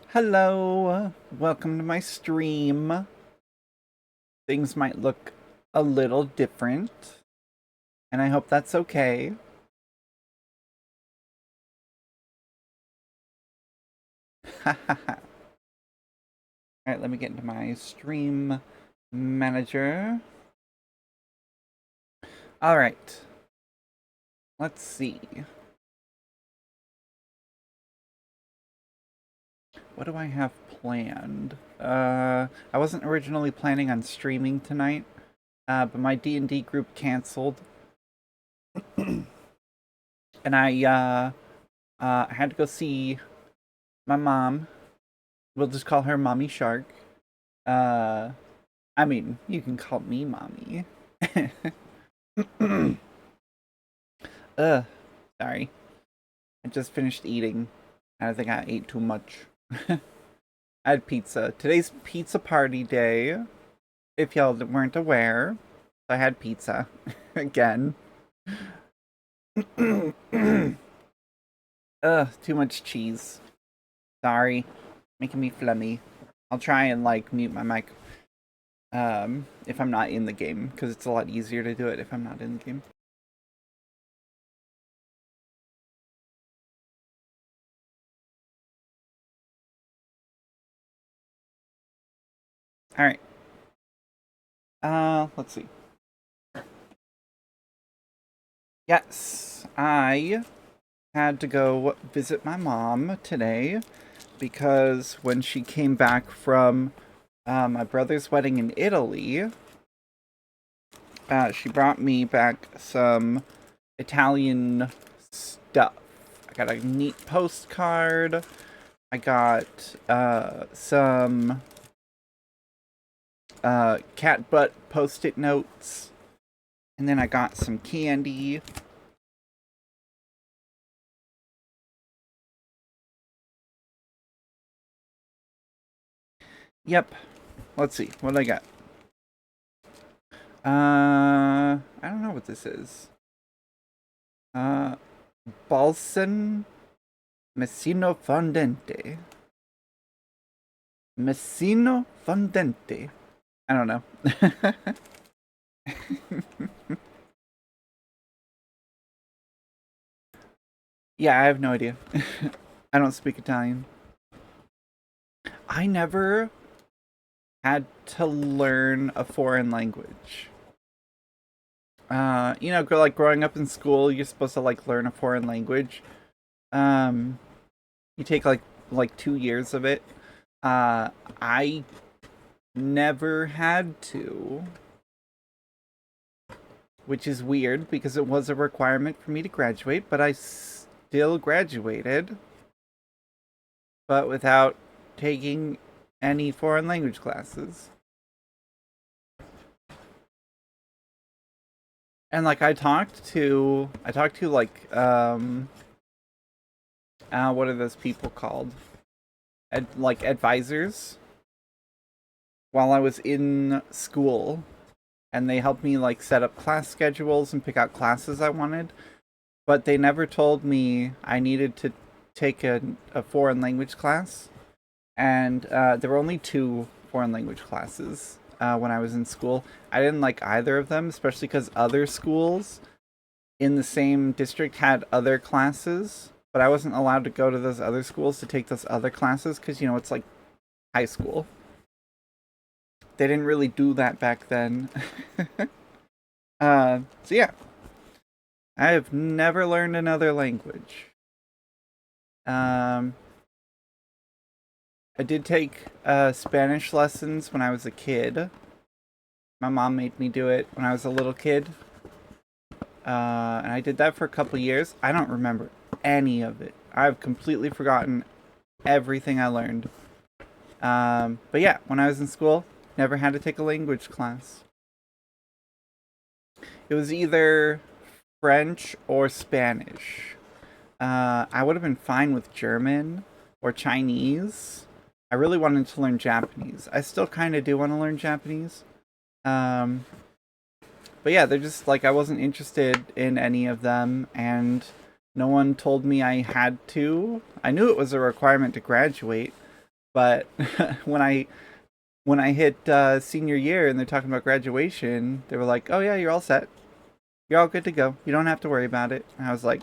Hello, welcome to my stream. Things might look a little different, and I hope that's okay. Alright, let me get into my stream manager. Alright, let's see. What do I have planned? I wasn't originally planning on streaming tonight, but my D&D group canceled. And I had to go see my mom. We'll just call her Mommy Shark. I mean, you can call me Mommy. Ugh, sorry. I just finished eating. I think I ate too much. I had pizza. Today's pizza party day. If y'all weren't aware, I had pizza again. Ugh, too much cheese. Sorry, making me phlegmy. I'll try and mute my mic if I'm not in the game, because it's a lot easier to do it if I'm not in the game. Alright. Let's see. Yes, I had to go visit my mom today because when she came back from my brother's wedding in Italy, she brought me back some Italian stuff. I got a neat postcard. I got some cat butt post-it notes. And then I got some candy. Yep. Let's see. What did I got? I don't know what this is. Balsan Messino Fondente. Messino Fondente. I don't know. Yeah, I have no idea. I don't speak Italian. I never had to learn a foreign language. Like growing up in school, you're supposed to learn a foreign language. You take like 2 years of it. I never had to, which is weird because it was a requirement for me to graduate, but I still graduated, but without taking any foreign language classes. And I talked to what are those people called? Advisors while I was in school, and they helped me set up class schedules and pick out classes I wanted. But they never told me I needed to take a foreign language class, and there were only 2 foreign language classes when I was in school. I didn't like either of them, especially because other schools in the same district had other classes, but I wasn't allowed to go to those other schools to take those other classes because, it's like high school. They didn't really do that back then. So yeah. I have never learned another language. I did take Spanish lessons when I was a kid. My mom made me do it when I was a little kid. And I did that for a couple years. I don't remember any of it. I've completely forgotten everything I learned. But yeah, when I was in school, never had to take a language class. It was either French or Spanish. I would have been fine with German or Chinese. I really wanted to learn Japanese. I still kind of do want to learn Japanese. But yeah, they're just I wasn't interested in any of them, and No one told me I had to. I knew it was a requirement to graduate, but when I hit senior year and they're talking about graduation, they were like, "Oh yeah, you're all set. You're all good to go. You don't have to worry about it." And I was like,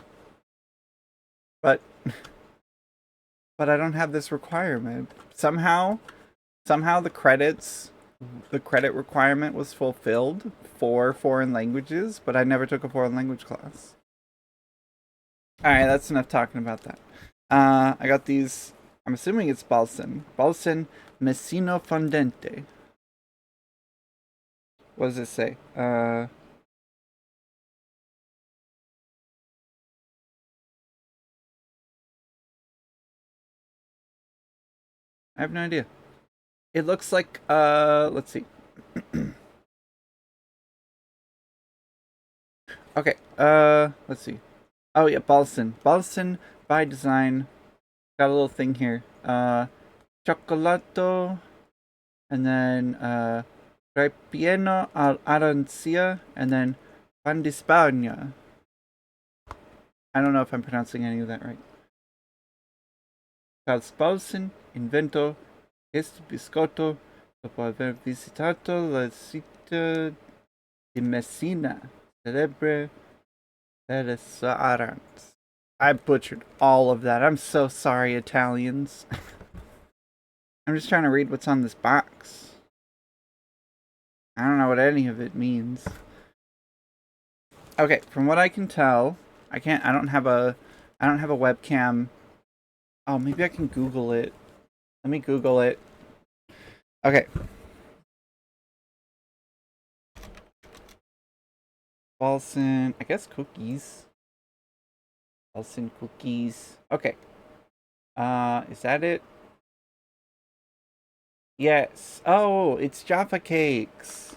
"But I don't have this requirement." Somehow the credit requirement was fulfilled for foreign languages, but I never took a foreign language class. All right, that's enough talking about that. I got these. I'm assuming it's Balsan. Balsan Messino Fondente. What does it say? I have no idea. It looks like let's see. Okay, let's see. Oh yeah, Balsan. Balsan by design. Got a little thing here. Chocolato, and then Ripieno al Arancia, and then Pan di Spagna. I don't know if I'm pronouncing any of that right. Tal Balsan invento este biscotto dopo aver visitato la città di Messina, celebre per Sarant. I butchered all of that. I'm so sorry, Italians. I'm just trying to read what's on this box. I don't know what any of it means. Okay, from what I can tell, I don't have a webcam. Oh, maybe I can Google it. Let me Google it. Okay. Balsan, I guess cookies. Balsan cookies. Okay. Is that it? Yes. Oh, it's Jaffa cakes.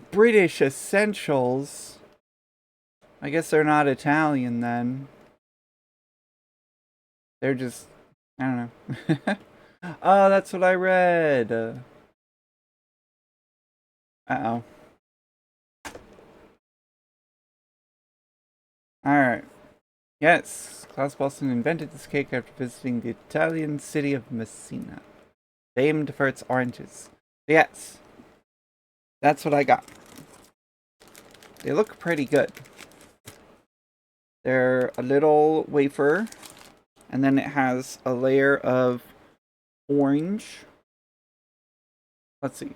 British essentials. I guess they're not Italian then. They're just, I don't know. Oh, that's what I read. Uh-oh. Alright. Yes, Klaus Boston invented this cake after visiting the Italian city of Messina, famed for its oranges. Yes, that's what I got. They look pretty good. They're a little wafer, and then it has a layer of orange. Let's see.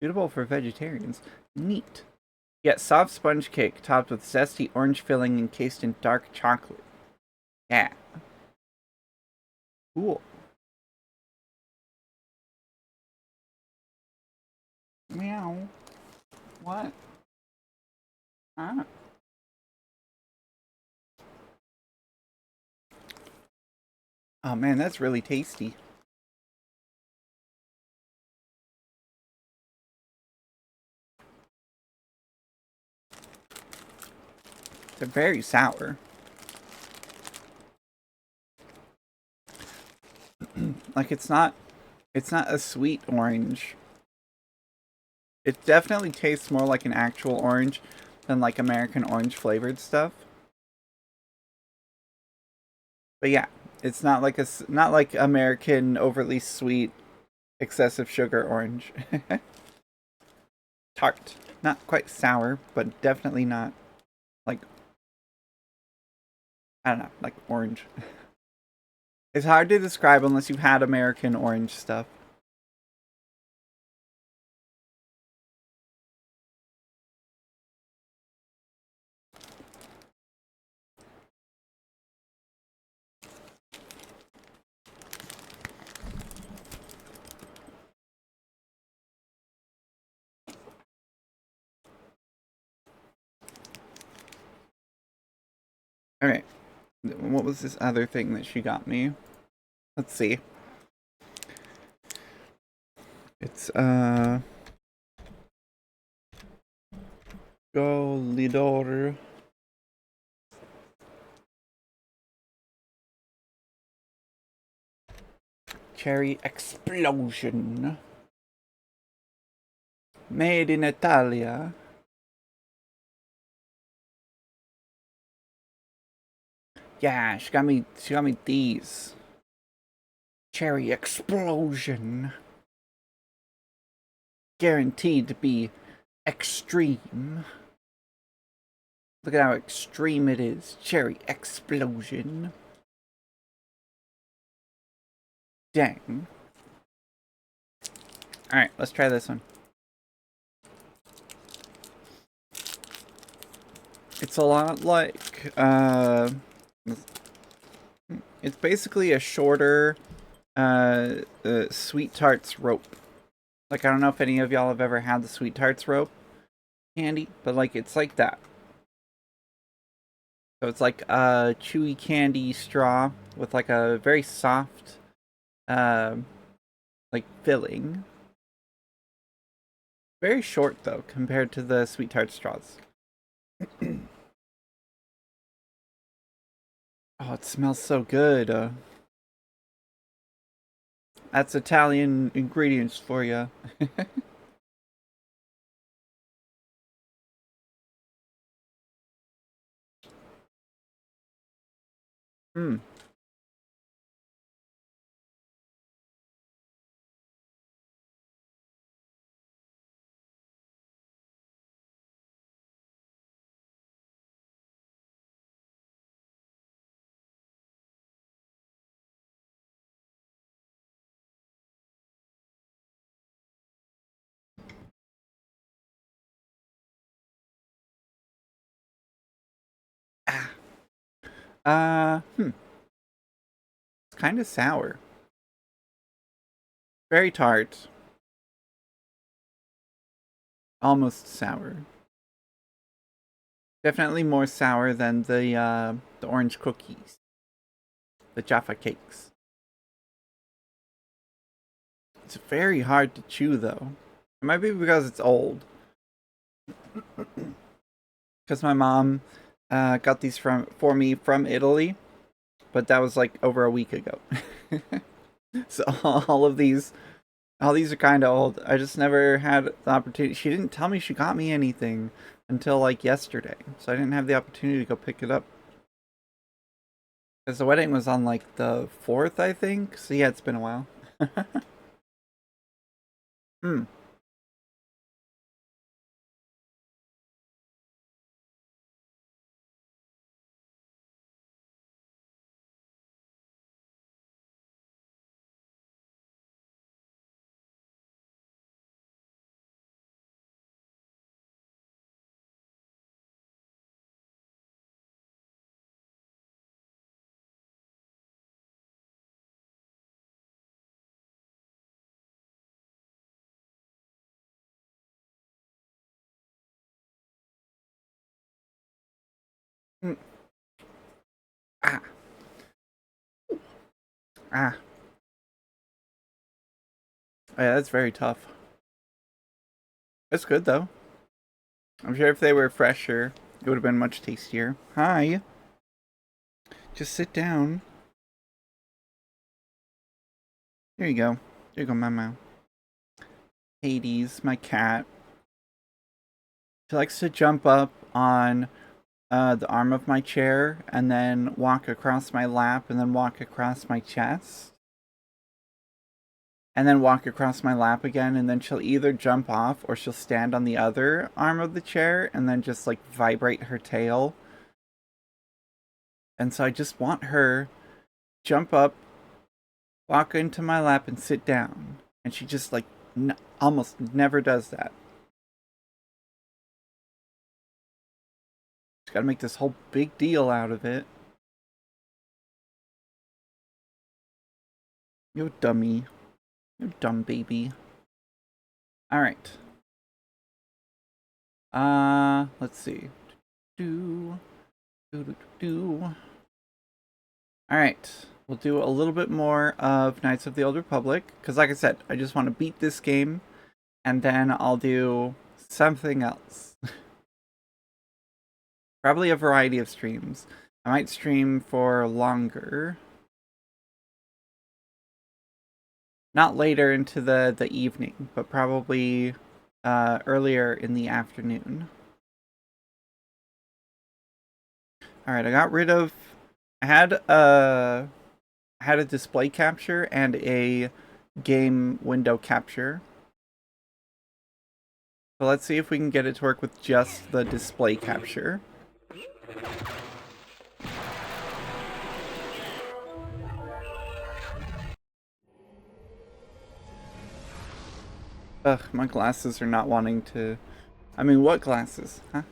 Suitable for vegetarians. Neat. Yes, soft sponge cake topped with zesty orange filling encased in dark chocolate. Yeah. Cool. Meow. What? Ah. Oh man, that's really tasty. They're very sour. Like it's not a sweet orange. It definitely tastes more like an actual orange than like American orange flavored stuff. But yeah, it's not like American overly sweet excessive sugar orange. Tart. Not quite sour, but definitely not like I don't know, like orange. It's hard to describe unless you've had American orange stuff. Okay. What was this other thing that she got me? Let's see. It's Golidor. Cherry Explosion. Made in Italia. Yeah, she got me these. Cherry explosion. Guaranteed to be extreme. Look at how extreme it is. Cherry explosion. Dang. Alright, let's try this one. It's a lot like, it's basically a shorter, Sweet Tarts rope. Like, I don't know if any of y'all have ever had the Sweet Tarts rope candy, but, like, it's like that. So it's like a chewy candy straw with, like, a very soft, like, filling. Very short, though, compared to the Sweet Tart straws. Oh, it smells so good. That's Italian ingredients for you. Hmm. Ah. It's kind of sour. Very tart. Almost sour. Definitely more sour than the orange cookies. The Jaffa cakes. It's very hard to chew, though. It might be because it's old. Because my mom got these for me from Italy, but that was like over a week ago. So all these are kind of old. I just never had the opportunity. She didn't tell me she got me anything until like yesterday, so I didn't have the opportunity to go pick it up. Because the wedding was on like the 4th, I think. So yeah, it's been a while. Hmm. Hmm. Ah. Ah. Oh, yeah, that's very tough. It's good though. I'm sure if they were fresher, it would have been much tastier. Hi. Just sit down. There you go. There you go, Mama. Hades, my cat. She likes to jump up on the arm of my chair and then walk across my lap and then walk across my chest. And then walk across my lap again, and then she'll either jump off or she'll stand on the other arm of the chair and then just like vibrate her tail. And so I just want her jump up, walk into my lap, and sit down. And she just like almost never does that. She's got to make this whole big deal out of it. You dummy. You dumb baby. Alright. Let's see. Do, do, do, do. Alright. We'll do a little bit more of Knights of the Old Republic. Because like I said, I just want to beat this game. And then I'll do something else. Probably a variety of streams. I might stream for longer. Not later into the evening, but probably earlier in the afternoon. Alright, I got rid of I had a display capture and a game window capture. So let's see if we can get it to work with just the display capture. Ugh, my glasses are not wanting to... I mean, what glasses? Huh?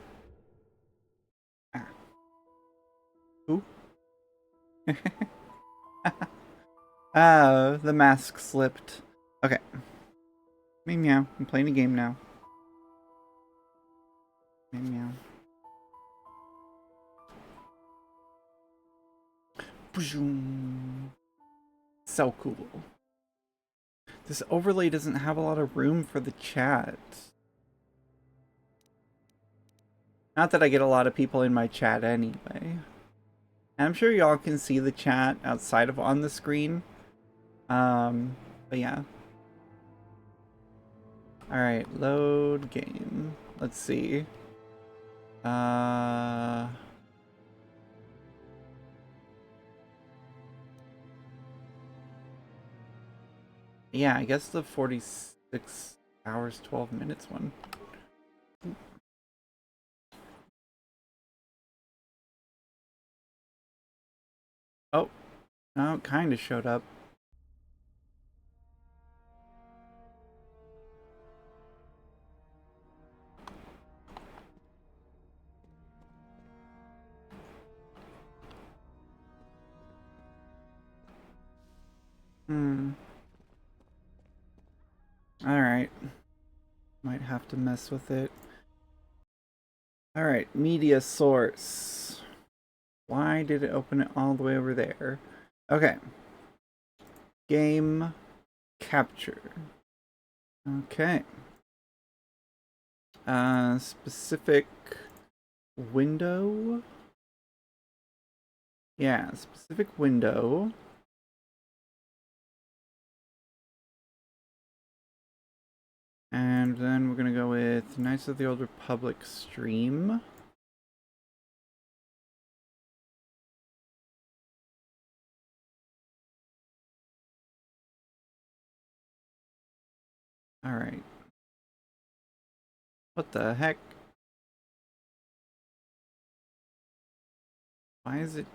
Ah. Who? Ah, the mask slipped. Okay. Meow. I'm playing a game now. Meow. So cool. This overlay doesn't have a lot of room for the chat. Not that I get a lot of people in my chat anyway. And I'm sure y'all can see the chat outside of on the screen. But yeah. Alright, load game. Let's see. Yeah, I guess the 46 hours, 12 minutes one. Oh, no, it kind of showed up. Alright. Might have to mess with it. Alright, media source. Why did it open it all the way over there? Okay. Game capture. Okay. Specific window. Yeah, specific window. And then we're gonna go with Knights of the Old Republic stream. Alright. What the heck? Why is it...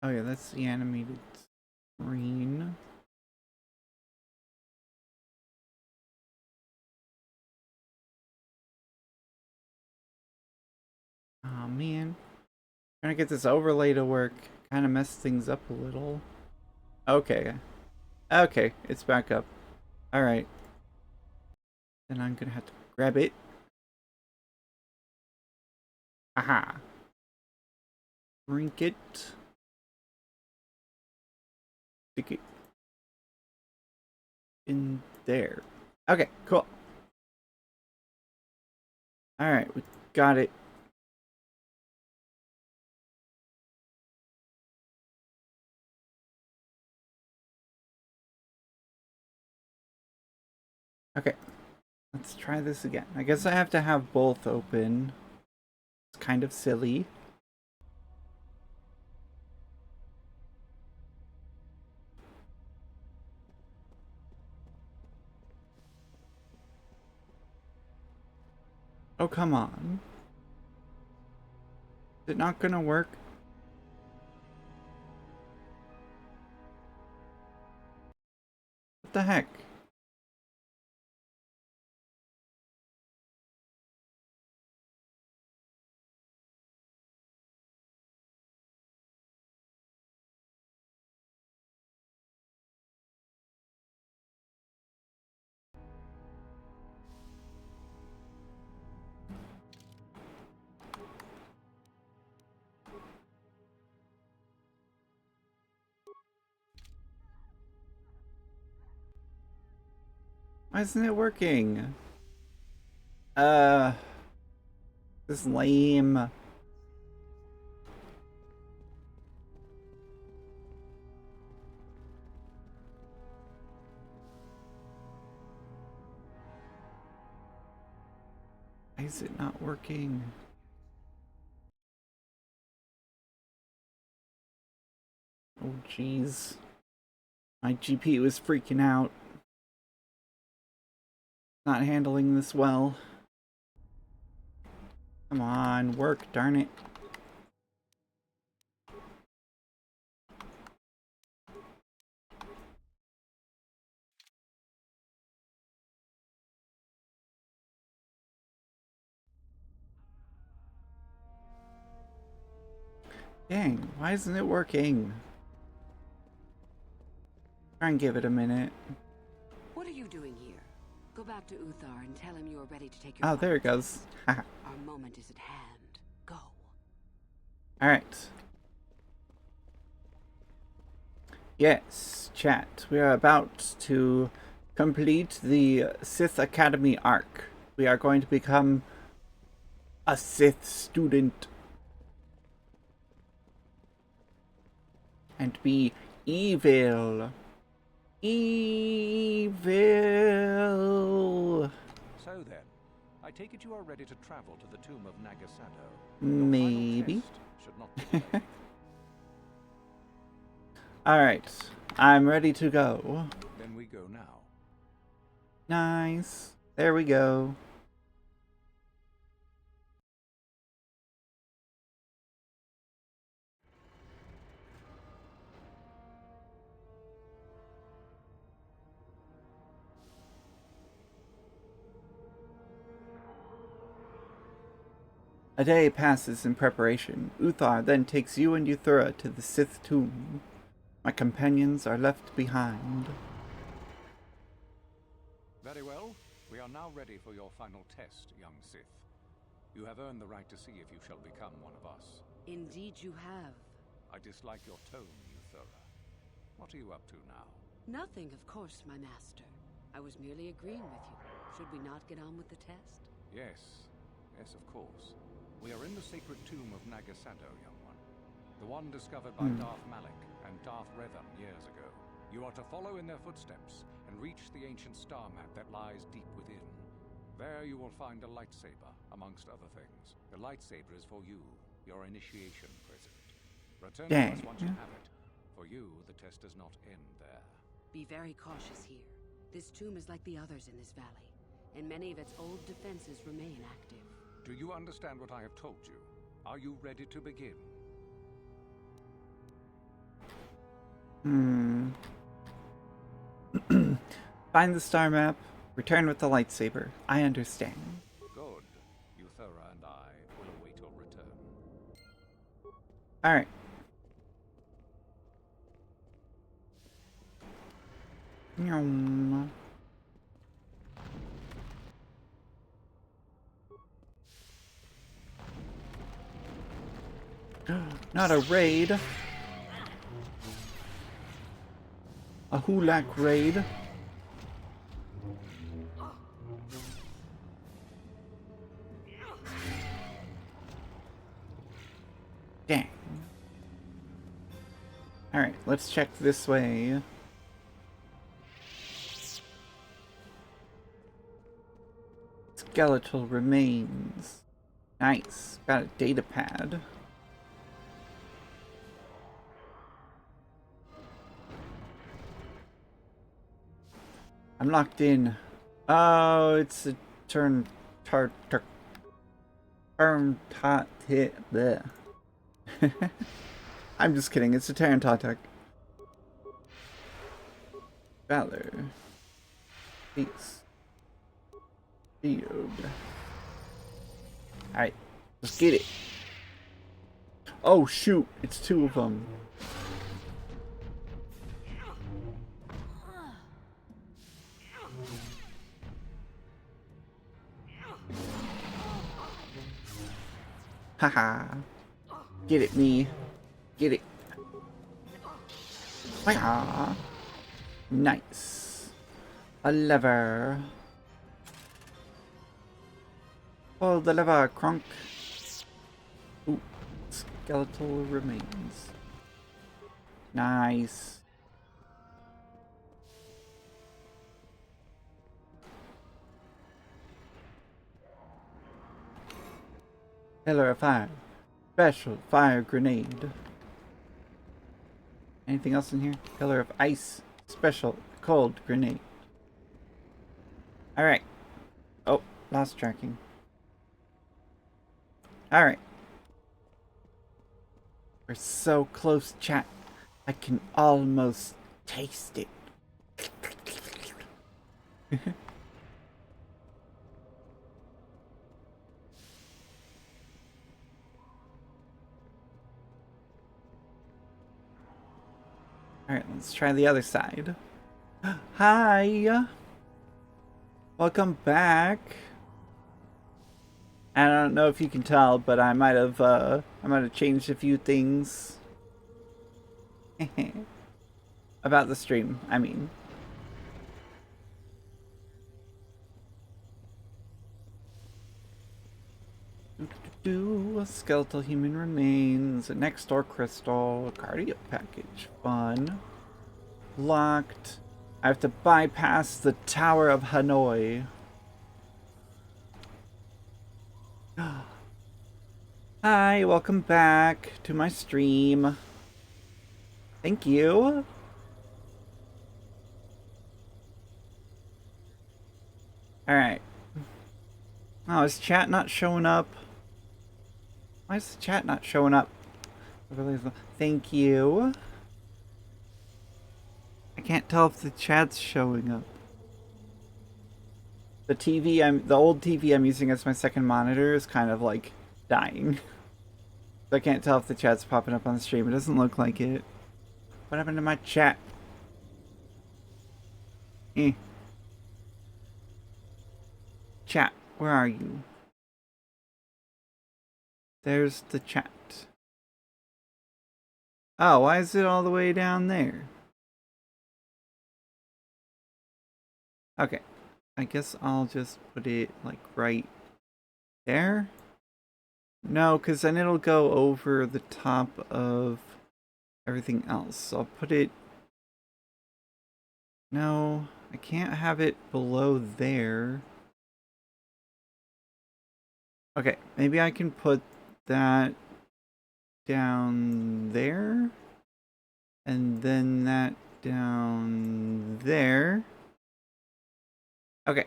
Oh yeah, that's the animated screen. Oh man. Trying to get this overlay to work. Kind of messed things up a little. Okay. Okay, it's back up. Alright. Then I'm gonna have to grab it. Aha. Drink it. Stick it in there. Okay, cool. Alright, we got it. Okay, let's try this again. I guess I have to have both open. It's kind of silly. Oh, come on. Is it not gonna work? What the heck? Why isn't it working? This is lame. Why is it not working? Oh, jeez. My GPU is freaking out. Not handling this well. Come on, work, darn it. Dang, why isn't it working? Try and give it a minute. What are you doing here? Go back to Uthar and tell him you are ready to take your Oh, there it goes. Our moment is at hand. Go. Alright. Yes, chat. We are about to complete the Sith Academy arc. We are going to become a Sith student. And be evil. Evil. So then, I take it you are ready to travel to the tomb of Nagasado. Maybe. Should not be delayed. Alright, I'm ready to go. Then we go now. Nice. There we go. A day passes in preparation. Uthar then takes you and Euthura to the Sith tomb. My companions are left behind. Very well. We are now ready for your final test, young Sith. You have earned the right to see if you shall become one of us. Indeed you have. I dislike your tone, Euthura. What are you up to now? Nothing, of course, my master. I was merely agreeing with you. Should we not get on with the test? Yes. Yes, of course. We are in the sacred tomb of Nagasado, young one. The one discovered by Darth Malik and Darth Revan years ago. You are to follow in their footsteps and reach the ancient star map that lies deep within. There you will find a lightsaber, amongst other things. The lightsaber is for you, your initiation present. Return to us once you have it. For you, the test does not end there. Be very cautious here. This tomb is like the others in this valley, and many of its old defenses remain active. Do you understand what I have told you? Are you ready to begin? Find the star map. Return with the lightsaber. I understand. Good. Euthura and I will await your return. Alright. Yum. Not a raid. A Hulak raid. Dang. Alright, let's check this way. Skeletal remains. Nice. Got a data pad. I'm locked in. Oh, it's a turn I'm just kidding, it's a Terran Tartak. Valor. Peace. Shield. Alright, let's get it. Oh shoot, it's two of them. Haha. Get it, me. Get it. Hiya. Nice. A lever. Pull the lever, Kronk. Ooh, skeletal remains. Nice. Pillar of fire. Special fire grenade. Anything else in here? Pillar of ice. Special cold grenade. Alright. Oh, lost tracking. Alright. We're so close, chat. I can almost taste it. Alright, let's try the other side. Hi! Welcome back. I don't know if you can tell, but I might have changed a few things. About the stream, I mean. A skeletal human remains, a next door crystal, a cardio package, fun. Locked. I have to bypass the Tower of Hanoi. Hi, welcome back to my stream. Thank you. Alright. Oh, is chat not showing up? Why is the chat not showing up? Thank you. I can't tell if the chat's showing up. The old TV I'm using as my second monitor is kind of like dying. So I can't tell if the chat's popping up on the stream. It doesn't look like it. What happened to my chat? Chat, where are you? There's the chat. Oh, why is it all the way down there? Okay. I guess I'll just put it like right there. No, because then it'll go over the top of everything else. So I'll put it... No, I can't have it below there. Okay, maybe I can put that down there. And then that down there. Okay.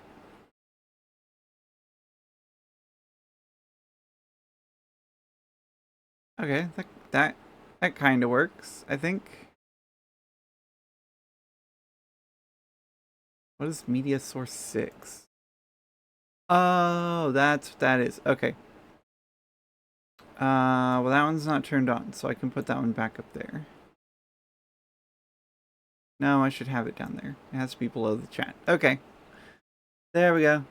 Okay, that kind of works, I think. What is media source 6? Oh, that's what that is. Okay. Well, that one's not turned on, so I can put that one back up there. No, I should have it down there. It has to be below the chat. Okay. There we go.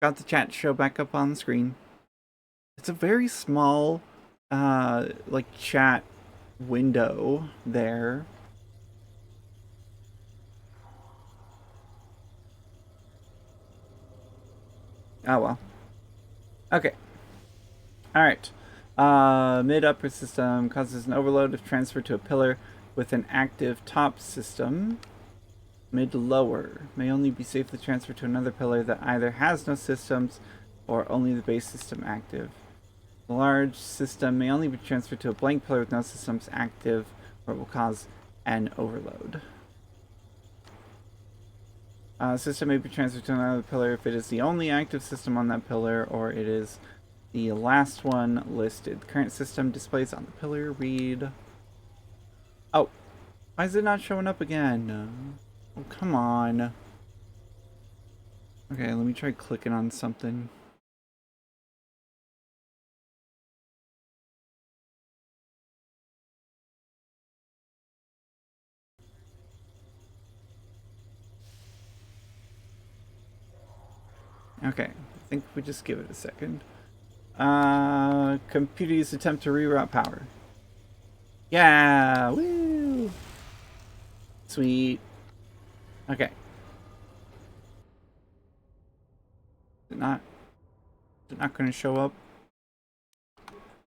Got the chat show back up on the screen. It's a very small, like, chat window there. Oh, well. Okay. Alright. Mid-upper system causes an overload if transferred to a pillar with an active top system. Mid-lower may only be safely transferred to another pillar that either has no systems or only the base system active. The large system may only be transferred to a blank pillar with no systems active, or it will cause an overload. System may be transferred to another pillar if it is the only active system on that pillar, or it is the last one listed. The current system displays on the pillar. Read. Oh, why is it not showing up again? Oh, come on. Okay, let me try clicking on something. Okay, I think we just give it a second. Computer use attempt to reroute power. Yeah, woo! Sweet. Okay. Is it not going to show up?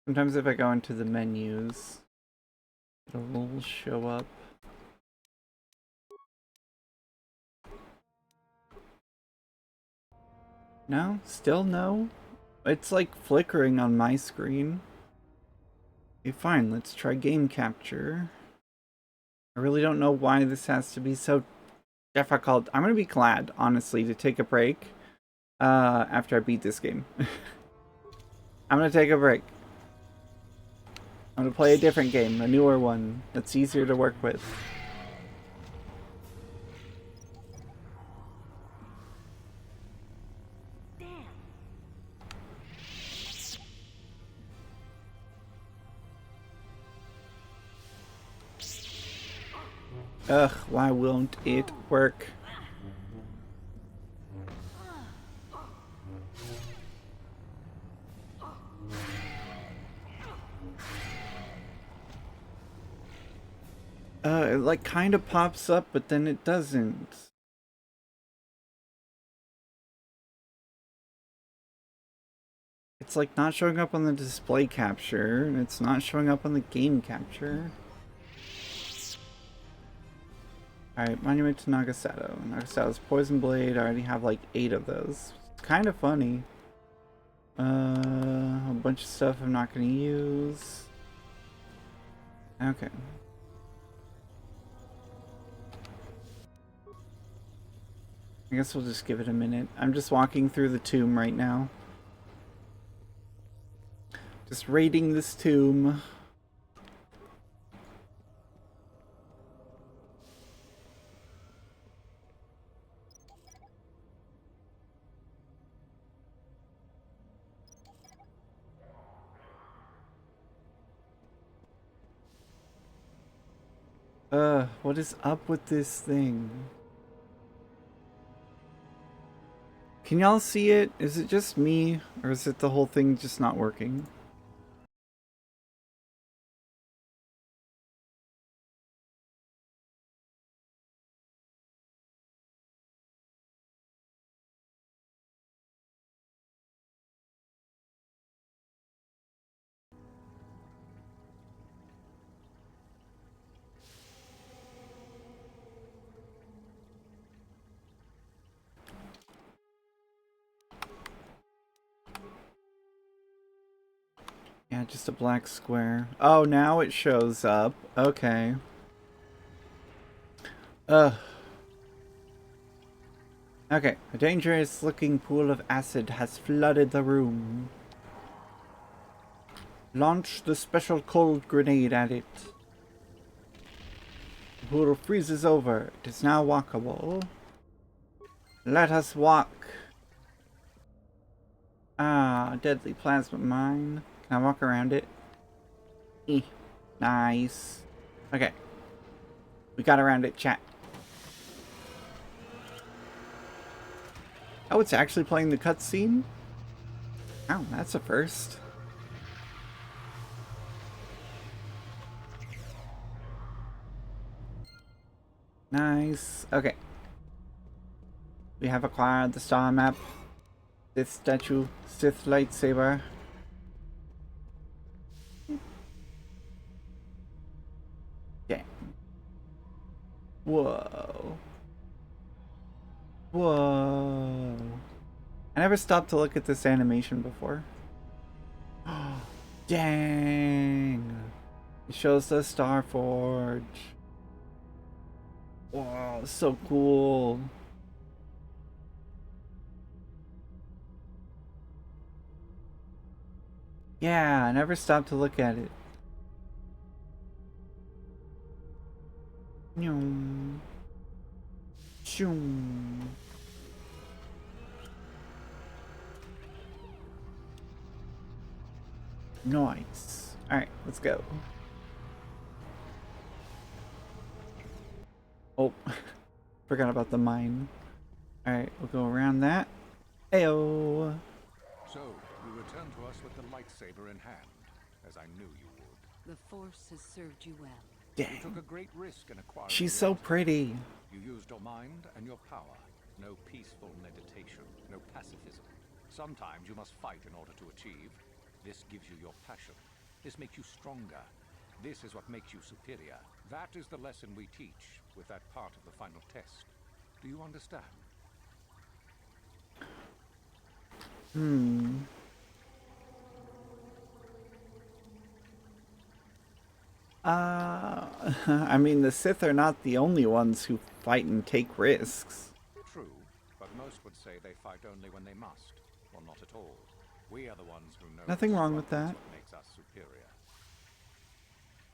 Sometimes if I go into the menus, it'll show up. No? Still no? It's like flickering on my screen. Okay, fine, let's try game capture. I really don't know why this has to be so difficult. I'm gonna be glad, honestly, to take a break after I beat this game. I'm gonna take a break. I'm gonna play a different game, a newer one that's easier to work with. Ugh, why won't it work? It like kind of pops up, but then it doesn't. It's like not showing up on the display capture, and it's not showing up on the game capture. Alright, Monument to Nagasato. Nagasato's Poison Blade, I already have like 8 of those. It's kind of funny. A bunch of stuff I'm not going to use. Okay. I guess we'll just give it a minute. I'm just walking through the tomb right now. Just raiding this tomb. What is up with this thing? Can y'all see it? Is it just me? Or is it the whole thing just not working? Yeah, just a black square. Oh, now it shows up. Okay. Ugh. Okay, a dangerous looking pool of acid has flooded the room. Launch the special cold grenade at it. The pool freezes over. It is now walkable. Let us walk. Ah, deadly plasma mine. Can I walk around it? Nice. Okay. We got around it, chat. Oh, it's actually playing the cutscene? Oh, that's a first. Nice. Okay. We have acquired the star map. Sith statue, Sith lightsaber. Okay. Whoa. Whoa. I never stopped to look at this animation before. Dang. It shows the Star Forge. Wow, so cool. Yeah, I never stopped to look at it. Noom. Shoom. Nice. Alright, let's go. Oh, forgot about the mine. Alright, we'll go around that. Ayo. So, you return to us with the lightsaber in hand, as I knew you would. The Force has served you well. You took a Dang. great risk in acquiring She's the so artifact. pretty. You used your mind and your power. No peaceful meditation, no pacifism. Sometimes you must fight in order to achieve. This gives you your passion. This makes you stronger. This is what makes you superior. That is the lesson we teach with that part of the final test. Do you understand? I mean, the Sith are not the only ones who fight and take risks. True, but most would say they fight only when they must, or not at all. We are the ones who know. Nothing wrong with struggle is that. What makes us superior.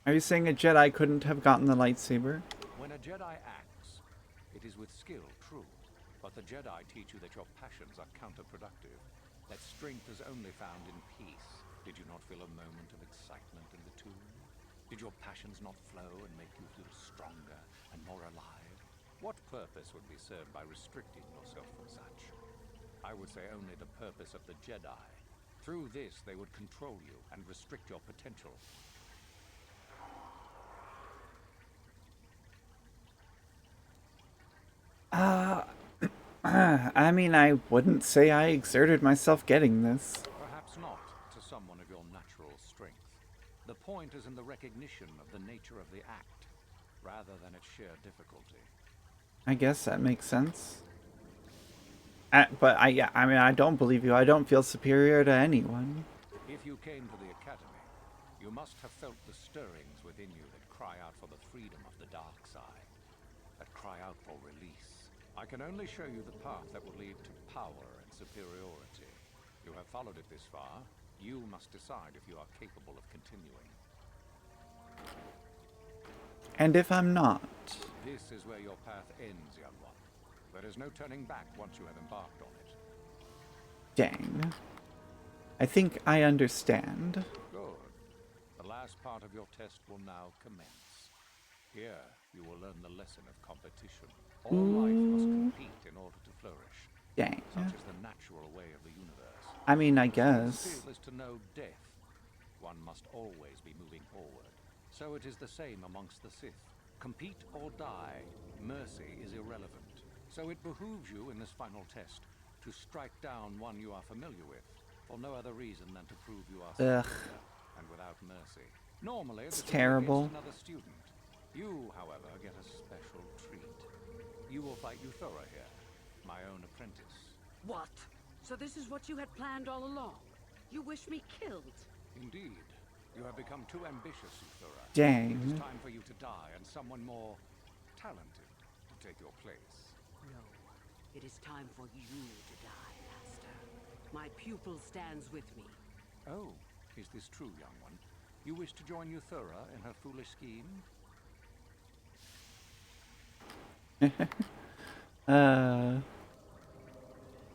Are you saying a Jedi couldn't have gotten the lightsaber? When a Jedi acts, it is with skill, true. But the Jedi teach you that your passions are counterproductive. That strength is only found in peace. Did you not feel a moment of excitement in the tomb? Did your passions not flow and make you feel stronger and more alive? What purpose would be served by restricting yourself from such? I would say only the purpose of the Jedi. Through this, they would control you and restrict your potential. I mean, I wouldn't say I exerted myself getting this. Perhaps not to someone of your natural strength. The point is in the recognition of the nature of the act, rather than its sheer difficulty. I guess that makes sense. But I mean, I don't believe you. I don't feel superior to anyone. If you came to the Academy, you must have felt the stirrings within you that cry out for the freedom of the dark side, that cry out for release. I can only show you the path that will lead to power and superiority. You have followed it this far. You must decide if you are capable of continuing. And if I'm not? This is where your path ends, young one. There is no turning back once you have embarked on it. Dang. I think I understand. Good. The last part of your test will now commence. Here, you will learn the lesson of competition. All life must compete in order to flourish. Dang. Such is the natural way of the universe. I mean, I To guess. feel is to know death. One must always be moving forward. So it is the same amongst the Sith. Compete or die. Mercy is irrelevant. So it behooves you in this final test to strike down one you are familiar with, for no other reason than to prove you are superior and without mercy. Normally, It's this would be terrible. against another student. You, however, get a special treat. You will fight Euthura here, my own apprentice. What? So this is what you had planned all along? You wish me killed? Indeed. You have become too ambitious, Euthura. It Dang. is time for you to die and someone more talented to take your place. No. It is time for you to die, Master. My pupil stands with me. Oh, is this true, young one? You wish to join Euthura in her foolish scheme?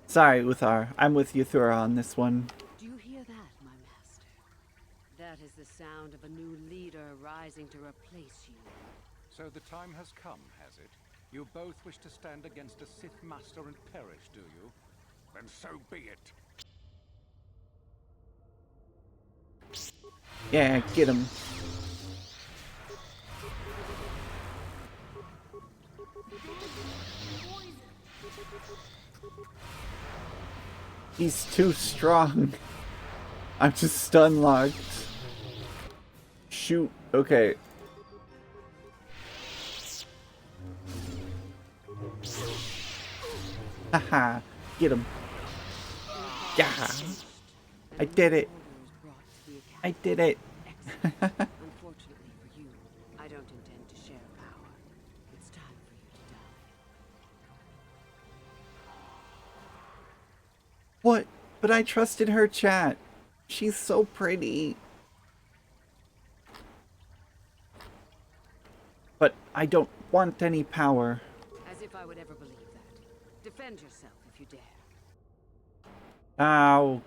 Sorry, Uthar. I'm with Euthura on this one. Do you hear that, my master? That is the sound of a new leader rising to replace you. So the time has come, has it? You both wish to stand against a Sith Master and perish, do you? Then so be it. Yeah, get him. He's too strong. I'm just stun locked. Shoot. Okay. Haha. Get him. Yeah. I did it. I did it. Excellent. Unfortunately for you, I don't intend to share power. It's time for you to die. What? But I trusted her, chat. She's so pretty. But I don't want any power. As if I would ever believe that. Defend yourself if you dare. Ow.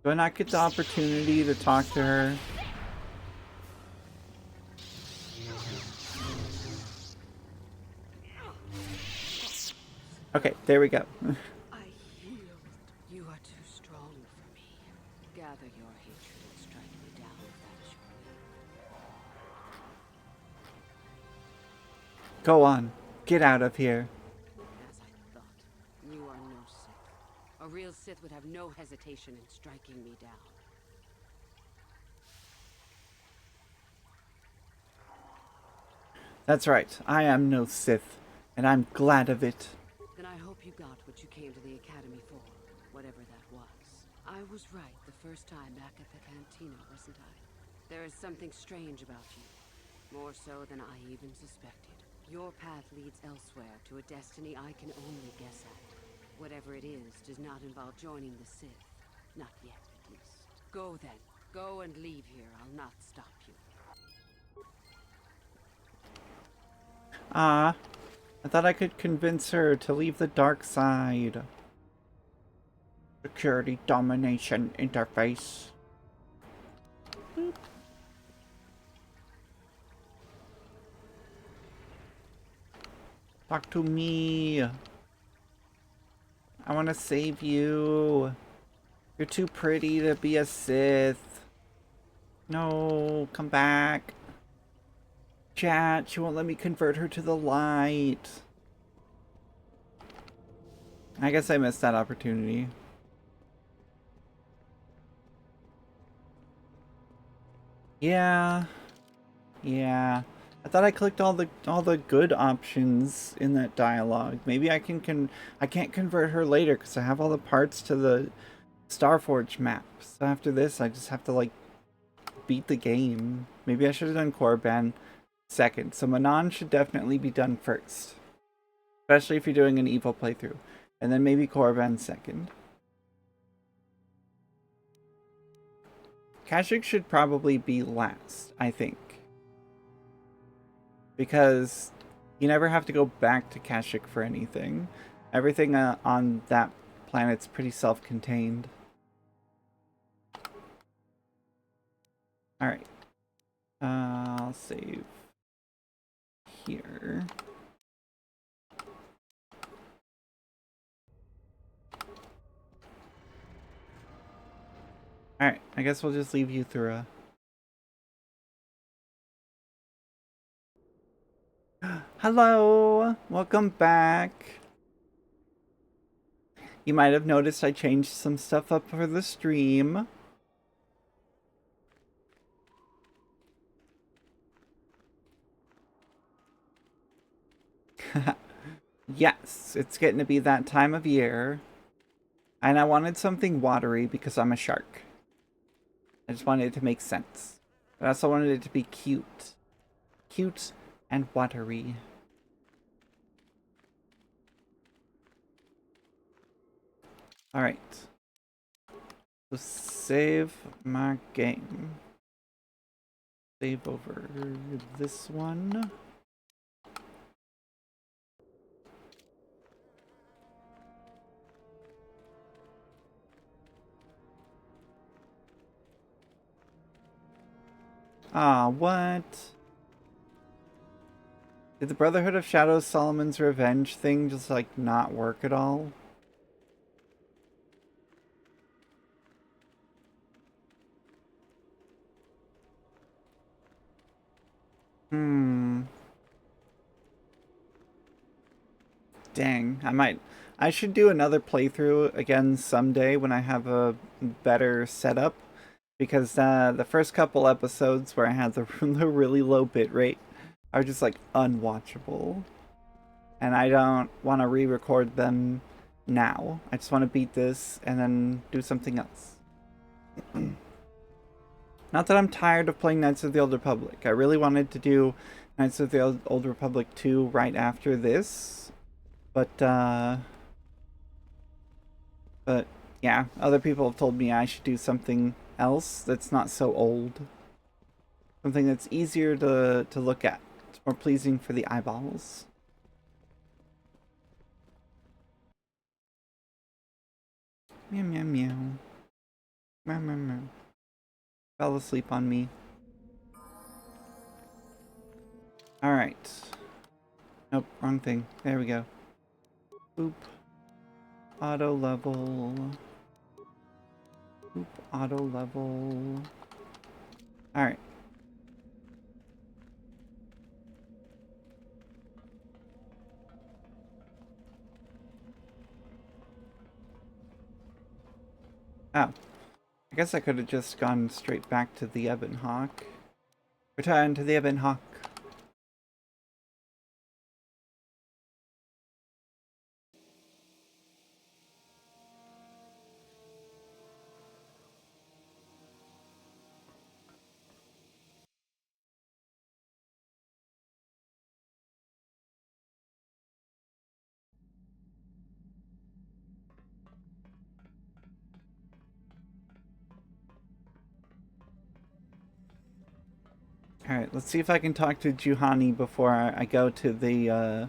Do I not get the opportunity to talk to her? Okay, there we go. I yield. You are too strong for me. Gather your hatred and strike me down if that is your will. Go on. Get out of here. As I thought, you are no Sith. A real real Sith would have no hesitation in striking me down. That's right. I am no Sith, and I'm glad of it. Then I hope you got what you came to the Academy for, whatever that was. I was right the first time back at the cantina, wasn't I? There is something strange about you. More so than I even suspected. Your path leads elsewhere to a destiny I can only guess at. Whatever it is does not involve joining the Sith. Not yet, at least. Go then. Go and leave here. I'll not stop you. Ah, I thought I could convince her to leave the dark side. Security domination interface. Boop. Talk to me. I want to save you. You're too pretty to be a Sith. No, come back. Chat, she won't let me convert her to the light. I guess I missed that opportunity. Yeah. Yeah. I thought I clicked all the good options in that dialogue. Maybe I can't convert her later because I have all the parts to the Starforge map. So after this, I just have to like beat the game. Maybe I should have done Korriban second. So Manon should definitely be done first, especially if you're doing an evil playthrough, and then maybe Korriban second. Kashyyyk should probably be last, I think. Because you never have to go back to Kashyyyk for anything. Everything on that planet's pretty self-contained. Alright. I'll save here. Alright, I guess we'll just leave you through Hello! Welcome back! You might have noticed I changed some stuff up for the stream. Yes, it's getting to be that time of year. And I wanted something watery because I'm a shark. I just wanted it to make sense. But I also wanted it to be cute. Cute and watery. Alright. So save my game. Save over this one. Ah, what? Did the Brotherhood of Shadows Solomon's Revenge thing just like not work at all? Dang, I should do another playthrough again someday when I have a better setup. Because the first couple episodes where I had the really low bitrate are just like unwatchable. And I don't want to re-record them now. I just want to beat this and then do something else. Not that I'm tired of playing Knights of the Old Republic. I really wanted to do Knights of the Old Republic 2 right after this. But yeah, other people have told me I should do something else that's not so old. Something that's easier to look at. It's more pleasing for the eyeballs. Meow meow meow. Meow meow meow. Fell asleep on me. Alright. Nope, wrong thing. There we go. Boop. Auto level. Boop. Auto level. Alright. Oh. I guess I could have just gone straight back to the Ebon Hawk. Return to the Ebon Hawk. Alright, let's see if I can talk to Juhani before I go to the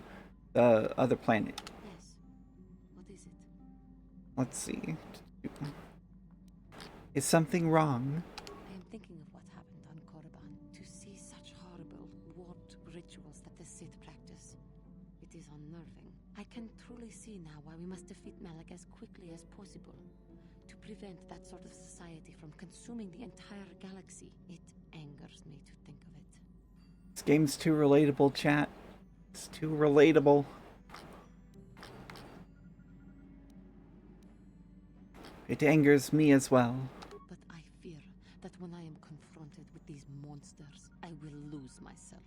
other planet. Yes. What is it? Let's see. Is something wrong? I am thinking of what happened on Korriban. To see such horrible, warped rituals that the Sith practice. It is unnerving. I can truly see now why we must defeat Malak as quickly as possible. To prevent that sort of society from consuming the entire galaxy. It angers me to think of it. This game's too relatable, chat. It's too relatable. It angers me as well. But I fear that when I am confronted with these monsters, I will lose myself.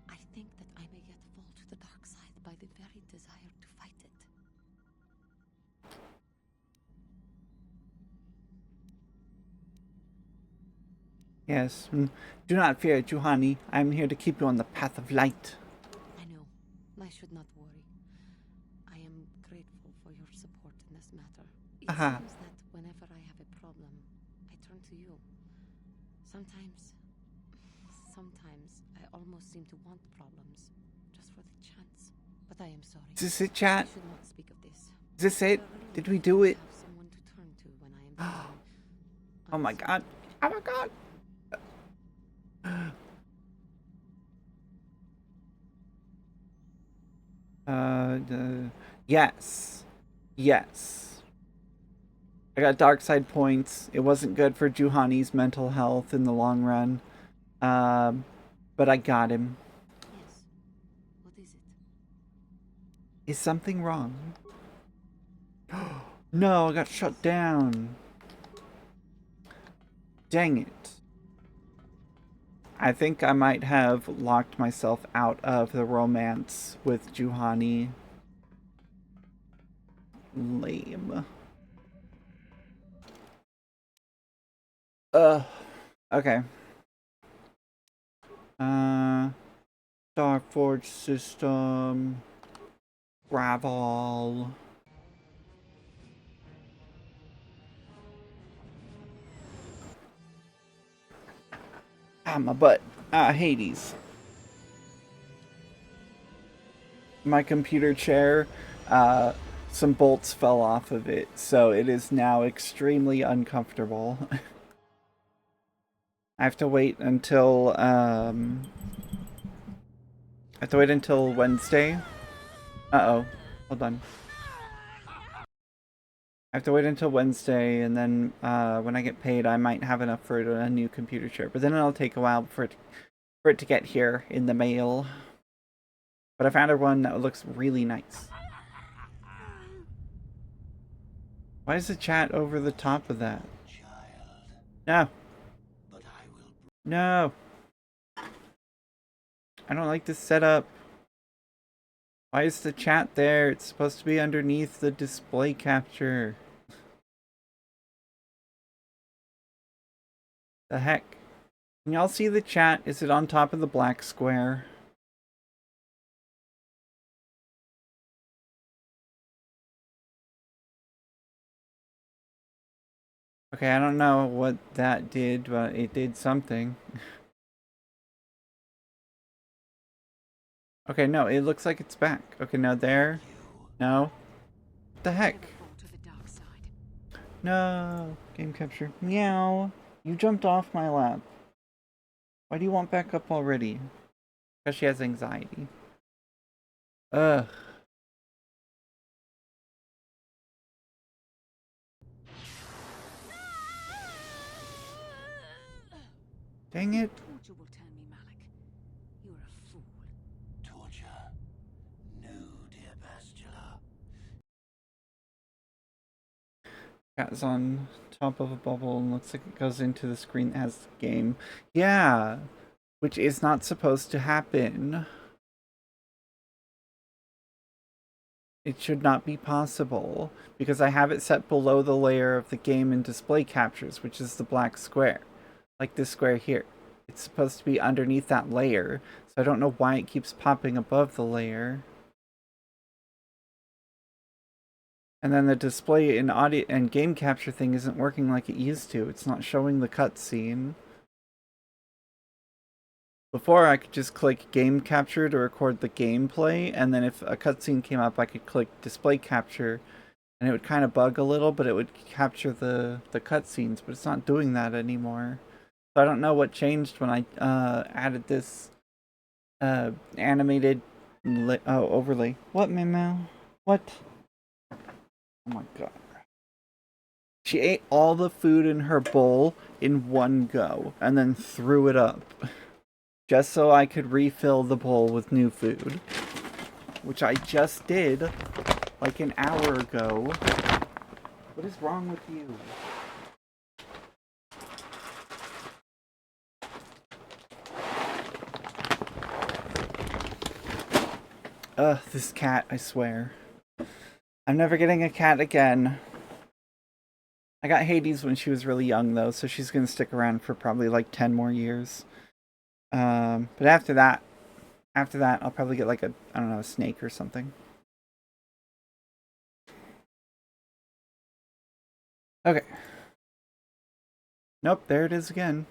I think that I may yet fall to the dark side by the very desire to fight it. Yes. Do not fear, Juhani. I am here to keep you on the path of light. I know. I should not worry. I am grateful for your support in this matter. It Aha. seems that whenever I have a problem, I turn to you. Sometimes I almost seem to want problems, just for the chance. But I am sorry. Is this it, chat? I should not speak of this. Is this it? Did we do it? Have someone to turn to when I am feeling Oh my god. Oh my god. Yes. Yes. I got dark side points. It wasn't good for Juhani's mental health in the long run. But I got him. Yes. What is it? Is something wrong? No, I got shut down. Dang it. I think I might have locked myself out of the romance with Juhani. Lame. Okay. Starforge system. Gravel. Ah, my butt. Hades. My computer chair, some bolts fell off of it, so it is now extremely uncomfortable. I have to wait until, Wednesday. Uh-oh. Hold on. I have to wait until Wednesday, and then when I get paid, I might have enough for a new computer chair. But then it'll take a while for it to get here in the mail. But I found one that looks really nice. Why is the chat over the top of that? No. No. I don't like this setup. Why is the chat there? It's supposed to be underneath the display capture. The heck? Can y'all see the chat? Is it on top of the black square? Okay, I don't know what that did, but it did something. Okay, no, it looks like it's back. Okay, now there. No. What the heck? Fall to the dark side. No. Game capture. Meow. You jumped off my lap. Why do you want backup already? Because she has anxiety. Ugh. Dang it. Torture will turn me, Malak. You're a fool. Torture? No, dear Bastila. Cat's on top of a bubble and looks like it goes into the screen that has the game. Yeah, which is not supposed to happen. It should not be possible because I have it set below the layer of the game and display captures, which is the black square, like this square here. It's supposed to be underneath that layer, so I don't know why it keeps popping above the layer. And then the display in audio and game capture thing isn't working like it used to. It's not showing the cutscene. Before, I could just click game capture to record the gameplay, and then if a cutscene came up, I could click display capture, and it would kind of bug a little, but it would capture the cutscenes, but it's not doing that anymore. So I don't know what changed when I added this animated overlay. What, Mimau? What? Oh my god. She ate all the food in her bowl in one go, and then threw it up. Just so I could refill the bowl with new food. Which I just did, like an hour ago. What is wrong with you? This cat, I swear. I'm never getting a cat again. I got Hades when she was really young, though, so she's gonna stick around for probably like 10 more years. But after that, I'll probably get like a, I don't know, a snake or something. Okay. Nope, there it is again.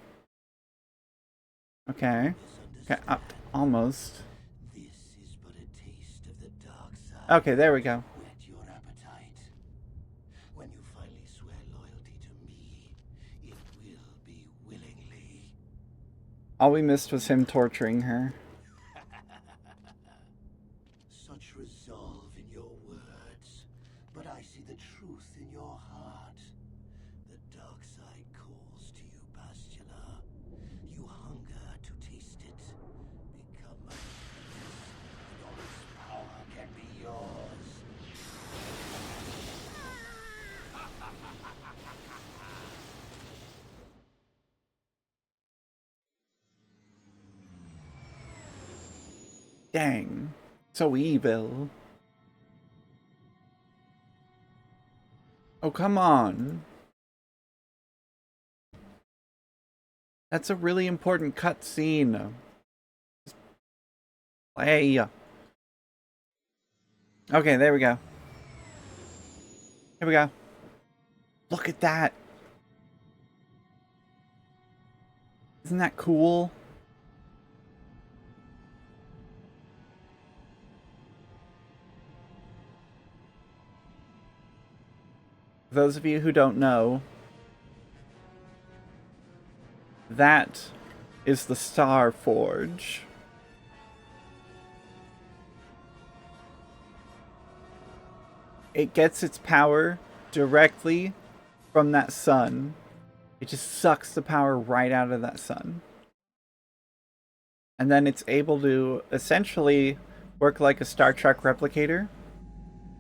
Okay. Okay, almost. Okay, there we go. When you finally swear loyalty to me, it will be willingly. All we missed was him torturing her. Such resolve in your words, but I see the truth in your heart. The dark side calls to you, Bastila. You hunger to taste it. Become my apprentice, and all its power can be yours. Dang. So evil. Oh, come on. That's a really important cutscene. Play. Okay, there we go. Here we go. Look at that. Isn't that cool? For those of you who don't know, that is the Star Forge. It gets its power directly from that sun. It just sucks the power right out of that sun. And then it's able to essentially work like a Star Trek replicator,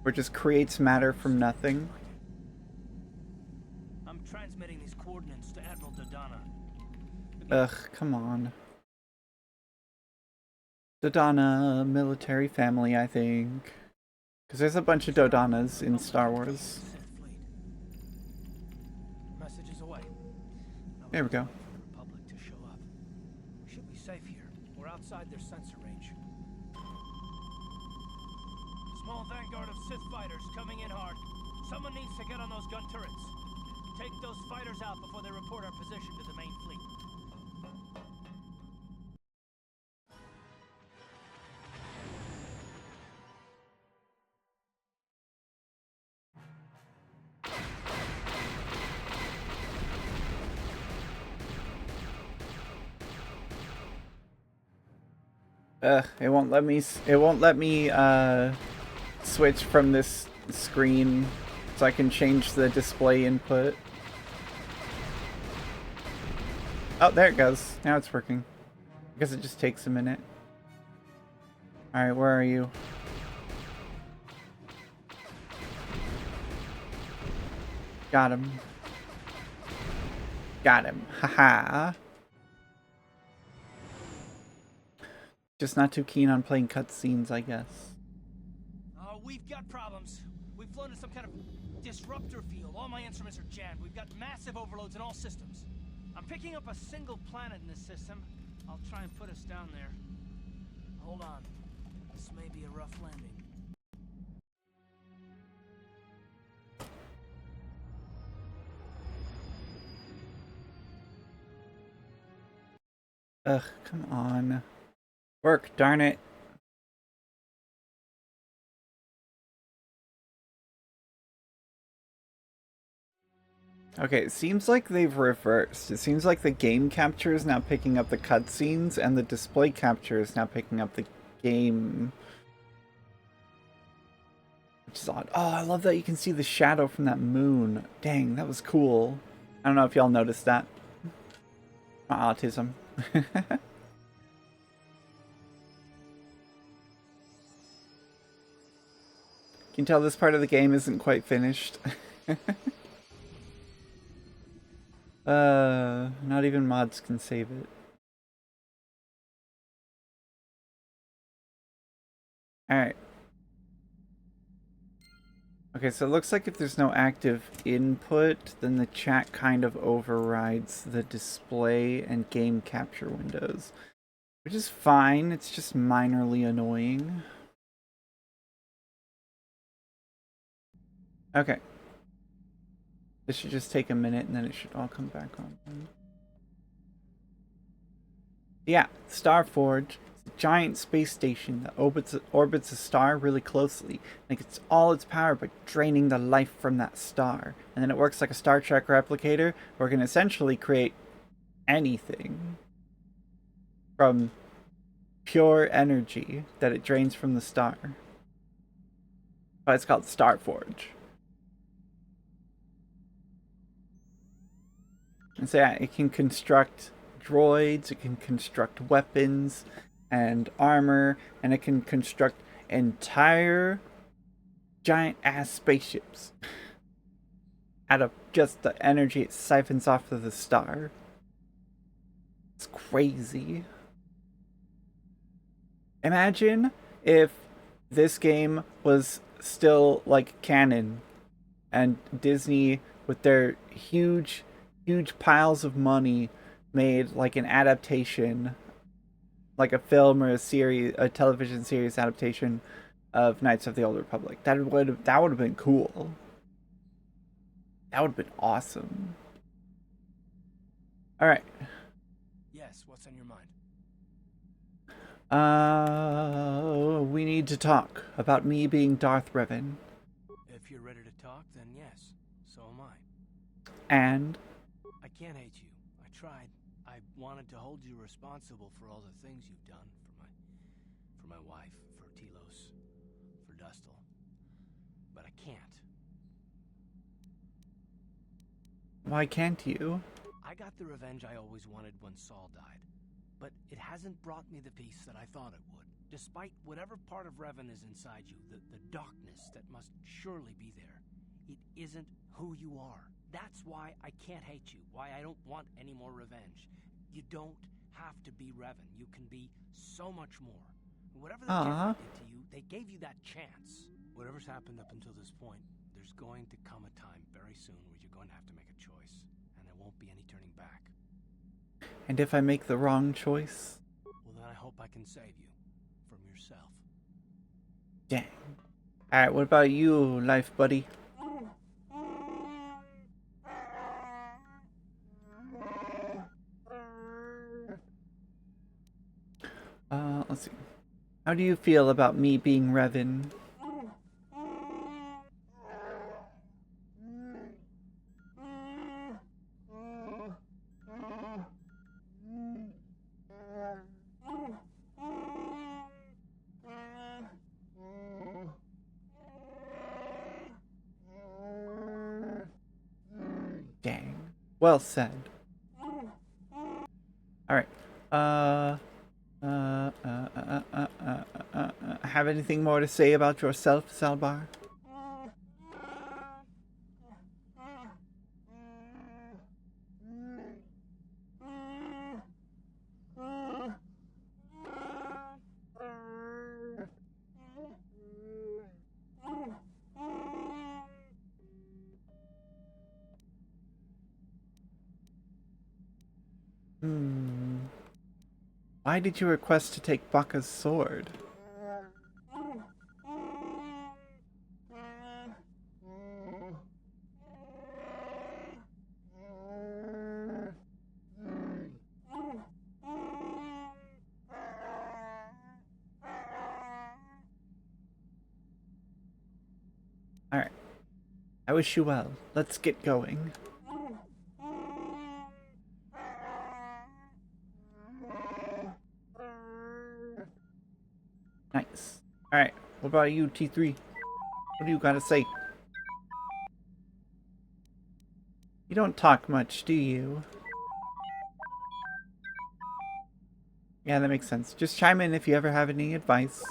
where it just creates matter from nothing. I'm transmitting these coordinates to Admiral Dodonna. Ugh, come on. Dodonna, military family, I think. Because there's a bunch of Dodonnas in Star Wars. Messages away. There we go. Republic to show up. We should be safe here. We're outside their sensor range. Small vanguard of Sith fighters coming in hard. Someone needs to get on those gun turrets. Take those fighters out before they report our position to the main fleet. It won't let me. It won't let me switch from this screen, so I can change the display input. Oh, there it goes. Now it's working. I guess it just takes a minute. All right, where are you? Got him. Got him. Haha. Just not too keen on playing cutscenes, I guess. We've got problems. We've flown to some kind of disruptor field. All my instruments are jammed. We've got massive overloads in all systems. I'm picking up a single planet in this system. I'll try and put us down there. Hold on. This may be a rough landing. Ugh, come on. Work, darn it. Okay, it seems like they've reversed. It seems like the game capture is now picking up the cutscenes, and the display capture is now picking up the game. Which is odd. Oh, I love that you can see the shadow from that moon. Dang, that was cool. I don't know if y'all noticed that. My autism. You can tell this part of the game isn't quite finished. Not even mods can save it. Alright. Okay, so it looks like if there's no active input, then the chat kind of overrides the display and game capture windows. Which is fine, it's just minorly annoying. Okay. This should just take a minute and then it should all come back on. Yeah, Starforge is a giant space station that orbits a star really closely. It gets all its power by draining the life from that star. And then it works like a Star Trek replicator where it can essentially create anything from pure energy that it drains from the star. But it's called Starforge. And so yeah, it can construct droids, it can construct weapons and armor, and it can construct entire giant ass spaceships out of just the energy it siphons off of the star. It's crazy. Imagine if this game was still like canon and Disney with their huge piles of money made like an adaptation, like a film or a series, a television series adaptation of Knights of the Old Republic. That would have been cool. That would have been awesome. All right. Yes, what's on your mind? We need to talk about me being Darth Revan. If you're ready to talk, then yes. So am I. And I can't hate you. I tried. I wanted to hold you responsible for all the things you've done for my wife, for Telos, for Dustil. But I can't. why can't you? I got the revenge I always wanted when Saul died. But it hasn't brought me the peace that I thought it would. Despite whatever part of Revan is inside you, the darkness that must surely be there, it isn't who you are. That's why I can't hate you, why I don't want any more revenge. You don't have to be Revan. You can be so much more. Whatever the Jedi did to you, they gave you that chance. Whatever's happened up until this point, there's going to come a time very soon where you're going to have to make a choice, and there won't be any turning back. And if I make the wrong choice? Well, then I hope I can save you from yourself. Dang. Alright, what about you, life buddy? Let's see. How do you feel about me being Revan? Dang. Well said. Alright. Have anything more to say about yourself, Zaalbar? Why did you request to take Baka's sword? Alright. I wish you well. Let's get going. Nice. Alright, what about you, T3? What do you gotta say? You don't talk much, do you? Yeah, that makes sense. Just chime in if you ever have any advice.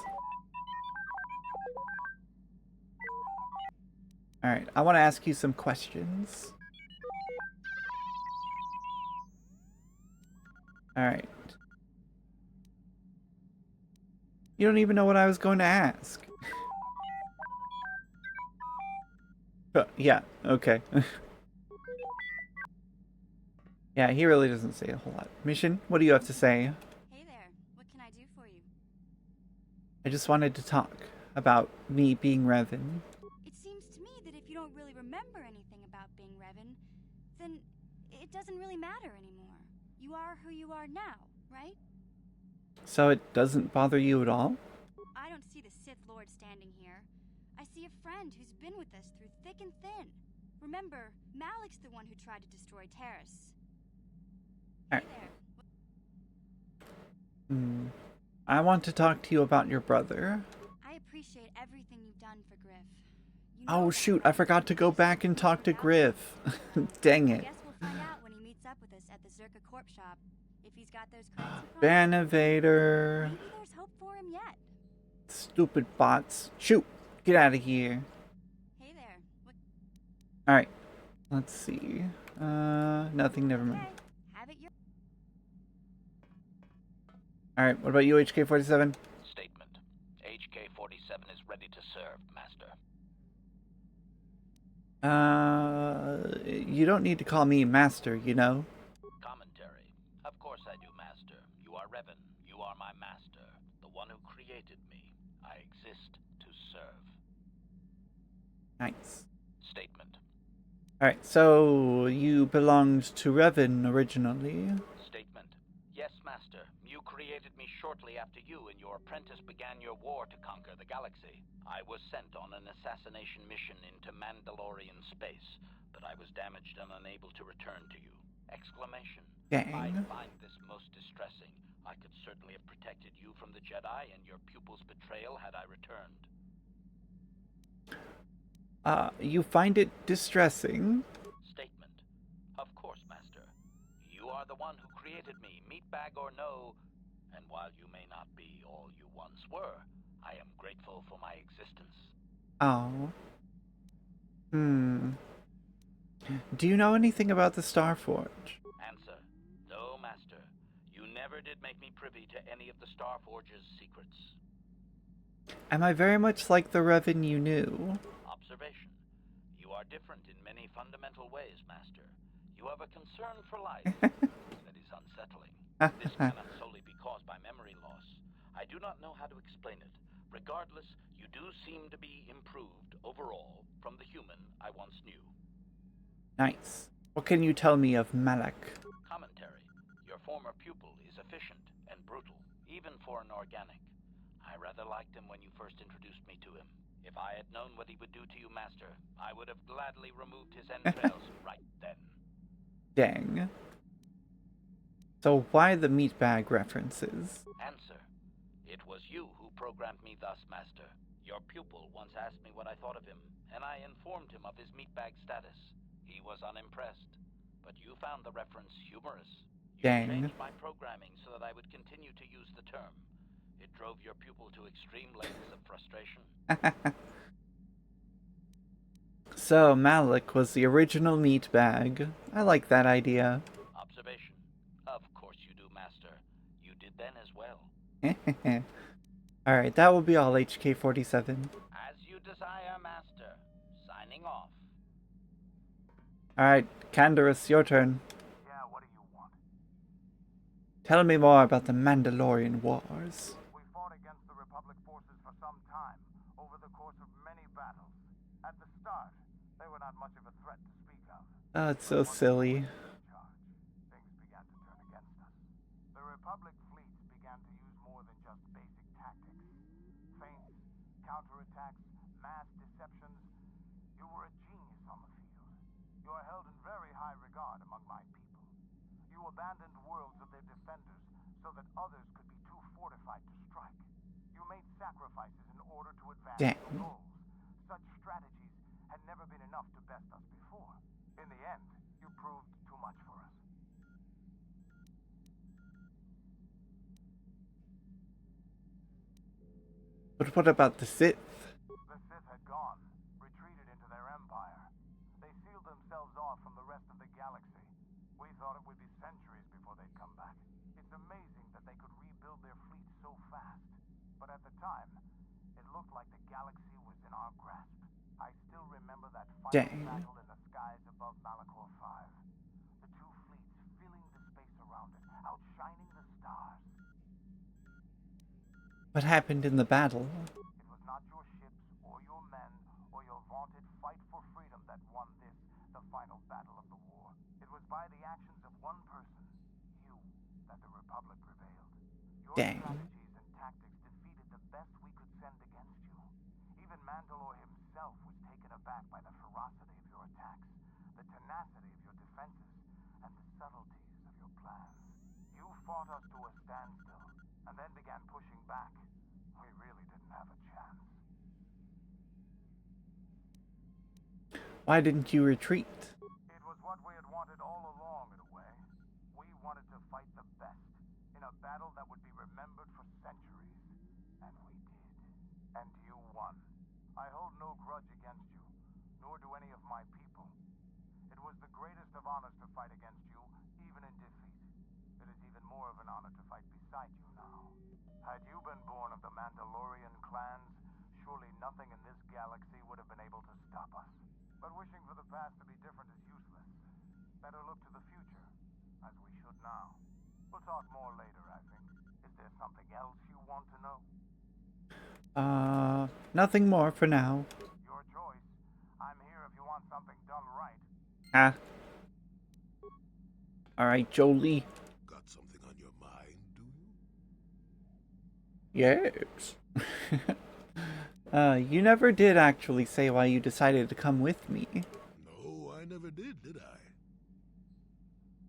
Alright, I want to ask you some questions. Alright. You don't even know what I was going to ask. Yeah, okay. Yeah, he really doesn't say a whole lot. Mission, what do you have to say? Hey there, what can I do for you? I just wanted to talk about me being Revan. It seems to me that if you don't really remember anything about being Revan, then it doesn't really matter anymore. You are who you are now, right? So it doesn't bother you at all? I don't see the Sith Lord standing here. I see a friend who's been with us through thick and thin. Remember, Malik's the one who tried to destroy Terrace. Hey Alright. there. I want to talk to you about your brother. I appreciate everything you've done for Griff. You Oh know shoot, that I forgot to go back and talk to Griff. Dang I it. guess we'll find out when he meets up with us at the Zerka Corp shop. If he's got those credits he promised. Banavator. Maybe there's hope for him yet. Stupid bots. Shoot, get out of here. Hey there. What? Alright, let's see. Nothing, never mind. Okay. Have it your Alright, what about you, HK-47? Statement. HK-47 is ready to serve, Master. You don't need to call me Master, you know? Commentary. Of course I do, Master. You are Revan. You are my master. The one who created me. I exist to serve. Nice. Statement. Alright, so you belonged to Revan originally. Statement. Yes, Master. You created me shortly after you and your apprentice began your war to conquer the galaxy. I was sent on an assassination mission into Mandalorian space, but I was damaged and unable to return to you. Exclamation. Dang. I find this most distressing. I could certainly have protected you from the Jedi and your pupil's betrayal had I returned. You find it distressing? Statement. Of course, Master. You are the one who created me, meatbag or no, and while you may not be all you once were, I am grateful for my existence. Oh. Do you know anything about the Starforge? Answer. No, Master. You never did make me privy to any of the Starforge's secrets. Am I very much like the Revan you knew? Observation. You are different in many fundamental ways, Master. You have a concern for life that is unsettling. This cannot solely be caused by memory loss. I do not know how to explain it. Regardless, you do seem to be improved overall from the human I once knew. Nice. What can you tell me of Malak? Commentary. Your former pupil is efficient and brutal, even for an organic. I rather liked him when you first introduced me to him. If I had known what he would do to you, Master, I would have gladly removed his entrails right then. Dang. So why the meatbag references? Answer. It was you who programmed me thus, Master. Your pupil once asked me what I thought of him, and I informed him of his meatbag status. He was unimpressed, but you found the reference humorous. You Dang. changed my programming so that I would continue to use the term. It drove your pupil to extreme lengths of frustration. So Malak was the original meatbag. I like that idea. Observation. Of course you do, Master. You did then as well. Alright, that will be all, HK-47. As you desire, Master. Signing off. Alright, Canderous, your turn. Yeah, what do you want? Tell me more about the Mandalorian Wars. We fought against the Republic forces for some time, over the course of many battles. At the start, they were not much of a threat to speak of. Oh, it's so silly. Things began to turn against us. The Republic fleets began to use more than just basic tactics. Feints, counterattacks, mass deceptions. You were a genius on the field. You are held in very high regard among my people. You abandoned worlds of their defenders so that others could be too fortified to strike. You made sacrifices in order to advance your goals. Such strategies had never been enough to best us before. In the end, you proved too much for us. But what about the Sith? The Sith had gone, retreated into their empire. They sealed themselves off from the rest of the galaxy. We thought it would be centuries before they'd come back. It's amazing that they could rebuild their fleet so fast. But at the time, it looked like the galaxy was in our grasp. I still remember that final battle in the skies above Malachor 5. The two fleets filling the space around it, outshining the stars. What happened in the battle? It was not your ships, or your men, or your vaunted fight for freedom that won this, the final battle of the war. It was by the actions of one person, you, that the Republic prevailed. Your strategies and tactics defeated the best we could send against you. Even Mandalore himself was taken aback by the ferocity of your attacks, the tenacity of your defenses, and the subtleties of your plans. You fought us to a standstill, and then began pushing back. We really didn't have a chance. Why didn't you retreat? It was what we had wanted all along, in a way. We wanted to fight the best, in a battle that would be remembered for centuries. And we did. And you won. I hold no grudge against you, nor do any of my people. It was the greatest of honors to fight against you, even in defeat. It is even more of an honor to fight beside you now. Had you been born of the Mandalorian clans, surely nothing in this galaxy would have been able to stop us. But wishing for the past to be different is useless. Better look to the future, as we should now. We'll talk more later, I think. Is there something else you want to know? Nothing more for now. Your choice. I'm here if you want something done right. Ah. Alright, Jolee. Got something on your mind, do you? Yes. You never did actually say why you decided to come with me. No, I never did I?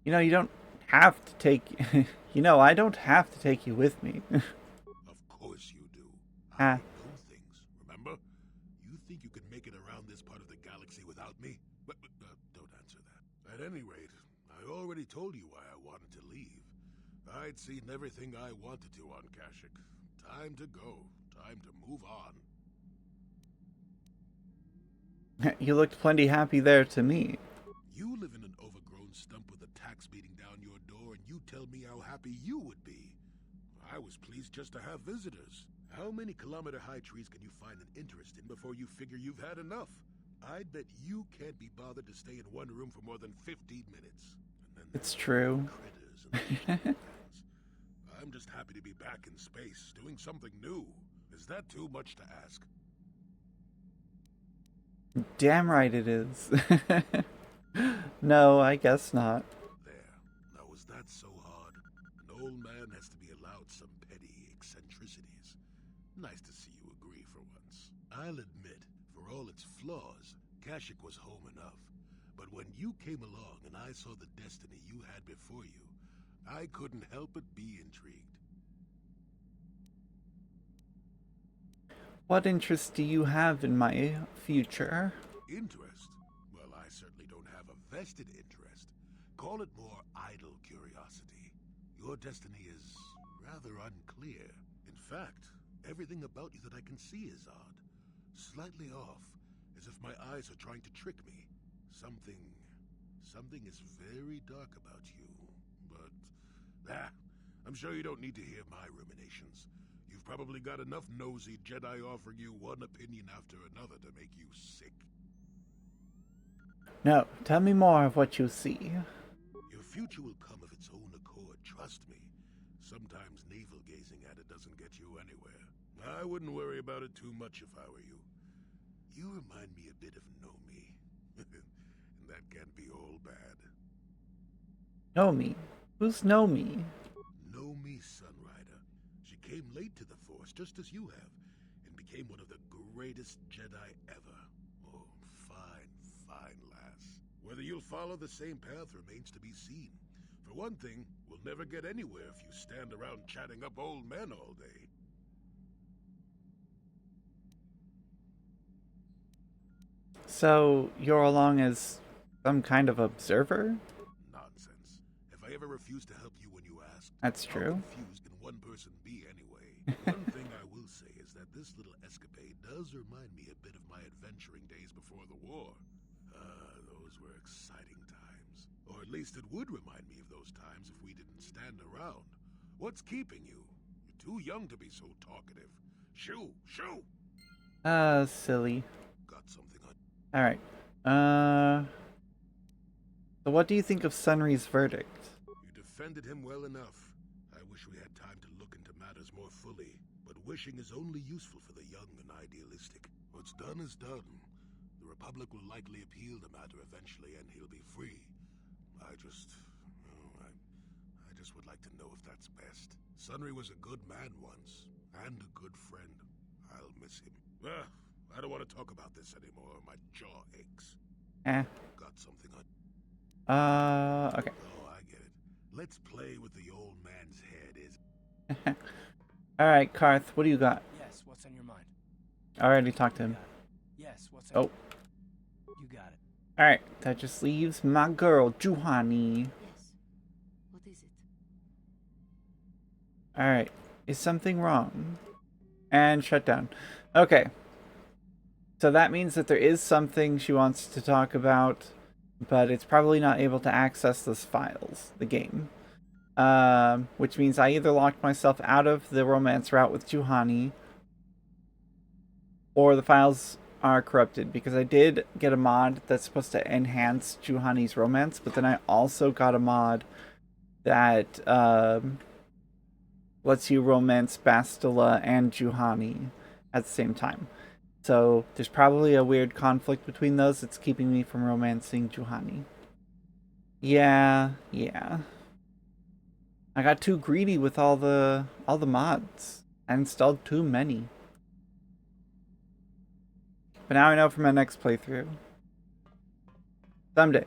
You know, you don't have to take... you know, I don't have to take you with me. Of course you do. I know things, remember? You think you can make it around this part of the galaxy without me? But don't answer that. At any rate, I already told you why I wanted to leave. I'd seen everything I wanted to on Kashyyyk. Time to go. Time to move on. You looked plenty happy there to me. You live in an overgrown stump with a tax beating down your door, and you tell me how happy you would be. I was pleased just to have visitors. How many kilometer-high trees can you find an interest in before you figure you've had enough? I'd bet you can't be bothered to stay in one room for more than 15 minutes. And then it's true. Critters and I'm just happy to be back in space, doing something new. Is that too much to ask? Damn right it is. No, I guess not. There. Now, was that so hard? An old man has to be allowed some petty eccentricities. Nice to see you agree for once. I'll admit, for all its flaws, Kashyyyk was home enough. But when you came along and I saw the destiny you had before you, I couldn't help but be intrigued. What interest do you have in my future? Interest? Well, I certainly don't have a vested interest. Call it more idle curiosity. Your destiny is rather unclear. In fact, everything about you that I can see is odd. Slightly off, as if my eyes are trying to trick me. Something is very dark about you. But, I'm sure you don't need to hear my ruminations. You've probably got enough nosy Jedi offering you one opinion after another to make you sick. No, tell me more of what you see. Your future will come of its own accord, trust me. sometimes navel gazing at it doesn't get you anywhere. I wouldn't worry about it too much if I were you. You remind me a bit of Nomi. And that can't be all bad. Nomi? Who's Nomi? Nomi Sunrider. She came late to the Force, just as you have, and became one of the greatest Jedi ever. Oh, fine, fine lass. Whether you'll follow the same path remains to be seen. For one thing, we'll never get anywhere if you stand around chatting up old men all day. So, you're along as some kind of observer? Nonsense. If I ever refuse to help you when you ask, That's true. how confused can one person be anyway? One thing I will say is that this little escapade does remind me a bit of my adventuring days before the war. Those were exciting times. Or at least it would remind me of those times if we didn't stand around. What's keeping you? You're too young to be so talkative. Shoo! Shoo! Silly. Got something on... Alright. So what do you think of Sunry's verdict? You defended him well enough. I wish we had time to look into matters more fully, but wishing is only useful for the young and idealistic. What's done is done. The Republic will likely appeal the matter eventually, and he'll be free. I just would like to know if that's best. Sunry was a good man once, and a good friend. I'll miss him. I don't want to talk about this anymore. My jaw aches. Got something on... Okay. Oh, I get it. Let's play with the old man's head, is... Alright, Karth, what do you got? Yes, what's on your mind? I already talked to him. Yes, what's on Oh. You got it. Alright, that just leaves my girl, Juhani. Yes. What is it? Alright, is something wrong? And shut down. Okay. So that means that there is something she wants to talk about, but it's probably not able to access those files, the game. Which means I either locked myself out of the romance route with Juhani, or the files are corrupted, because I did get a mod that's supposed to enhance Juhani's romance, but then I also got a mod that lets you romance Bastila and Juhani at the same time. So there's probably a weird conflict between those that's keeping me from romancing Juhani. Yeah. I got too greedy with all the mods. I installed too many. But now I know for my next playthrough. Someday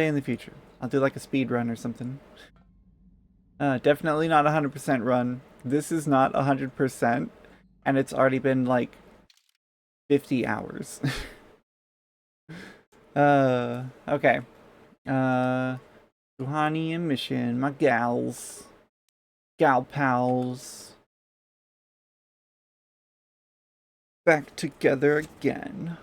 in the future, I'll do like a speed run or something. Definitely not 100% run. This is not 100%, and it's already been like 50 hours. Okay. Juhani and Mission, my gals. Gal pals. Back together again.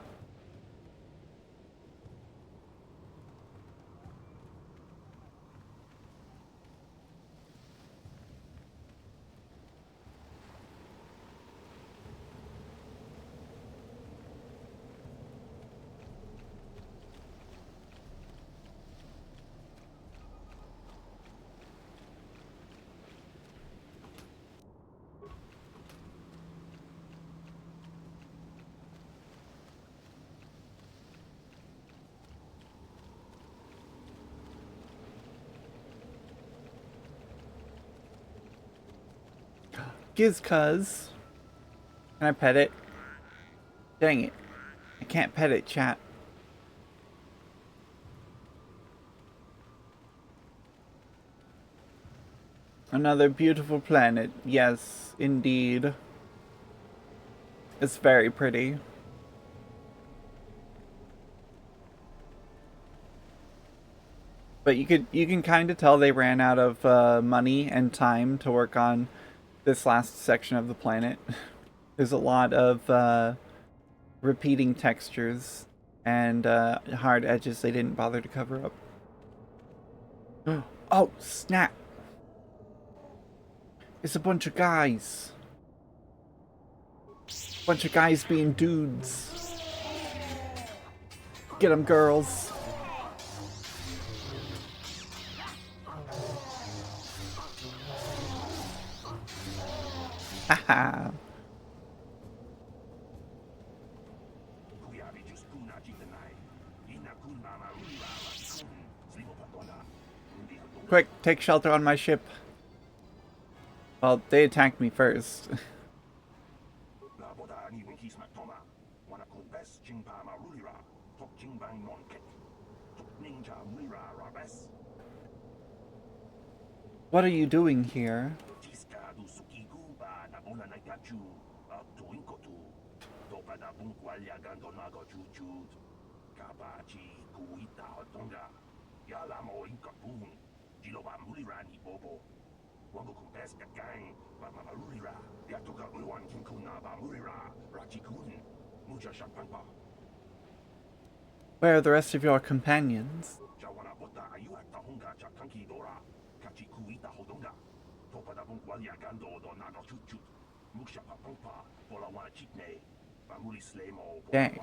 Gizcuz. Can I pet it? Dang it. I can't pet it, chat. Another beautiful planet. Yes, indeed. It's very pretty. But you can kind of tell they ran out of money and time to work on this last section of the planet. There's a lot of repeating textures and hard edges they didn't bother to cover up. Oh, snap! It's a bunch of guys. Bunch of guys being dudes. Get 'em, girls. Haha. Quick, take shelter on my ship. Well, they attacked me first. What are you doing here? Where are the rest of your companions? Dang.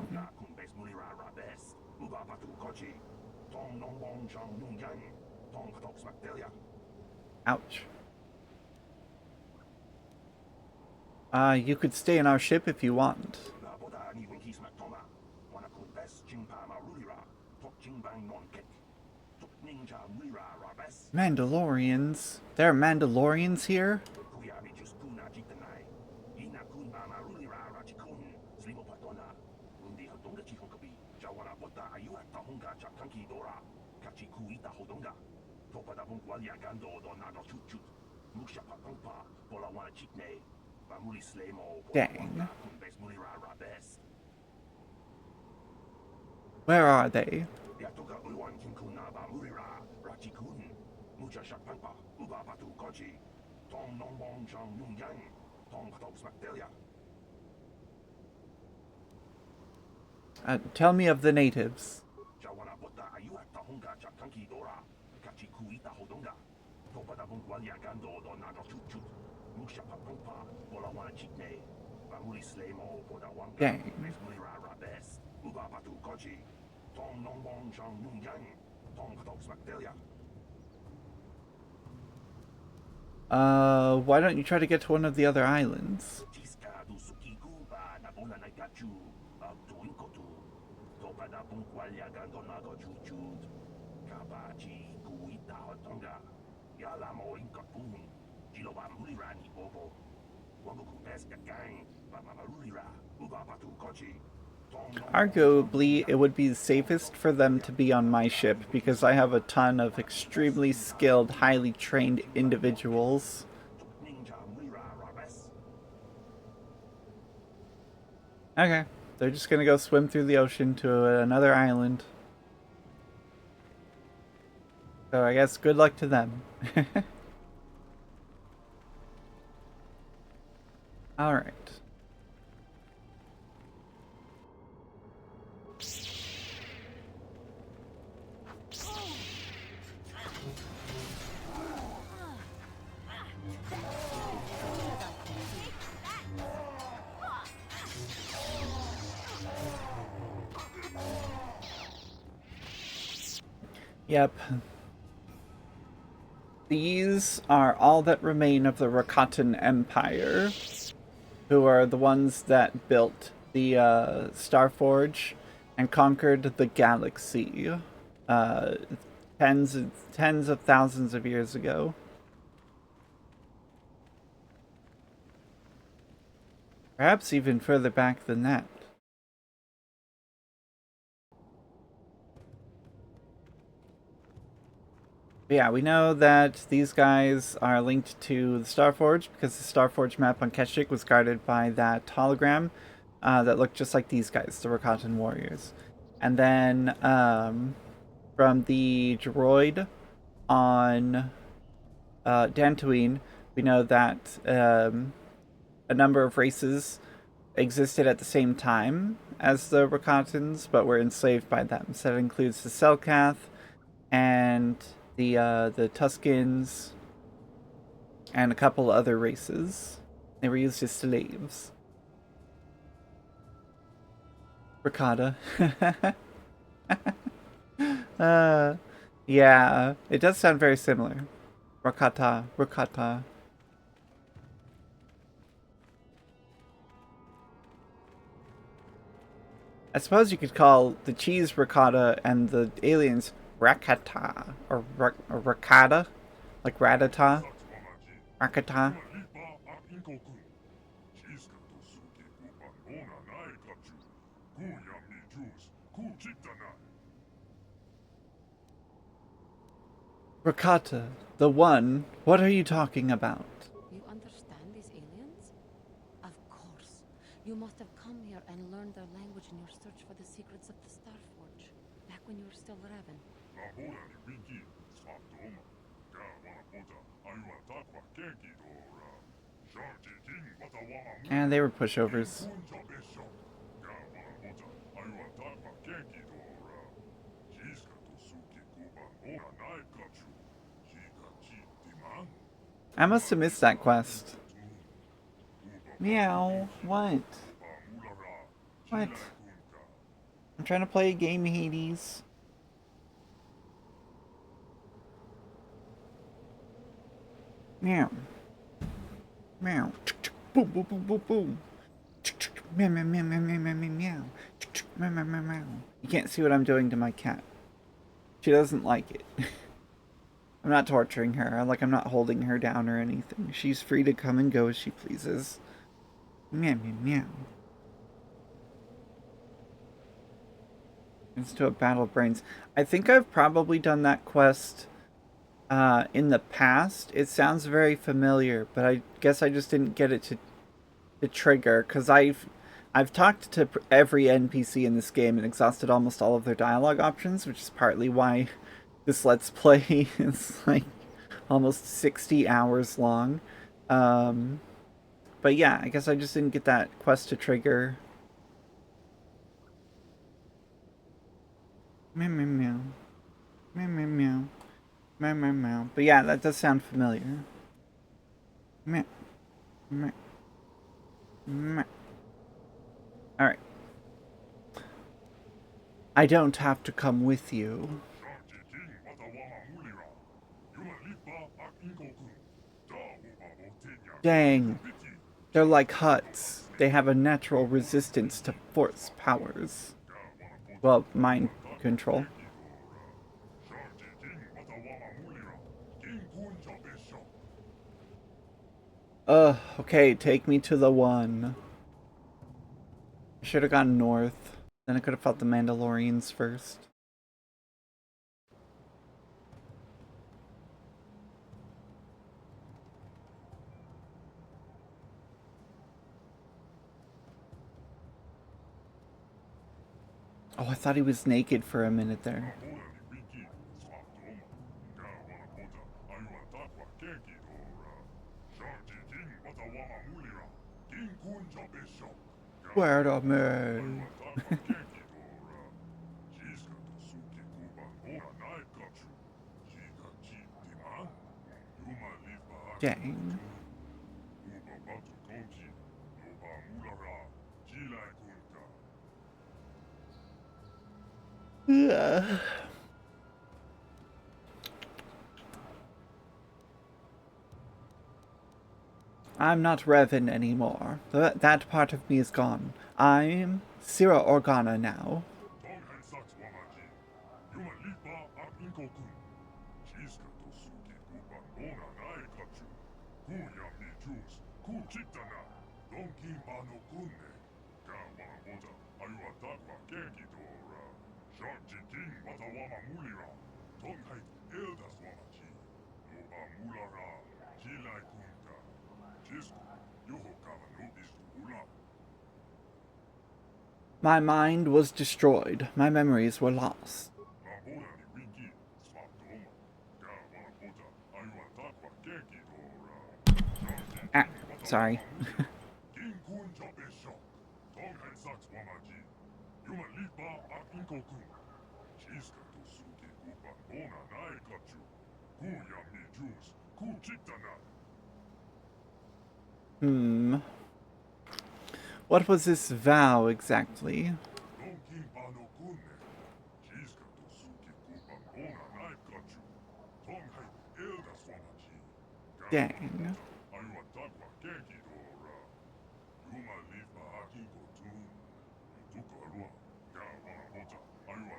Ouch. You could stay in our ship if you want. Mandalorians? There are Mandalorians here? Dang. Where are they? Tell me of the natives. Dang. Why don't you try to get to one of the other islands? Arguably, it would be safest for them to be on my ship because I have a ton of extremely skilled, highly trained individuals. Okay, they're just gonna go swim through the ocean to another island. So I guess good luck to them. Alright. Yep. These are all that remain of the Rakatan Empire, who are the ones that built the Starforge and conquered the galaxy tens of thousands of years ago. Perhaps even further back than that. But yeah, we know that these guys are linked to the Starforge because the Starforge map on Kashyyyk was guarded by that hologram that looked just like these guys, the Rakatan warriors. And then from the droid on Dantooine, we know that a number of races existed at the same time as the Rakatans, but were enslaved by them. So that includes the Selkath and the Tuskens and a couple other races. They were used as slaves. Rakata. Yeah, it does sound very similar. Rakata, Rakata. I suppose you could call the cheese ricotta and the aliens rakata or rakata, like ratata, rakata. Rakata, the one. What are you talking about? You understand these aliens? Of course. You must have come here and learned their language in your search for the secrets of the Starforge, back when you were still Raven. And they were pushovers. I must have missed that quest. Meow. What? What? I'm trying to play a game, Hades. Meow. Meow. Boom, boom, boom, boom, boom. Meow, meow, meow, meow, meow, meow, meow, meow. Meow, meow, meow, meow. You can't see what I'm doing to my cat. She doesn't like it. I'm not torturing her. I'm not holding her down or anything. She's free to come and go as she pleases. Meow, meow, meow. Into a battle of brains. I think I've probably done that quest in the past. It sounds very familiar, but I guess I just didn't get it to trigger, because I've talked to every NPC in this game and exhausted almost all of their dialogue options, which is partly why this Let's Play is like almost 60 hours long. But yeah, I guess I just didn't get that quest to trigger. Meow, meow, meow. Meow, meow, meow. Meow, meow, meow. But yeah, that does sound familiar. Meow. Meow. Meow. Alright. I don't have to come with you. Dang. They're like huts. They have a natural resistance to force powers. Well, mind control. Okay, take me to the one. I should have gone north. Then I could have fought the Mandalorians first. Oh, I thought he was naked for a minute there. Where are me? Dang. I'm not Revan anymore. That part of me is gone. I'm Sira Organa now. My mind was destroyed. My memories were lost. Ah, sorry. What was this vow exactly? Dang.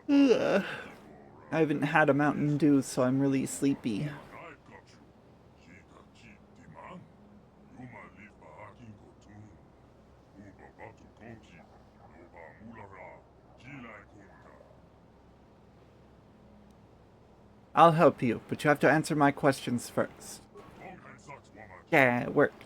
Ugh. I haven't had a Mountain Dew, so I'm really sleepy. I'll help you, but you have to answer my questions first. Yeah, it worked.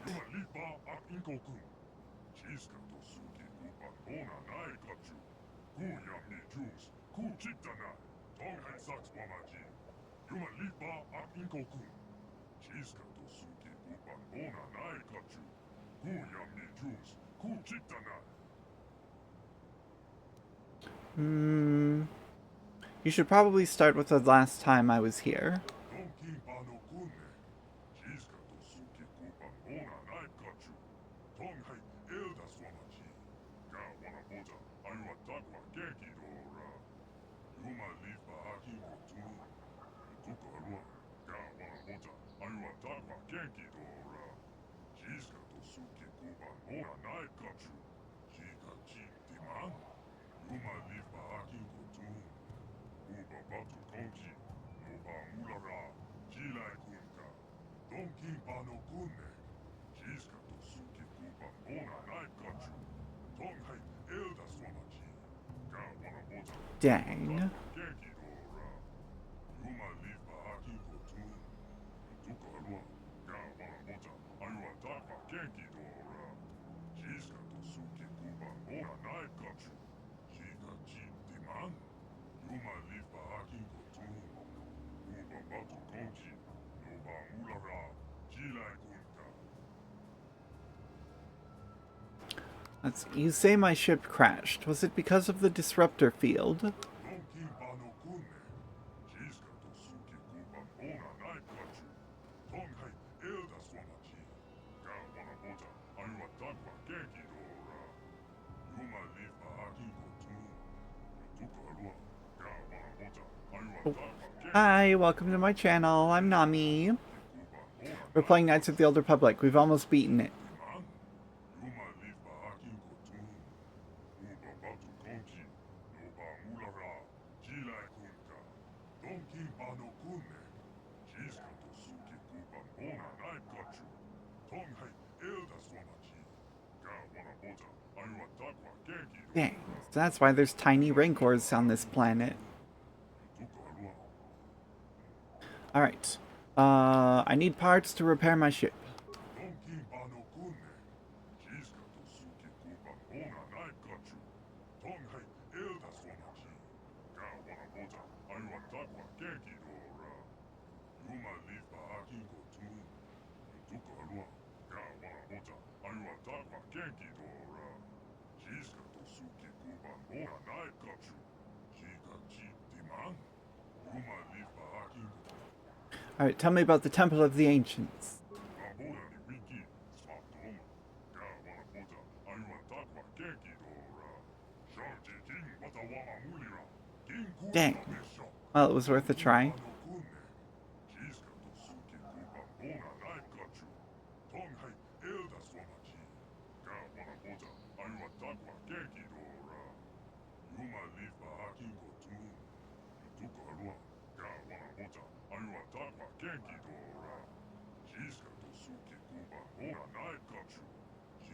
You should probably start with the last time I was here. Dang. You say my ship crashed. Was it because of the disruptor field? Oh. Hi, welcome to my channel. I'm Nami. We're playing Knights of the Old Republic. We've almost beaten it. Dang, so that's why there's tiny rancors on this planet. Alright. I need parts to repair my ship. Alright, tell me about the Temple of the Ancients. Dang. Well, it was worth a try.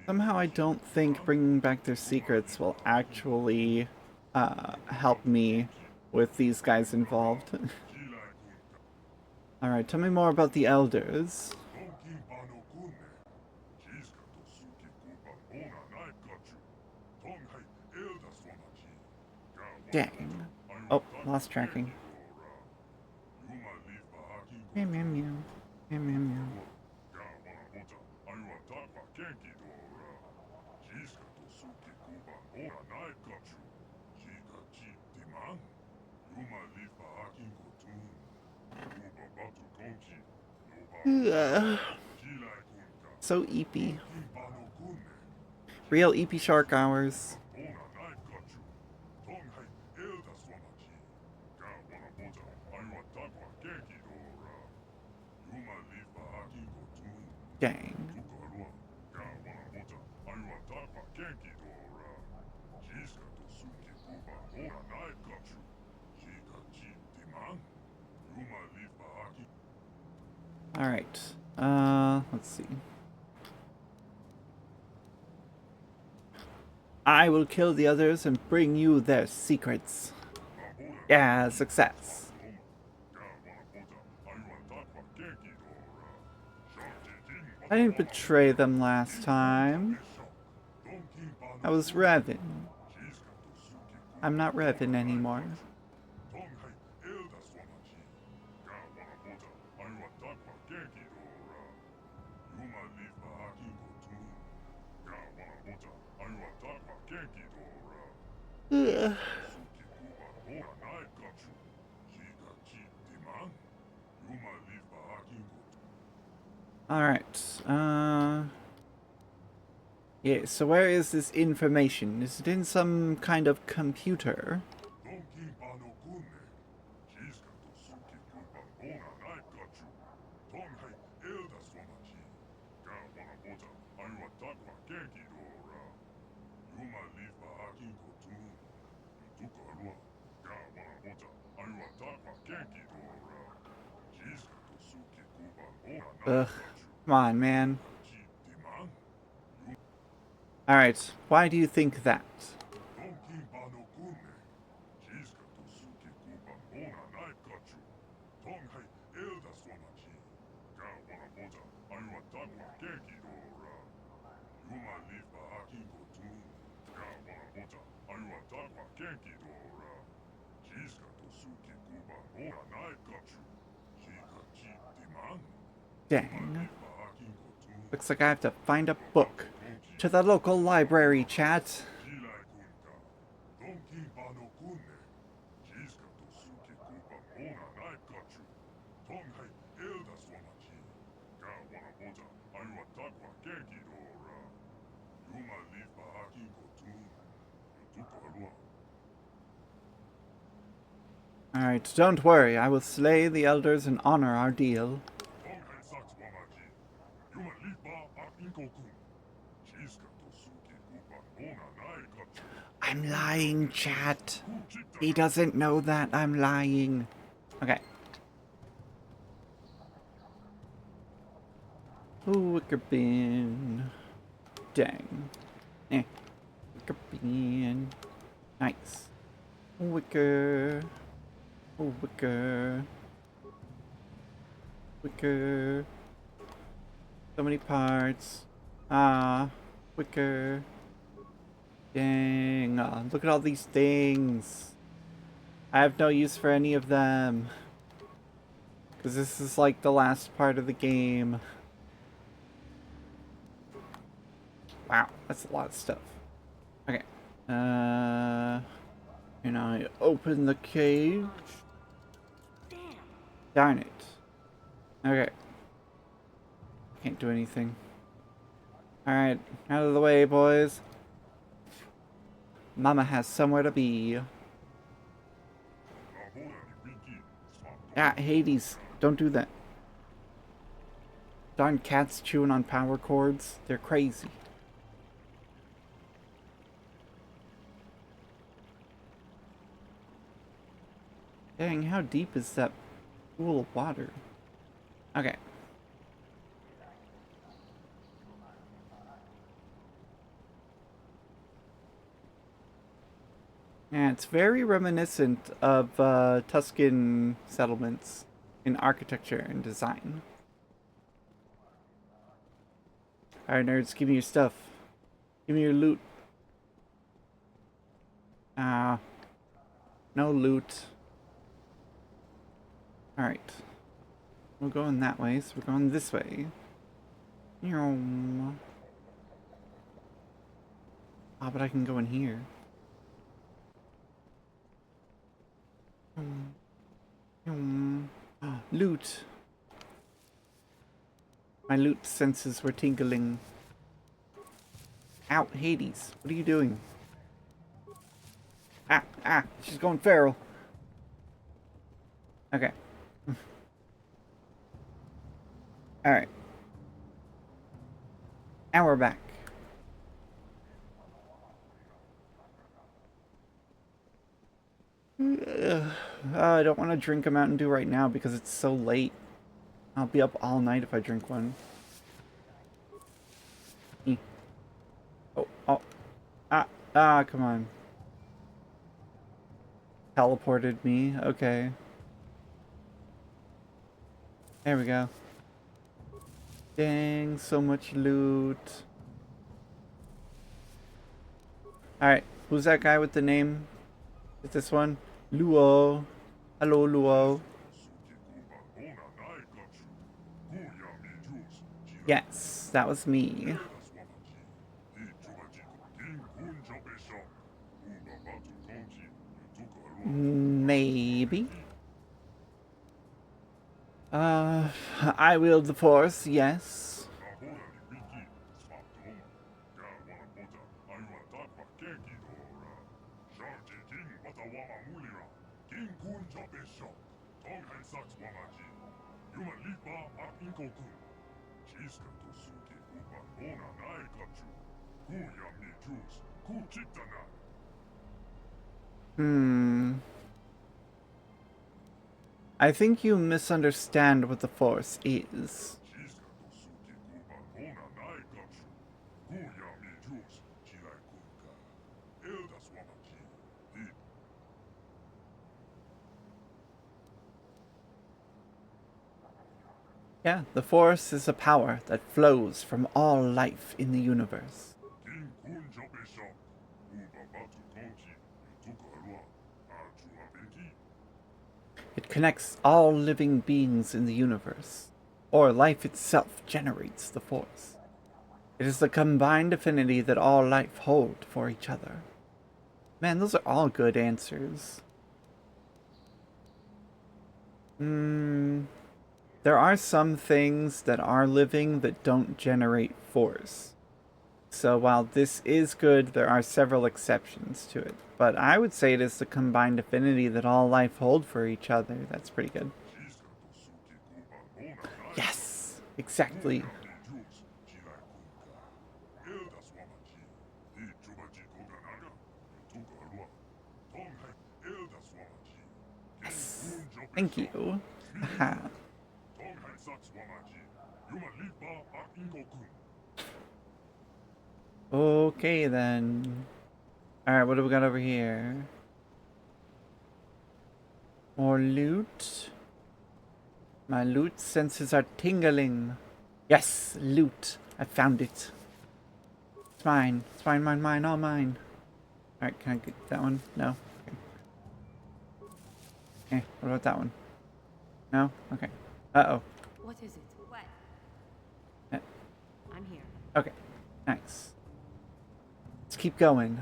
Somehow I don't think bringing back their secrets will actually help me with these guys involved. Alright, tell me more about the elders. Dang. Oh, lost tracking. Meow meow meow. Meow meow meow. So eepy. Real eepy shark hours. Dang. Alright. Let's see. I will kill the others and bring you their secrets. Yeah, success. I didn't betray them last time. I was Revan. I'm not Revan anymore. Ugh. Alright, yeah, so where is this information? Is it in some kind of computer? Ugh, come on, man. Alright, why do you think that? Dang. Looks like I have to find a book. To the local library, chat. Alright, don't worry. I will slay the elders and honor our deal. I'm lying, chat. He doesn't know that I'm lying. Okay. Ooh, wicker bin. Dang. Wicker bin. Nice. Wicker. Oh, wicker. Wicker. So many parts. Ah, wicker. Dang, look at all these things. I have no use for any of them. Because this is like the last part of the game. Wow, that's a lot of stuff. Okay. And I open the cage. Darn it. Okay. Can't do anything. Alright, out of the way, boys. Mama has somewhere to be. Ah, Hades, don't do that. Darn cats chewing on power cords. They're crazy. Dang, how deep is that pool of water? Okay. Yeah, it's very reminiscent of Tuscan settlements in architecture and design. Alright, nerds, give me your stuff. Give me your loot. No loot. Alright. We're going that way, so we're going this way. Ah, but I can go in here. Loot. My loot senses were tingling. Ow, Hades, what are you doing? Ah, she's going feral. Okay. Alright. Now we're back. Ugh. I don't want to drink a Mountain Dew right now because it's so late. I'll be up all night if I drink one. Oh. Come on. Teleported me. Okay. There we go. Dang, so much loot. Alright, who's that guy with the name? Is this one? Luo. Hello, Luo. Yes, that was me. Maybe. I wield the Force, yes. I think you misunderstand what the Force is. Yeah, the Force is a power that flows from all life in the universe. It connects all living beings in the universe, or life itself generates the Force. It is the combined affinity that all life hold for each other. Man, those are all good answers. There are some things that are living that don't generate Force. So while this is good, there are several exceptions to it. But I would say it is the combined affinity that all life hold for each other. That's pretty good. Yes! Exactly. Yes! Thank you. Haha. Okay then. Alright, what do we got over here? More loot. My loot senses are tingling. Yes, loot. I found it. It's mine. It's mine, mine, mine, all mine. Alright, can I get that one? No? Okay, what about that one? No? Okay. Uh-oh. What is it? What? I'm here. Okay, nice. Let's keep going.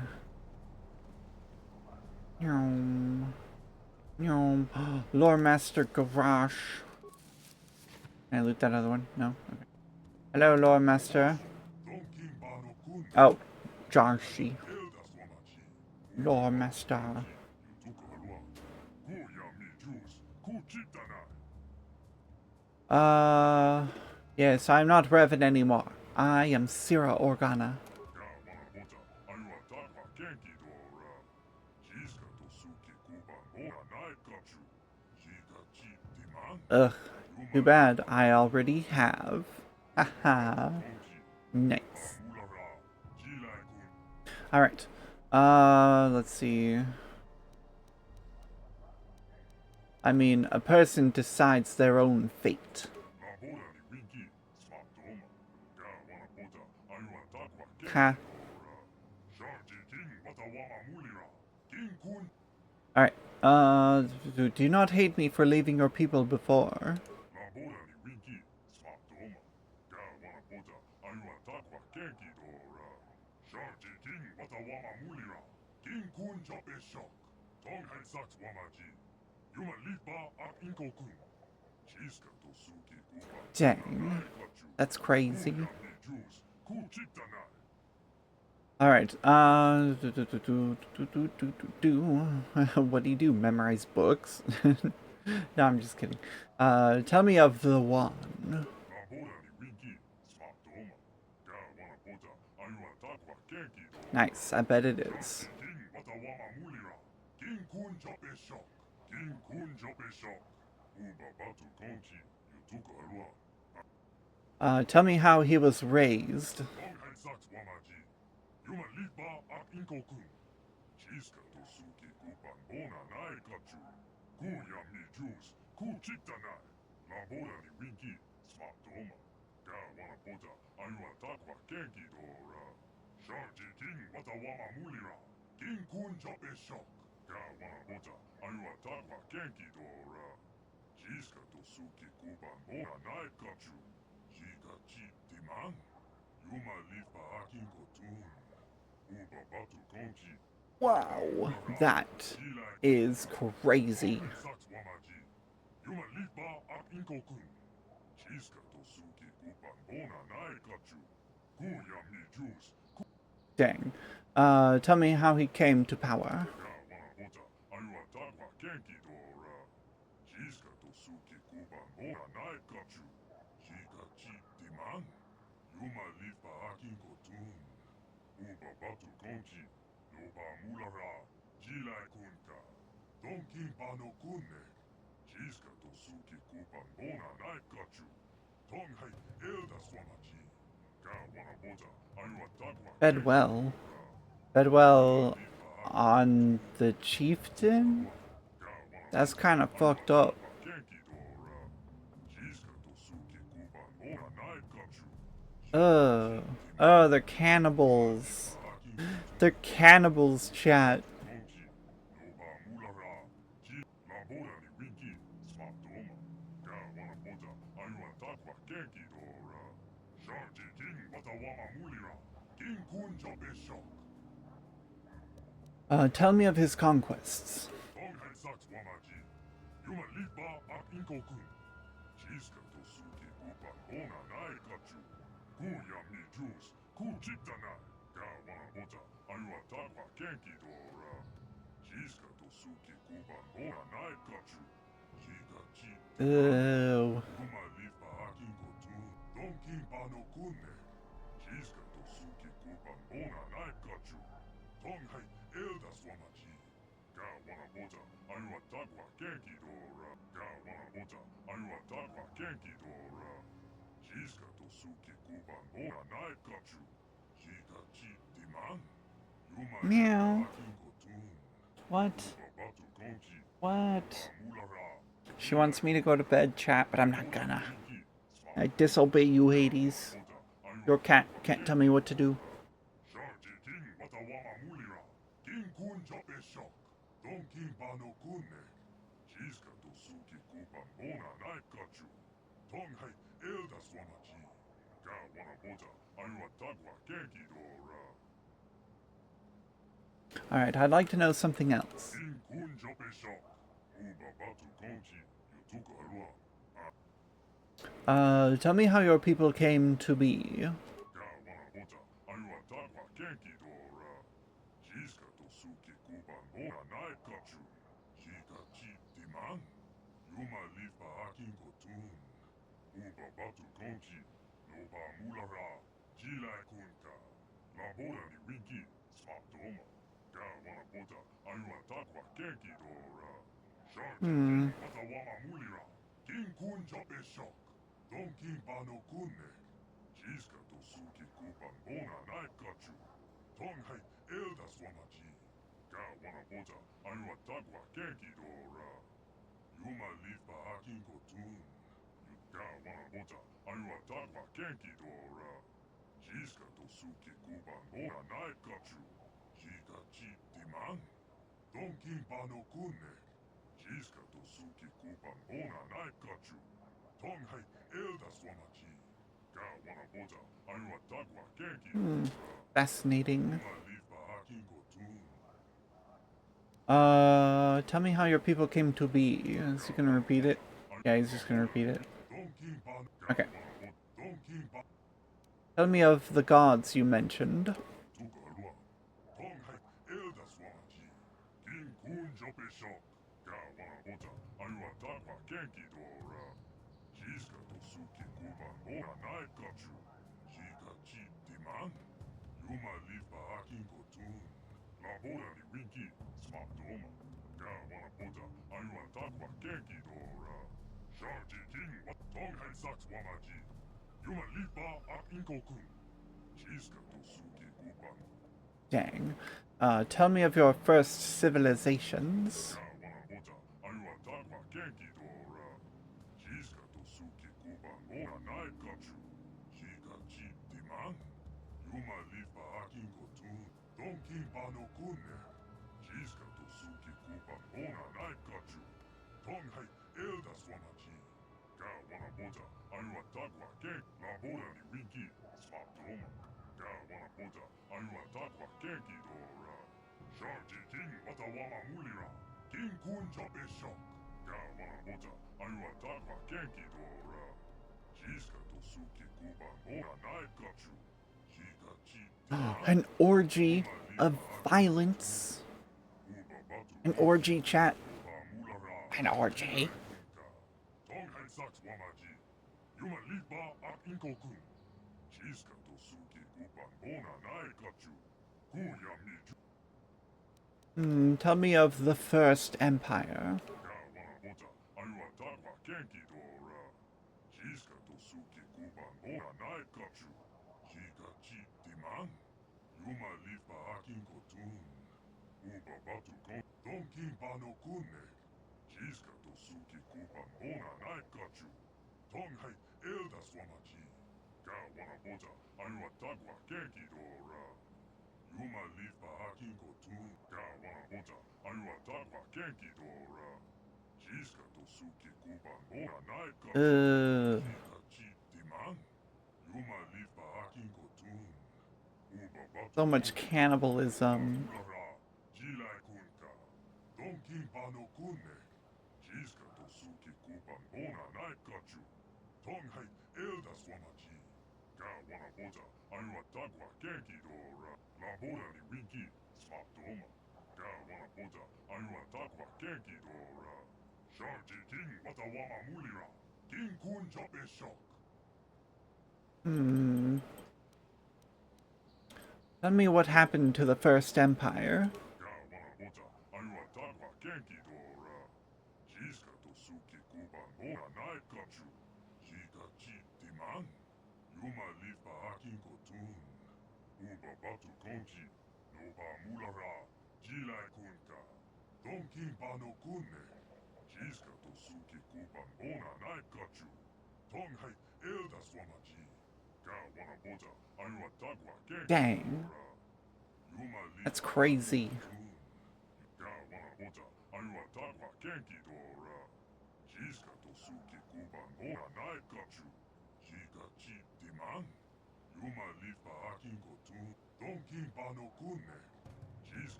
Yum. Yum. Lore Master Garage. Can I loot that other one? No? Okay. Hello, Lore Master. Oh, Jarshi. Lore Master. Yes, I'm not Revan anymore. I am Sira Organa. Ugh, too bad. I already have. Haha. Nice. Alright. Let's see. I mean, a person decides their own fate. Ha. Alright. Do you not hate me for leaving your people before? Dang. That's crazy. Alright, what do you do? Memorize books? No, I'm just kidding. Tell me of the one. Nice, I bet it is. Tell me how he was raised. Wow, that is crazy. Dang. Tell me how he came to power. Bedwell. Bedwell on the chieftain? That's kind of fucked up. Oh, they're cannibals. They're cannibals, chat. Tell me of his conquests. Ew. Meow. What? What? She wants me to go to bed, chat, but I'm not gonna. I disobey you, Hades. Your cat can't tell me what to do. Alright, I'd like to know something else. Tell me how your people came to be. Fascinating. Tell me how your people came to be. Is he gonna repeat it? Yeah, he's just gonna repeat it. Okay. Tell me of the gods you mentioned. Dang. Tell me of your first civilizations. An orgy of violence. An orgy, chat. An orgy. Tell me of the First Empire. So much cannibalism. Tell me what happened to the First Empire. Dang. That's crazy.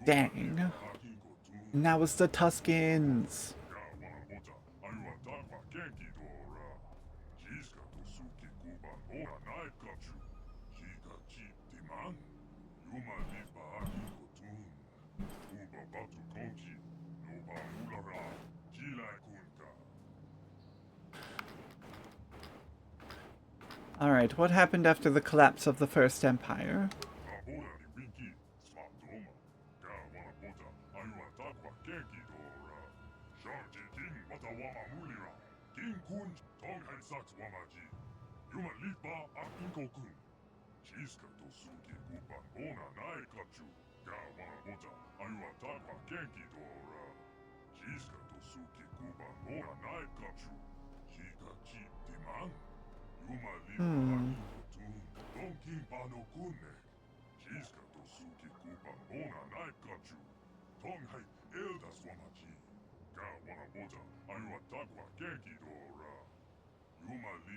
Dang. And that was the Tuscans. Alright, what happened after the collapse of the First Empire?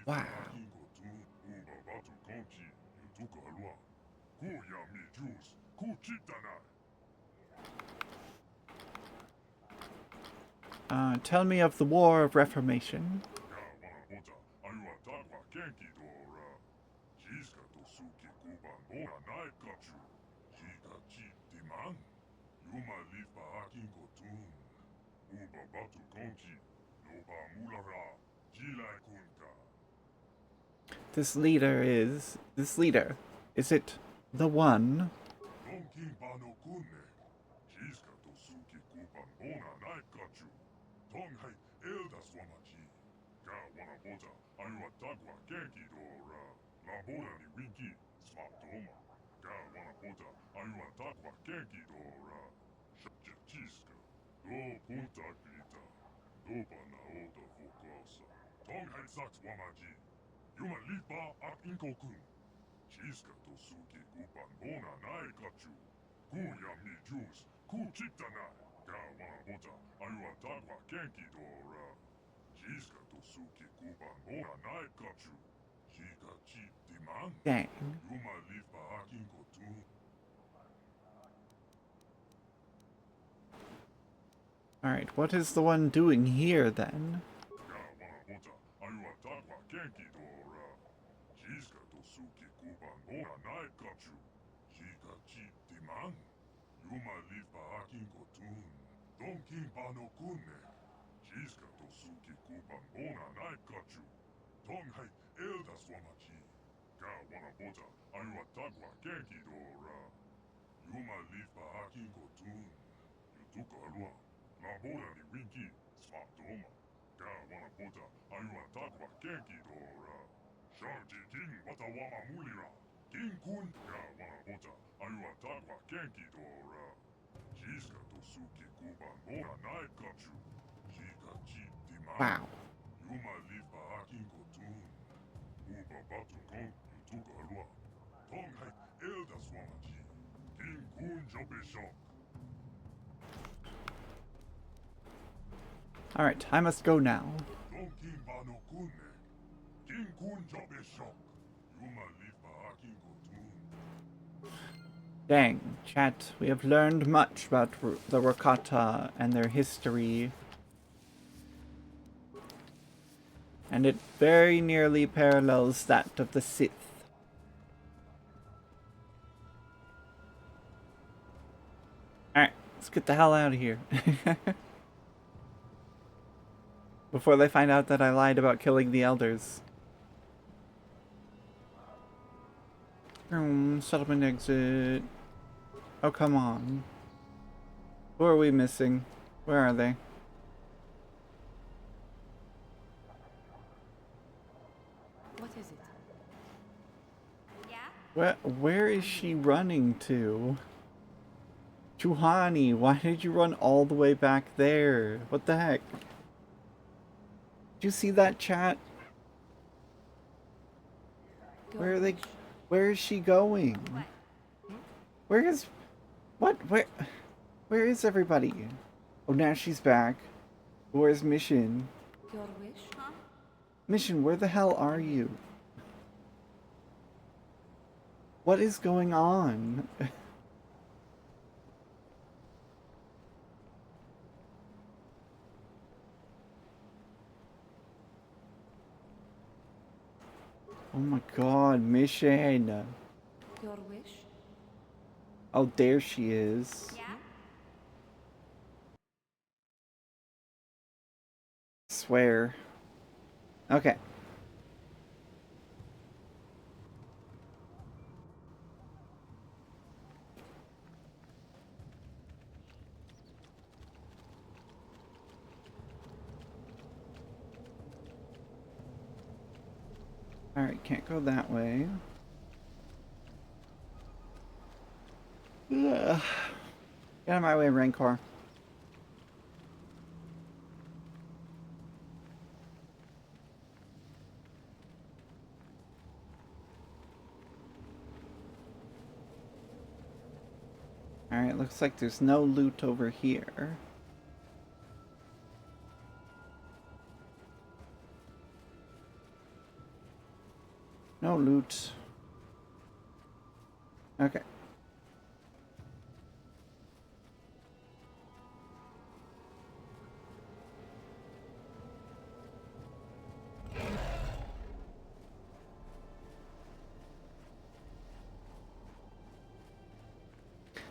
Wow. Tell me of the War of Reformation. This leader. Is it the one? Dang. Alright, what is the one doing here then? Wow. Alright, I must go now. Dang, chat, we have learned much about the Rakata and their history. And it very nearly parallels that of the Sith. Alright, let's get the hell out of here. Before they find out that I lied about killing the elders. Settlement exit. Oh, come on. Who are we missing? Where are they? What is it? Yeah? Where is she running to? Juhani, why did you run all the way back there? What the heck? Did you see that, chat? Where are they? Where is she going? Where is... What? Where is everybody? Oh, now she's back. Where's Mission? Your wish? Huh? Mission, where the hell are you? What is going on? Oh my god, Mission. Your wish? Oh, there she is. Yeah? Swear. Okay. Alright, can't go that way. Ugh. Get out of my way, Rancor. Alright, looks like there's no loot over here. No loot. Okay.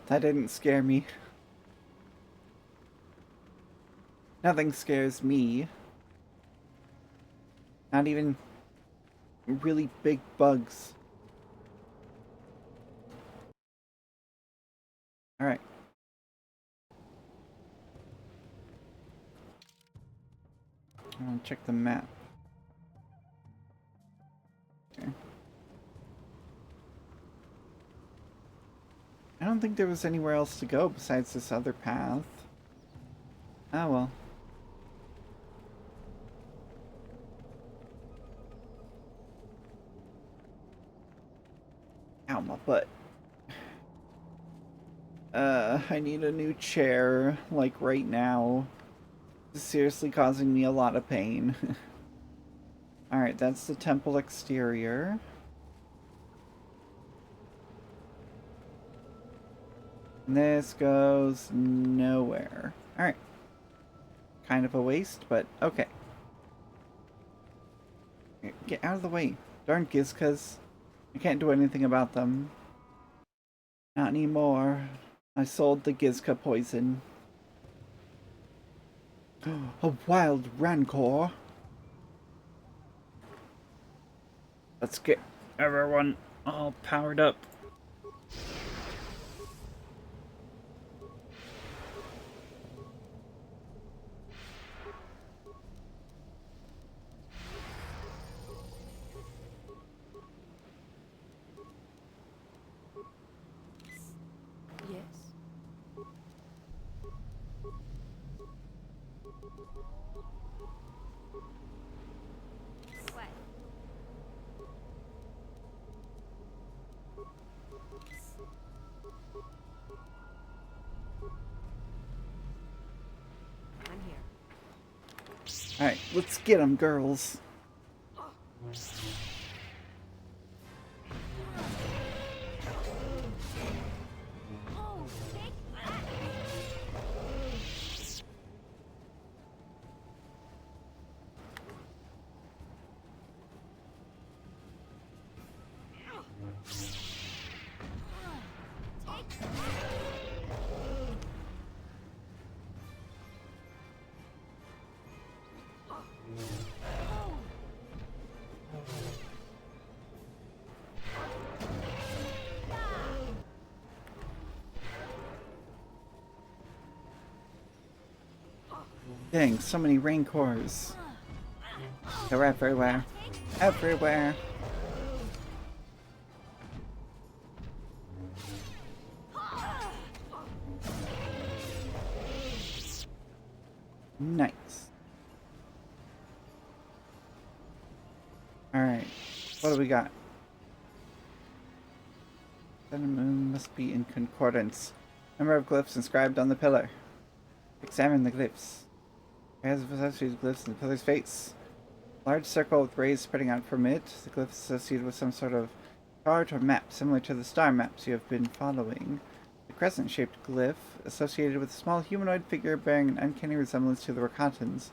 That didn't scare me. Nothing scares me. Not even really big bugs. Alright. I want to check the map. Okay. I don't think there was anywhere else to go besides this other path. Ah, well. Ow, my butt. I need a new chair, like right now. This is seriously causing me a lot of pain. Alright, that's the temple exterior. And this goes nowhere. Alright. Kind of a waste, but okay. Get out of the way. Darn Gizkas. I can't do anything about them. Not anymore. I sold the Gizka poison. A wild rancor. Let's get everyone all powered up. What? I'm here. Alright, let's get them, girls. Oh, take that! Dang, so many rancors. They're everywhere. Everywhere. Nice. Alright. What do we got? Sun and moon must be in concordance. Number of glyphs inscribed on the pillar. Examine the glyphs. As associated glyphs in the pillar's face. Large circle with rays spreading out from it. The glyph is associated with some sort of chart or map, similar to the star maps you have been following. The crescent-shaped glyph, associated with a small humanoid figure bearing an uncanny resemblance to the Rakatans,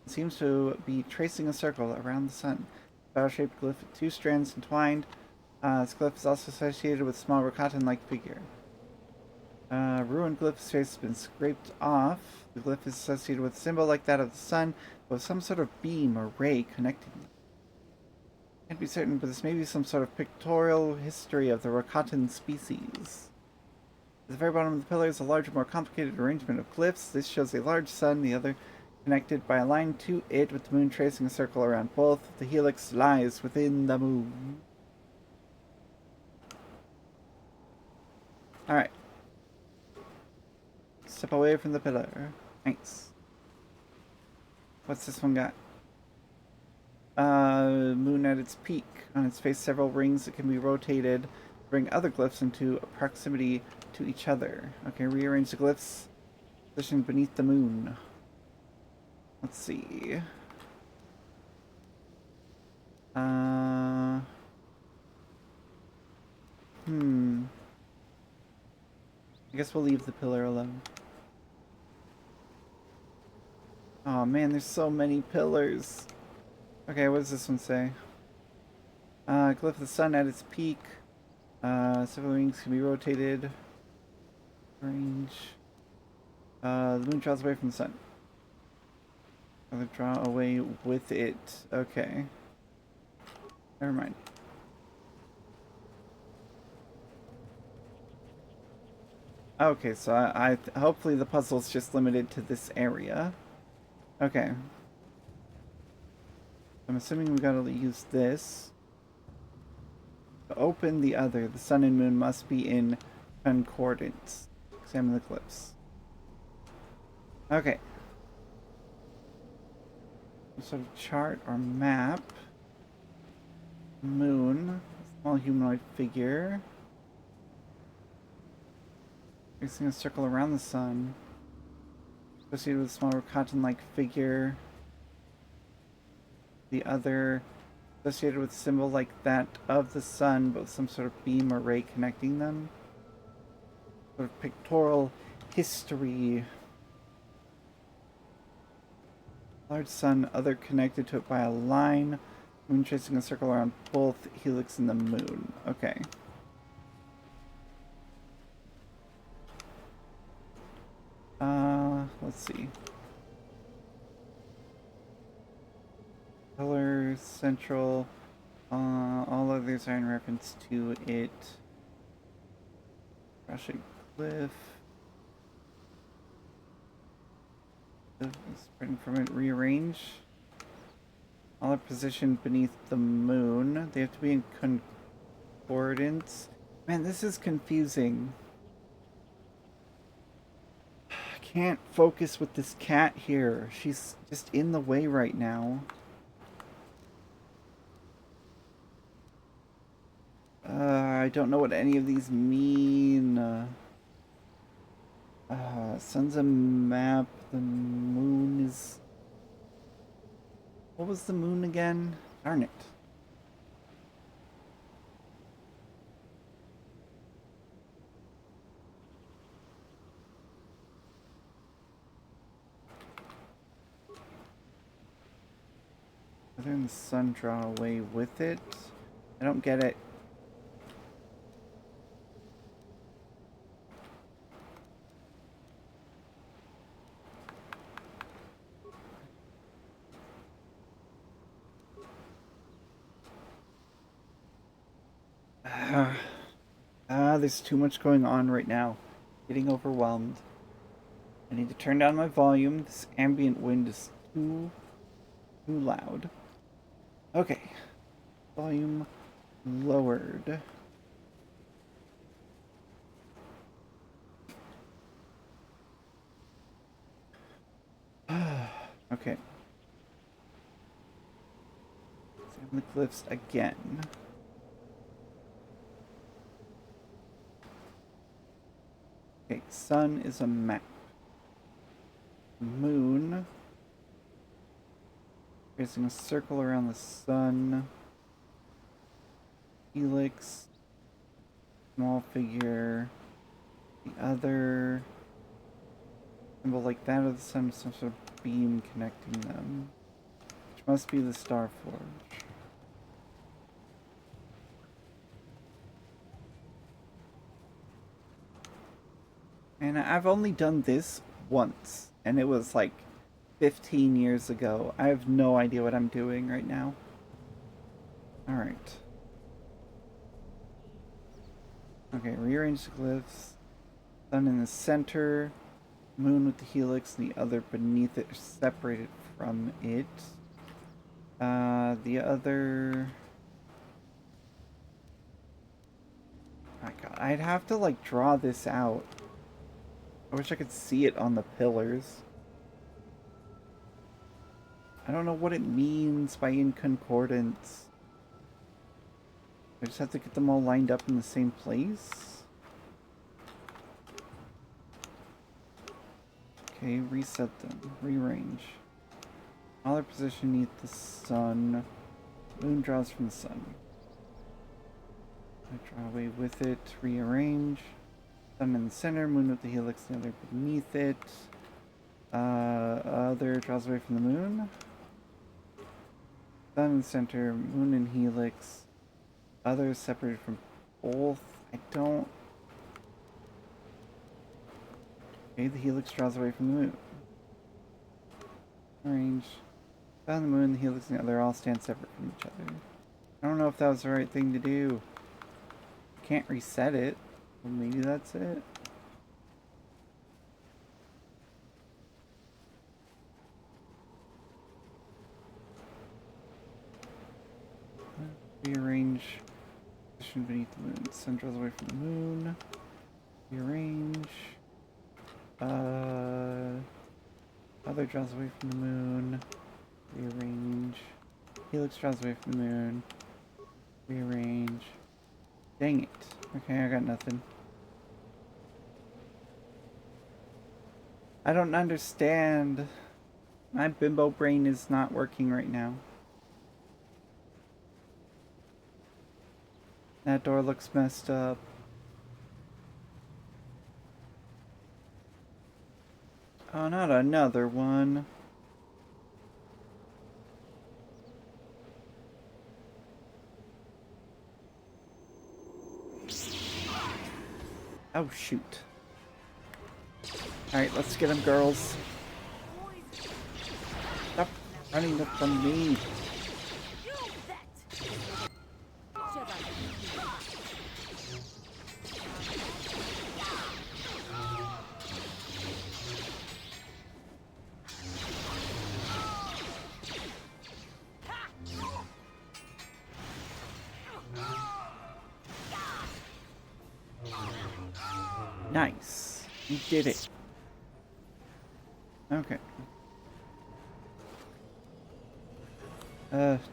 seems to be tracing a circle around the sun. Spiral-shaped glyph with two strands entwined. This glyph is also associated with a small Rakatan-like figure. Ruined glyph's face has been scraped off. The glyph is associated with a symbol like that of the sun, but with some sort of beam or ray connecting them. Can't be certain, but this may be some sort of pictorial history of the Rakatan species. At the very bottom of the pillar is a larger, more complicated arrangement of glyphs. This shows a large sun, the other connected by a line to it, with the moon tracing a circle around both. The helix lies within the moon. Alright. Step away from the pillar. Nice. What's this one got? Moon at its peak. On its face, several rings that can be rotated to bring other glyphs into proximity to each other. Okay, rearrange the glyphs positioned beneath the moon. Let's see. I guess we'll leave the pillar alone. Oh man, there's so many pillars. Okay, what does this one say? Glyph of the sun at its peak. Several rings can be rotated. Range. The moon draws away from the sun. Or draw away with it. Okay. Never mind. Okay, so I hopefully the puzzle's just limited to this area. Okay. I'm assuming we gotta use this. To open the other, the sun and moon must be in concordance. Examine the glyphs. Okay. Some sort of chart or map. Moon. Small humanoid figure. Tracing a circle around the sun. Associated with a smaller cotton-like figure. The other associated with a symbol like that of the sun, but with some sort of beam or ray connecting them. Sort of pictorial history. Large sun, other connected to it by a line. Moon tracing a circle around both helix and the moon. Okay. Let's see. Color, central, all others are in reference to it. Rushing cliff. Spreading from it, rearrange. All are positioned beneath the moon. They have to be in concordance. Man, this is confusing. I can't focus with this cat here. She's just in the way right now. I don't know what any of these mean. Sun's a map. The moon is... What was the moon again? Darn it. Whether the sun draw away with it? I don't get it. There's too much going on right now. Getting overwhelmed. I need to turn down my volume. This ambient wind is too loud. Okay. Volume lowered. Okay. Examine the glyphs again. Okay, sun is a map. Moon. Tracing a circle around the sun. Helix. Small figure. The other symbol like that of the sun, some sort of beam connecting them. Which must be the Star Forge. And I've only done this once, and it was like 15 years ago. I have no idea what I'm doing right now. Alright. Okay, rearrange the glyphs. Sun in the center. Moon with the helix, and the other beneath it, separated from it. The other... My god, I'd have to like draw this out. I wish I could see it on the pillars. I don't know what it means by in concordance. I just have to get them all lined up in the same place. Okay, reset them. Rearrange. All are positioned beneath the sun. Moon draws from the sun. I draw away with it. Rearrange. Sun in the center, moon with the helix, the other beneath it. Other draws away from the moon. Sun in the center, moon and helix. Other separated from both. I don't... Okay, the helix draws away from the moon. Arrange. Sun, the moon, the helix, and the other all stand separate from each other. I don't know if that was the right thing to do. Can't reset it. Well, maybe that's it. Rearrange position beneath the moon. Sun draws away from the moon. Rearrange. Other draws away from the moon. Rearrange. Helix draws away from the moon. Rearrange. Dang it. Okay, I got nothing. I don't understand. My bimbo brain is not working right now. That door looks messed up. Oh, not another one. Oh, shoot. Alright, let's get them, girls. Stop running up from me. Nice. You did it. Okay.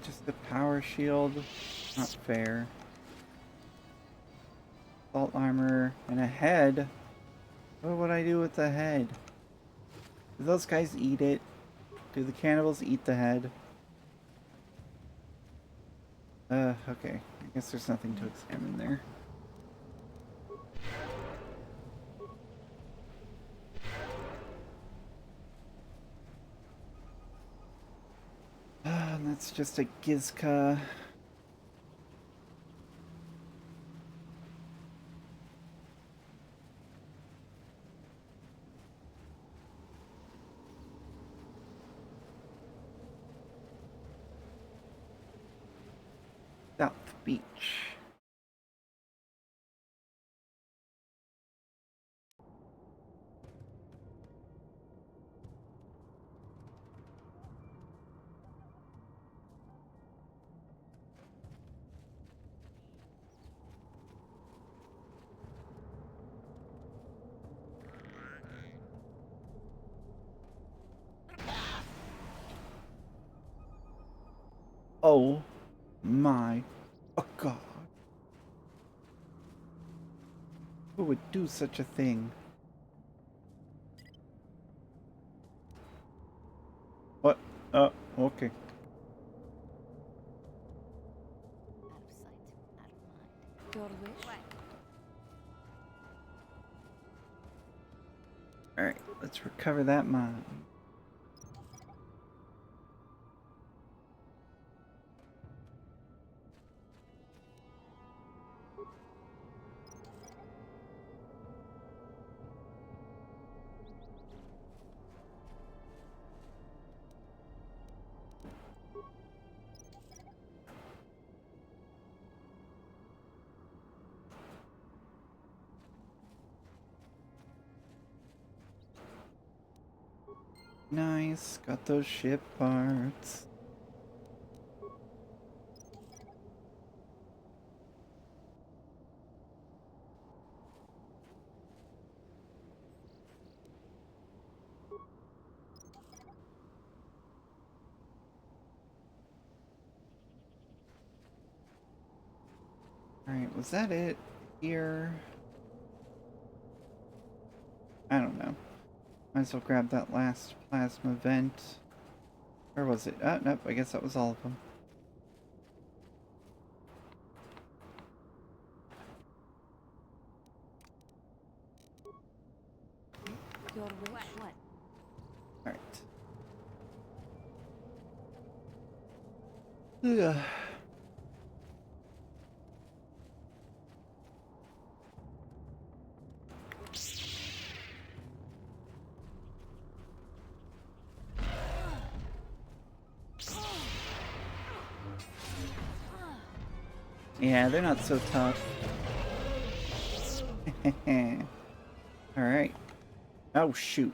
Just the power shield. Not fair. Salt armor and a head. What would I do with the head? Do those guys eat it? Do the cannibals eat the head? Okay. I guess there's nothing to examine there. That's just a Gizka. South Beach. Oh my God. Who would do such a thing? What? Oh, okay. Out of sight, out of mind. Your wish? Alright, let's recover that mine. Nice, got those ship parts. Alright, was that it here? I don't know. Might as well grab that last plasma vent. Where was it? Oh, nope, I guess that was all of them. Your wish? What? Alright. Ugh. Yeah, they're not so tough. Alright. Oh, shoot.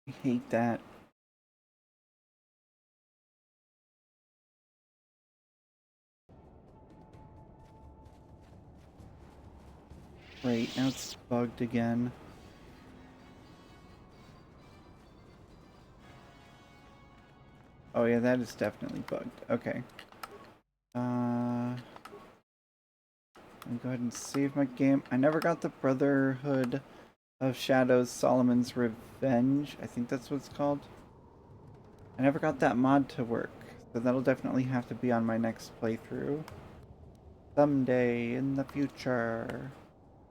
I hate that. Great, now it's bugged again. Oh yeah, that is definitely bugged. Okay. Let me go ahead and save my game. I never got the Brotherhood of Shadows Solomon's Revenge. I think that's what it's called. I never got that mod to work, so that'll definitely have to be on my next playthrough. Someday in the future.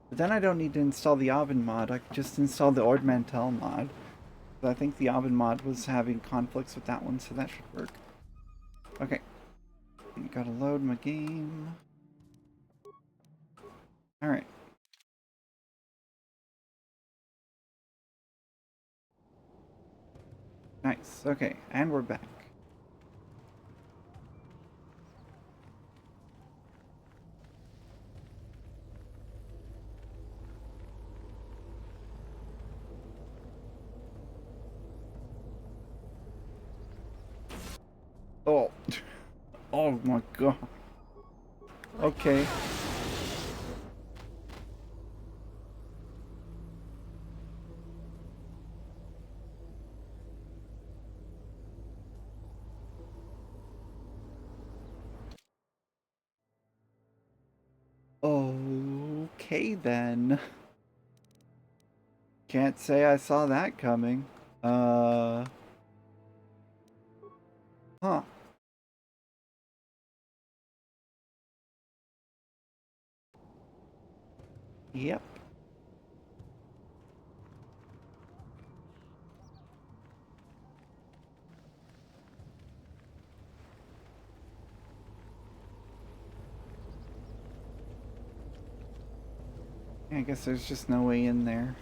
But then I don't need to install the Oven mod, I could just install the Ord Mantell mod. But I think the Oven mod was having conflicts with that one, so that should work. Okay. Gotta load my game. Alright. Nice. Okay, and we're back. Oh. Oh my god. Okay. Okay then. Can't say I saw that coming. Huh. Yep. I guess there's just no way in there.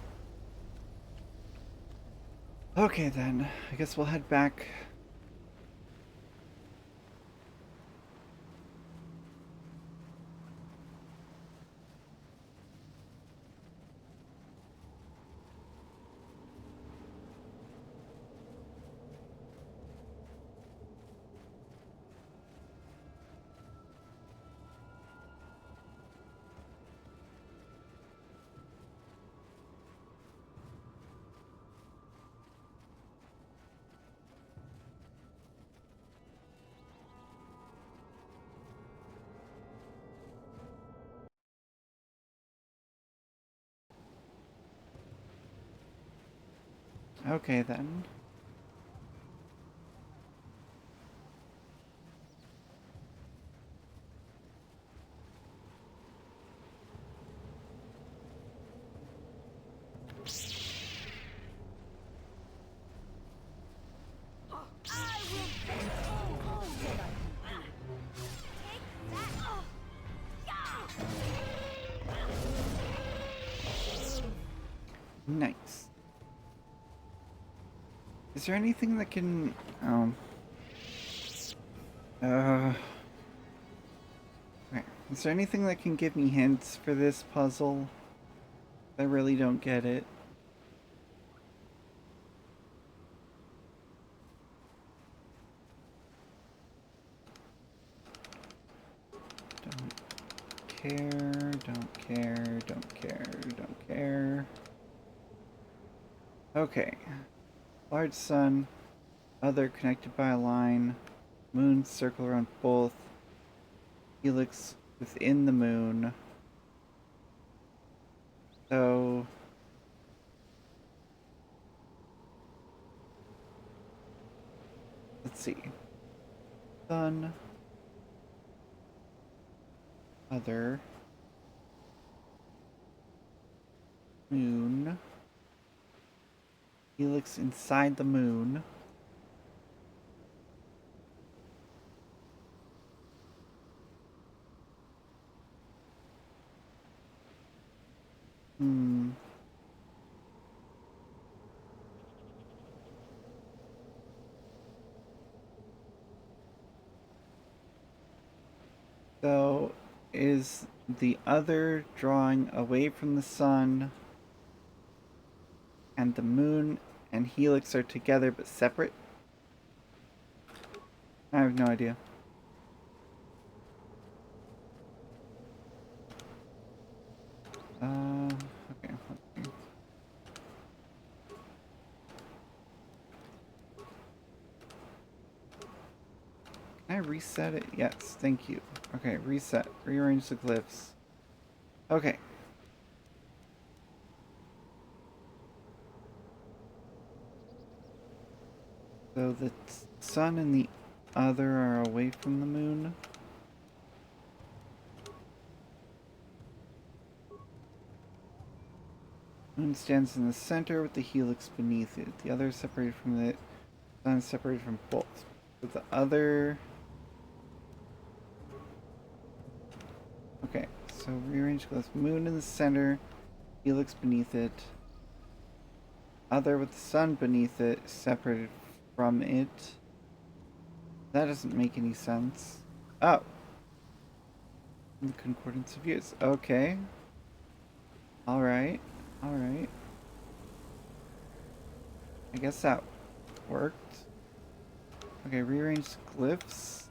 Okay then, I guess we'll head back. Okay then. Nice. Is there anything that can, okay. Is there anything that can give me hints for this puzzle? I really don't get it. Don't care, don't care, don't care, don't care. Okay. Large sun, other connected by a line, moon circle around both, helix within the moon. So let's see. Sun, other, moon, helix inside the moon. So, is the other drawing away from the sun and the moon and Helix are together but separate? I have no idea. Okay. Let's see. Can I reset it? Yes, thank you. Okay, reset. Rearrange the glyphs. Okay. So the sun and the other are away from the moon. Moon stands in the center with the helix beneath it. The other is separated from the sun, is separated from both. But the other... Okay, so rearrange glyphs. Moon in the center, helix beneath it. Other with the sun beneath it, separated from it. That doesn't make any sense. Oh. The concordance of views. Okay. Alright. Alright. I guess that worked. Okay, rearrange glyphs.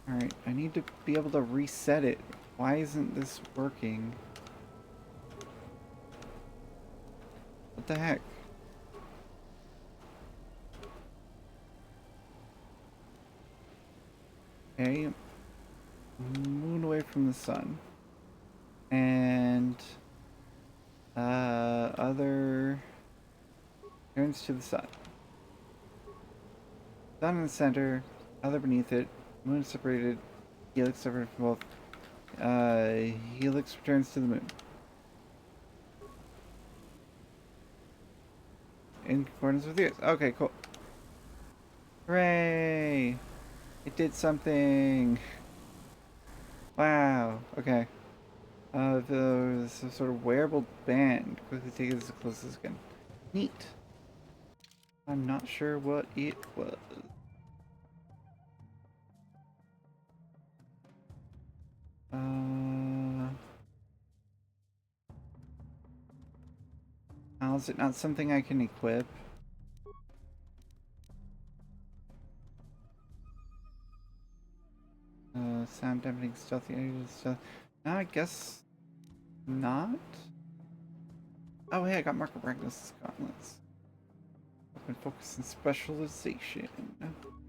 Alright, I need to be able to reset it. Why isn't this working? What the heck? Okay. Moon away from the sun. And other turns to the sun. Sun in the center, other beneath it, moon separated, helix separated from both. Helix returns to the moon. In accordance with yours. Okay, cool. Hooray! It did something! Wow, okay. There's a sort of wearable band. Quickly take it as close as can. Neat. I'm not sure what it was. How is it not something I can equip? Sound dampening stealthy stuff. No, I guess not. Oh, hey, I got Mark of Practice gauntlets. Open focus and specialization.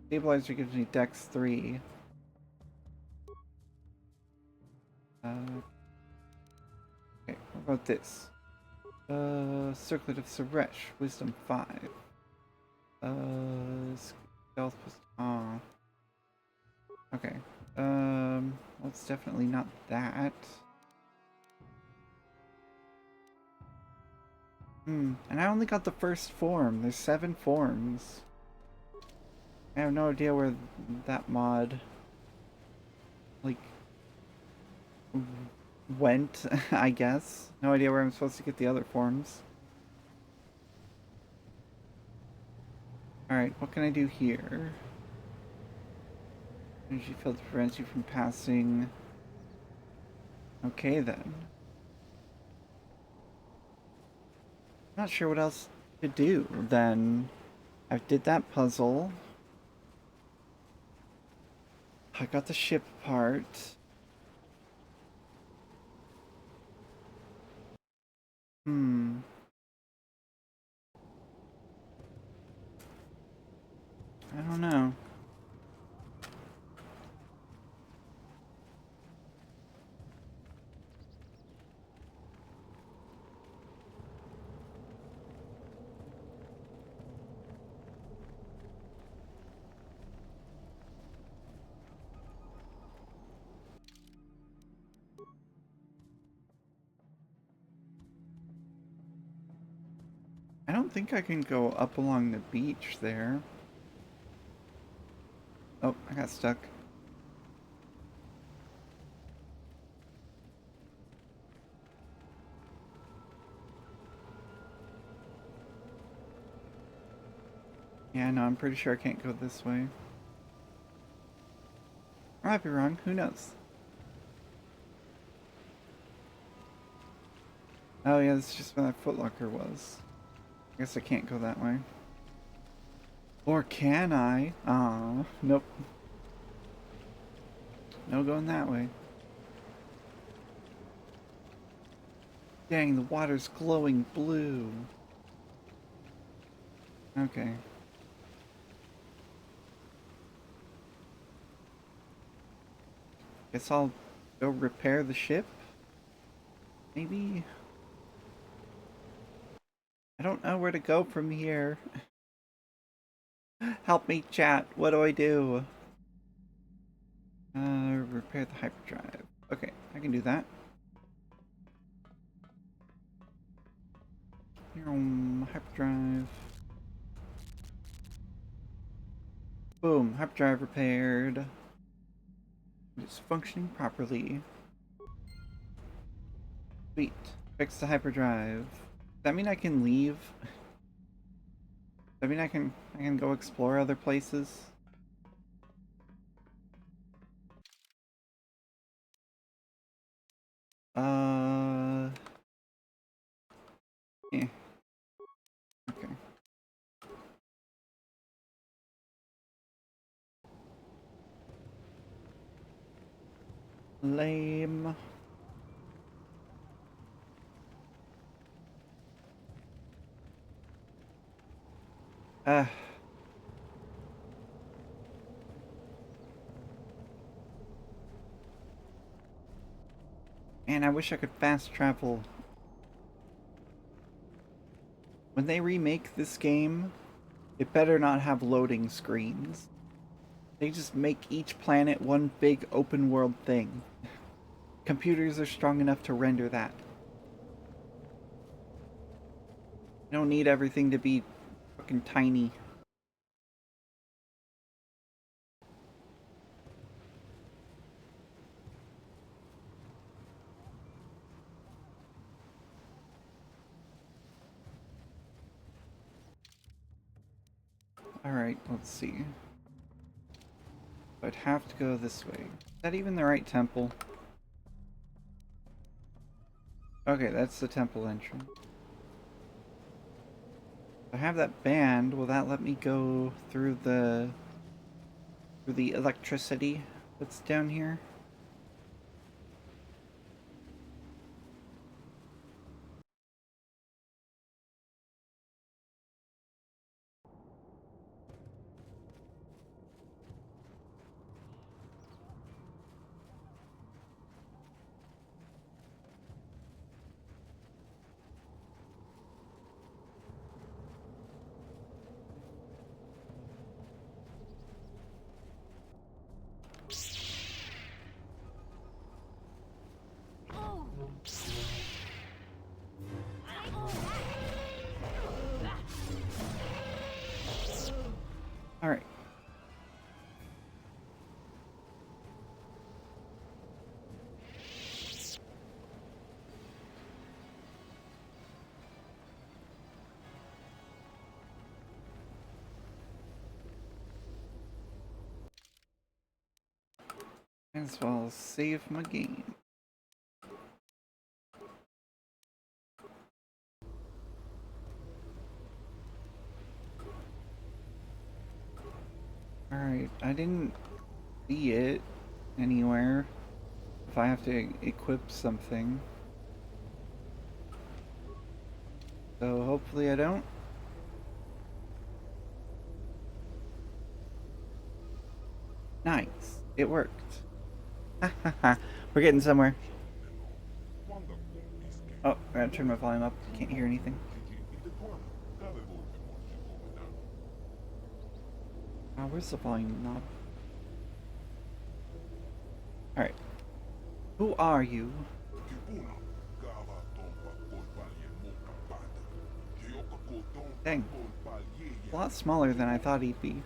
Stabilizer gives me Dex 3. Okay, what about this? Circlet of Suresh, Wisdom 5. Stealth plus... Aw. Okay. Well, it's definitely not that. And I only got the first form. There's 7 forms. I have no idea where that mod, like, went, I guess. No idea where I'm supposed to get the other forms. Alright, what can I do here? Energy field prevents you from passing. Okay then. Not sure what else to do then. I did that puzzle. I got the ship part. I don't know. I don't think I can go up along the beach there. Oh, I got stuck. Yeah, no, I'm pretty sure I can't go this way. I might be wrong, who knows? Oh yeah, this is just where that footlocker was. I guess I can't go that way. Or can I? Aw, nope. No going that way. Dang, the water's glowing blue. Okay. Guess I'll go repair the ship? Maybe? I don't know where to go from here. Help me, chat. What do I do? Repair the hyperdrive. Okay, I can do that. Here on hyperdrive. Boom, hyperdrive repaired. It's functioning properly. Sweet. Fix the hyperdrive. Does that mean I can leave? Does that mean I can go explore other places? Yeah. Okay. Lame. Man, I wish I could fast travel. When they remake this game, it better not have loading screens. They just make each planet one big open world thing. Computers are strong enough to render that. You don't need everything to be fucking tiny. Alright, let's see. I'd have to go this way. Is that even the right temple? Okay, that's the temple entrance. If I have that band, will that let me go through the electricity that's down here? Alright. As well as save my game. Alright, I didn't see it anywhere. If I have to equip something. So hopefully I don't. Nice. It worked. We're getting somewhere. Oh, I gotta turn my volume up. Can't hear anything. Oh, where's the volume knob? Alright. Who are you? Dang. A lot smaller than I thought he'd be.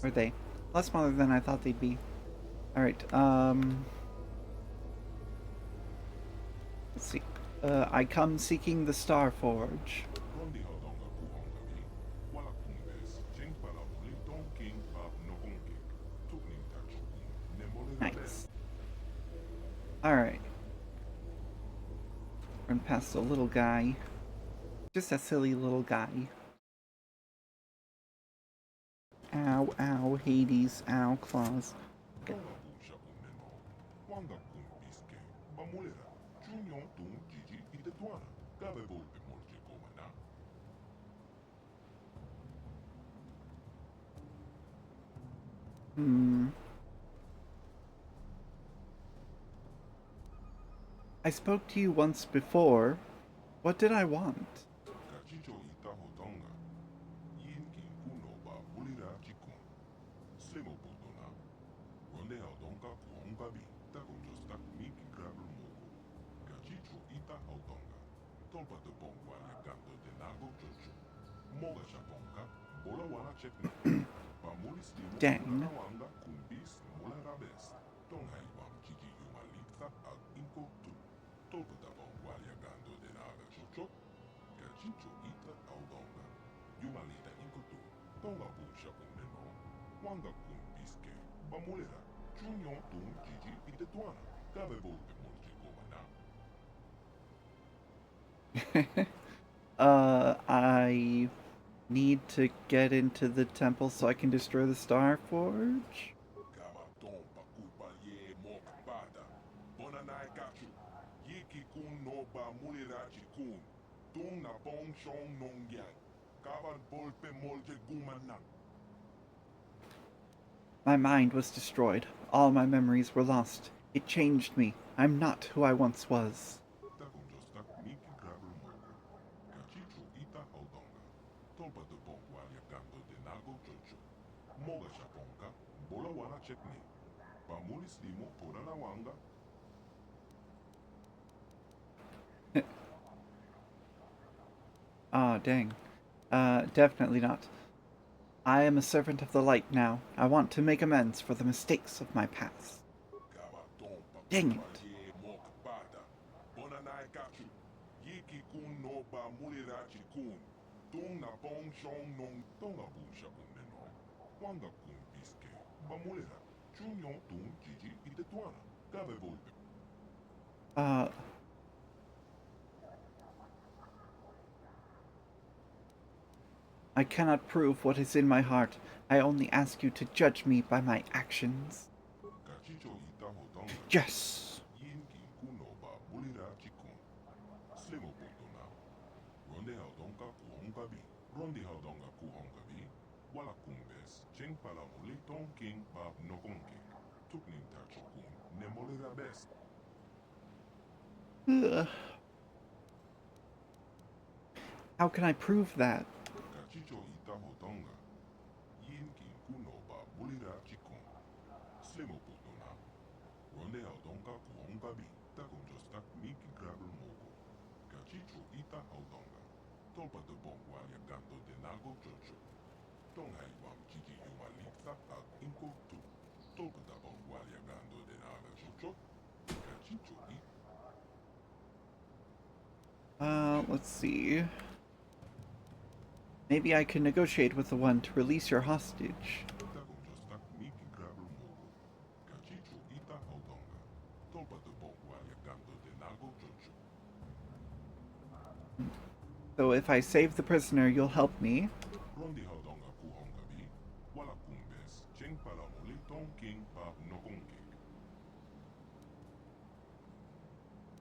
Or they. A lot smaller than I thought they'd be. Alright, let's see. I come seeking the Star Forge. Alright. Run past the little guy. Just a silly little guy. Ow, ow, Hades, ow, claws. Okay. I spoke to you once before. What did I want? Dang. I need to get into the temple so I can destroy the Star Forge? My mind was destroyed. All my memories were lost. It changed me. I'm not who I once was. Ah, dang. Definitely not. I am a servant of the light now. I want to make amends for the mistakes of my past. Dang it. I cannot prove what is in my heart. I only ask you to judge me by my actions. Yes! Ugh. How can I prove that? Let's see. Maybe I can negotiate with the one to release your hostage. So if I save the prisoner, you'll help me.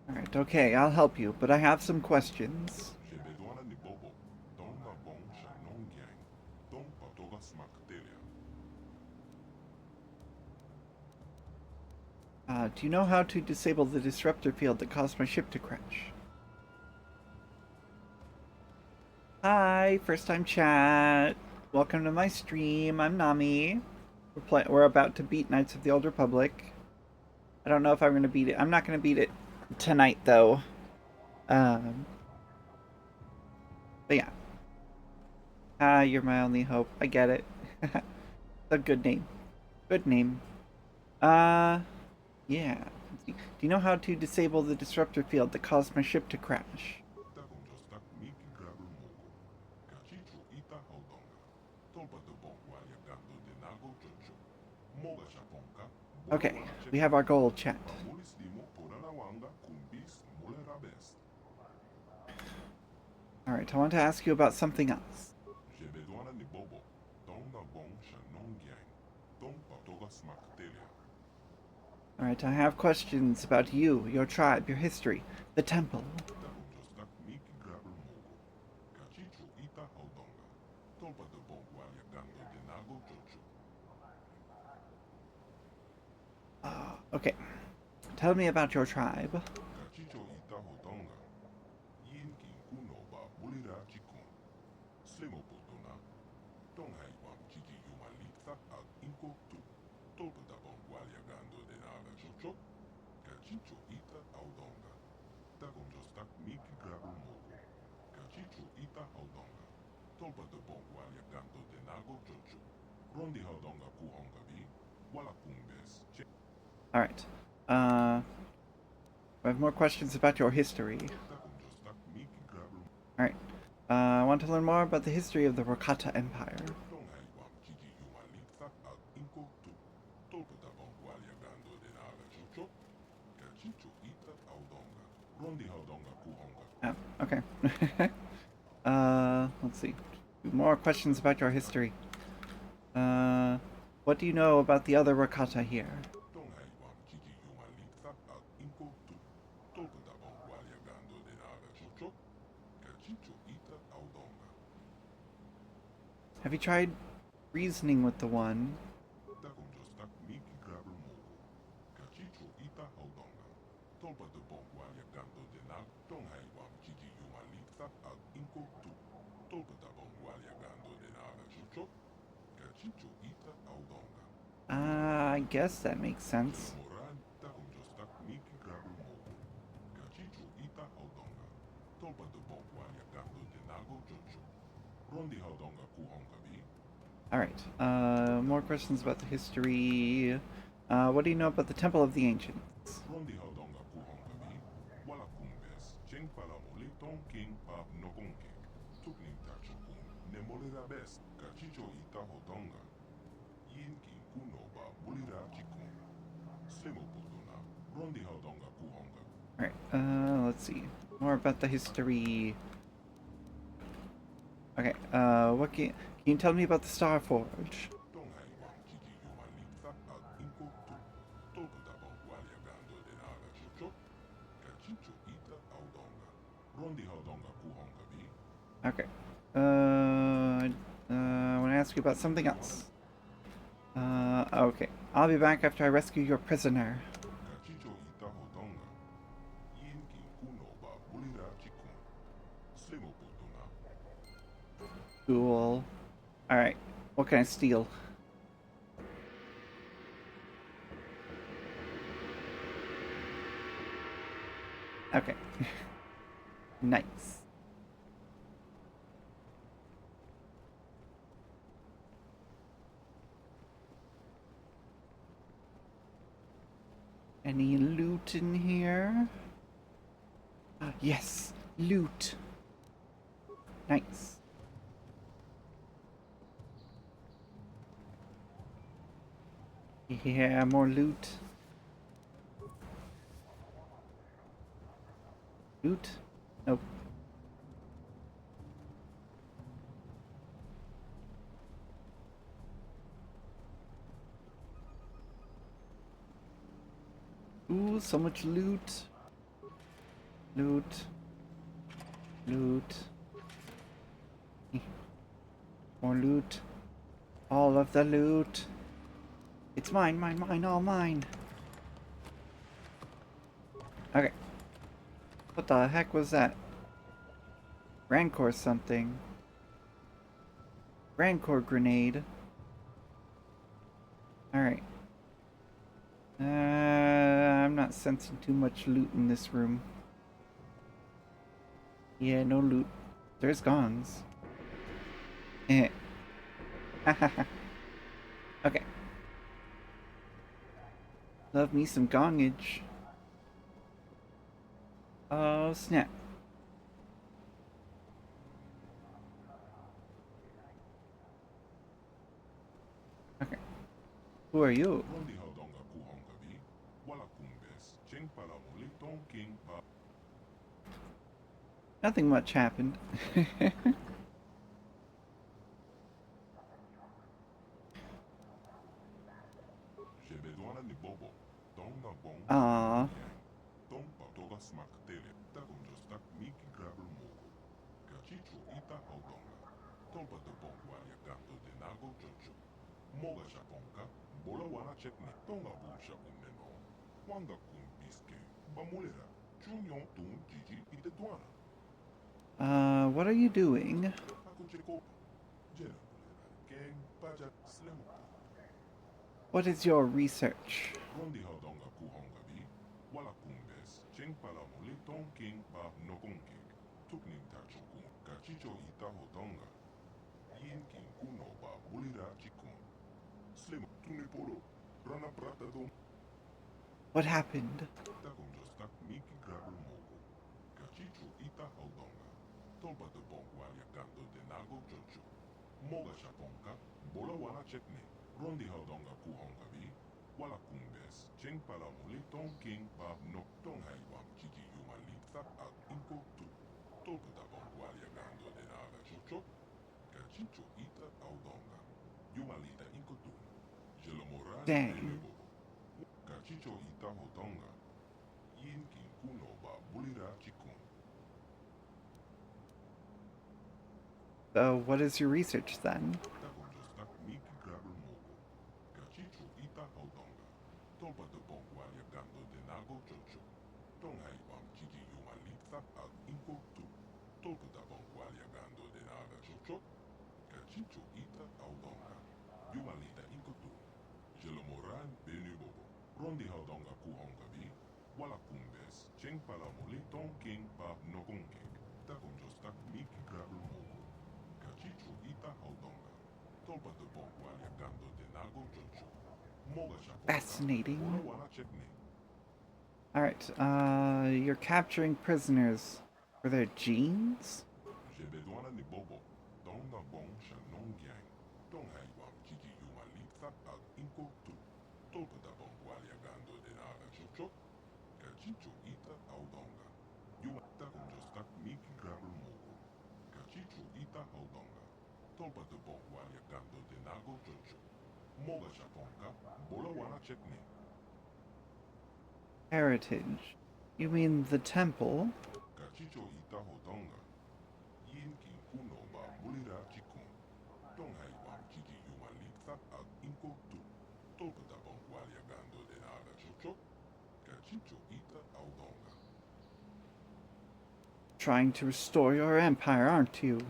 Alright, okay, I'll help you, but I have some questions. Do you know how to disable the disruptor field that caused my ship to crash? Hi, first time chat. Welcome to my stream. I'm Nami. We're about to beat Knights of the Old Republic. I don't know if I'm gonna beat it. I'm not gonna beat it tonight though. But yeah. You're my only hope. I get it. It's a good name. Good name. Yeah. Do you know how to disable the disruptor field that caused my ship to crash? Okay, we have our goal, chat. Alright, I want to ask you about something else. Alright, I have questions about you, your tribe, your history, the temple. Okay. Tell me about your tribe. Alright. I have more questions about your history. Alright. I want to learn more about the history of the Rakata Empire. Oh, okay. Let's see. More questions about your history. What do you know about the other Rakata here? Have you tried reasoning with the one? I guess that makes sense. Alright, more questions about the history. What do you know about the Temple of the Ancients? Alright, let's see. More about the history. Okay, what can you tell me about the Star Forge? Okay. I want to ask you about something else. Okay. I'll be back after I rescue your prisoner. Cool. Alright. What can I steal? Okay. Nice. Any loot in here? Yes, loot. Nice. Yeah, more loot. Loot? Nope. Ooh, so much loot. Loot. Loot. More loot. All of the loot. It's mine, mine, mine, all mine. Okay. What the heck was that? Rancor something. Rancor grenade. Alright. I'm not sensing too much loot in this room. Yeah, no loot. There's gongs. Eh. Okay. Love me some gongage. Oh, snap. Okay. Who are you? Nothing much happened. Aww. What are you doing? What is your research? What happened? Dang. So, what is your research then? Fascinating. Alright, you're capturing prisoners for their genes? Heritage. You mean the temple? Trying to restore your empire, aren't you?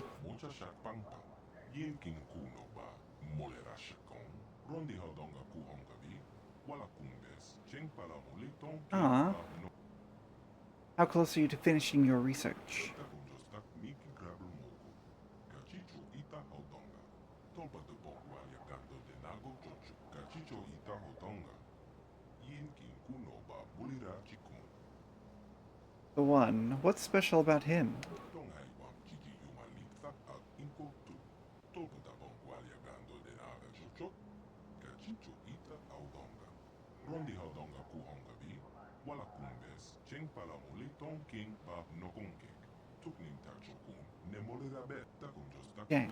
Ah. How close are you to finishing your research? The one. What's special about him? Dang.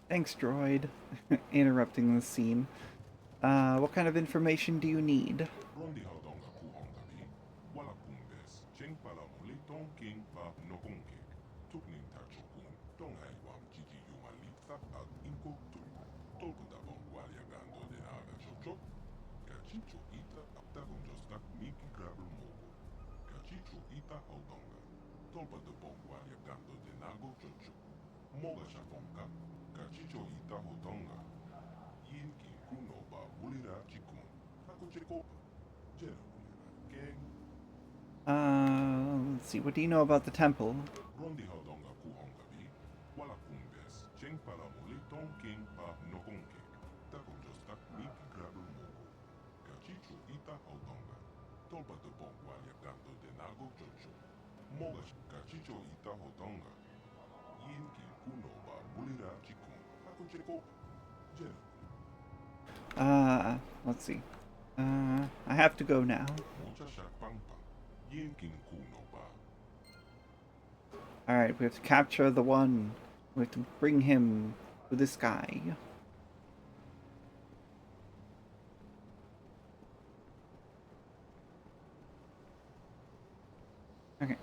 Thanks, droid. Interrupting the scene. What kind of information do you need? Let's see. What do you know about the temple? 똥바도 뽕과 약간도 대나고 조조. 뭐가 가치조 있다고 던가. 인기 구노바 물이라 지콩. 하군지고. 제. Let's see. I have to go now. 모자샥 빵빵. 인기 구노바. Alright, we have to capture the one. We have to bring him to the sky. Okay.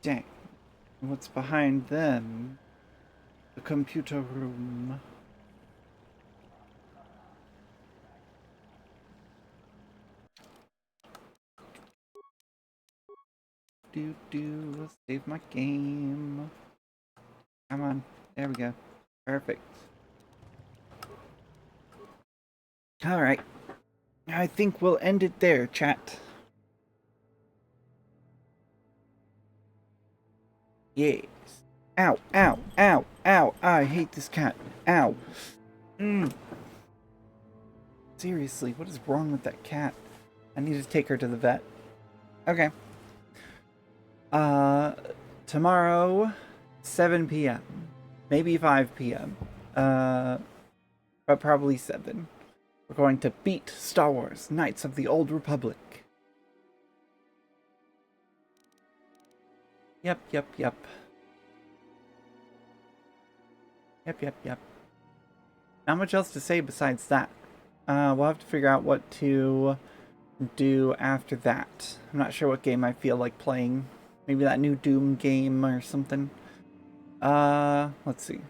Dang. What's behind them? The computer room. Save my game. Come on. There we go. Perfect. Alright. I think we'll end it there, chat. Yes. Ow, ow, ow, ow. I hate this cat. Ow. Seriously, what is wrong with that cat? I need to take her to the vet. Okay. Tomorrow, 7 p.m. Maybe 5 p.m. But probably 7. We're going to beat Star Wars Knights of the Old Republic. Yep. Not much else to say besides that. We'll have to figure out what to do after that. I'm not sure what game I feel like playing. Maybe that new Doom game or something. Let's see.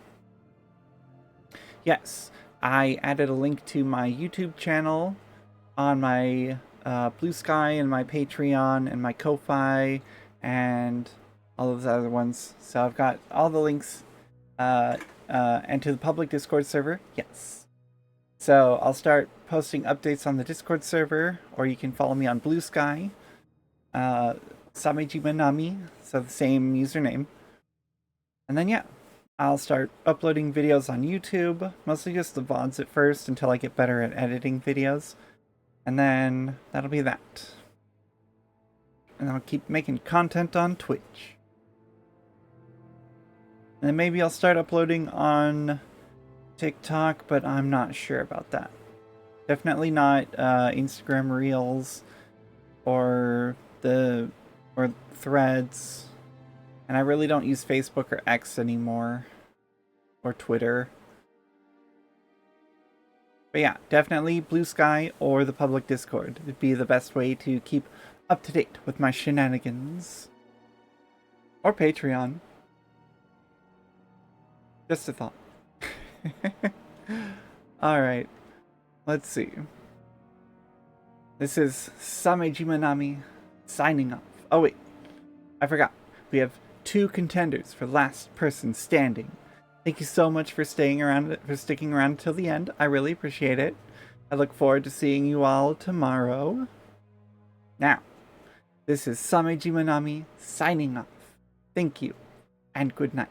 Yes, I added a link to my YouTube channel on my Blue Sky and my Patreon and my Ko-Fi and all those other ones. So I've got all the links and to the public Discord server. Yes. So I'll start posting updates on the Discord server, or you can follow me on Blue Sky. Samejima Nami, so the same username. And then yeah, I'll start uploading videos on YouTube, mostly just the VODs at first until I get better at editing videos. And then that'll be that. And I'll keep making content on Twitch. And then maybe I'll start uploading on TikTok, but I'm not sure about that. Definitely not Instagram Reels or Threads. And I really don't use Facebook or X anymore. Or Twitter. But yeah, definitely Blue Sky or the public Discord would be the best way to keep up to date with my shenanigans. Or Patreon. Just a thought. Alright. Let's see. This is Samejima Nami signing off. Oh wait, I forgot. We have 2 contenders for last person standing. Thank you so much for sticking around until the end. I really appreciate it. I look forward to seeing you all tomorrow. Now, this is Samejima Nami signing off. Thank you, and good night.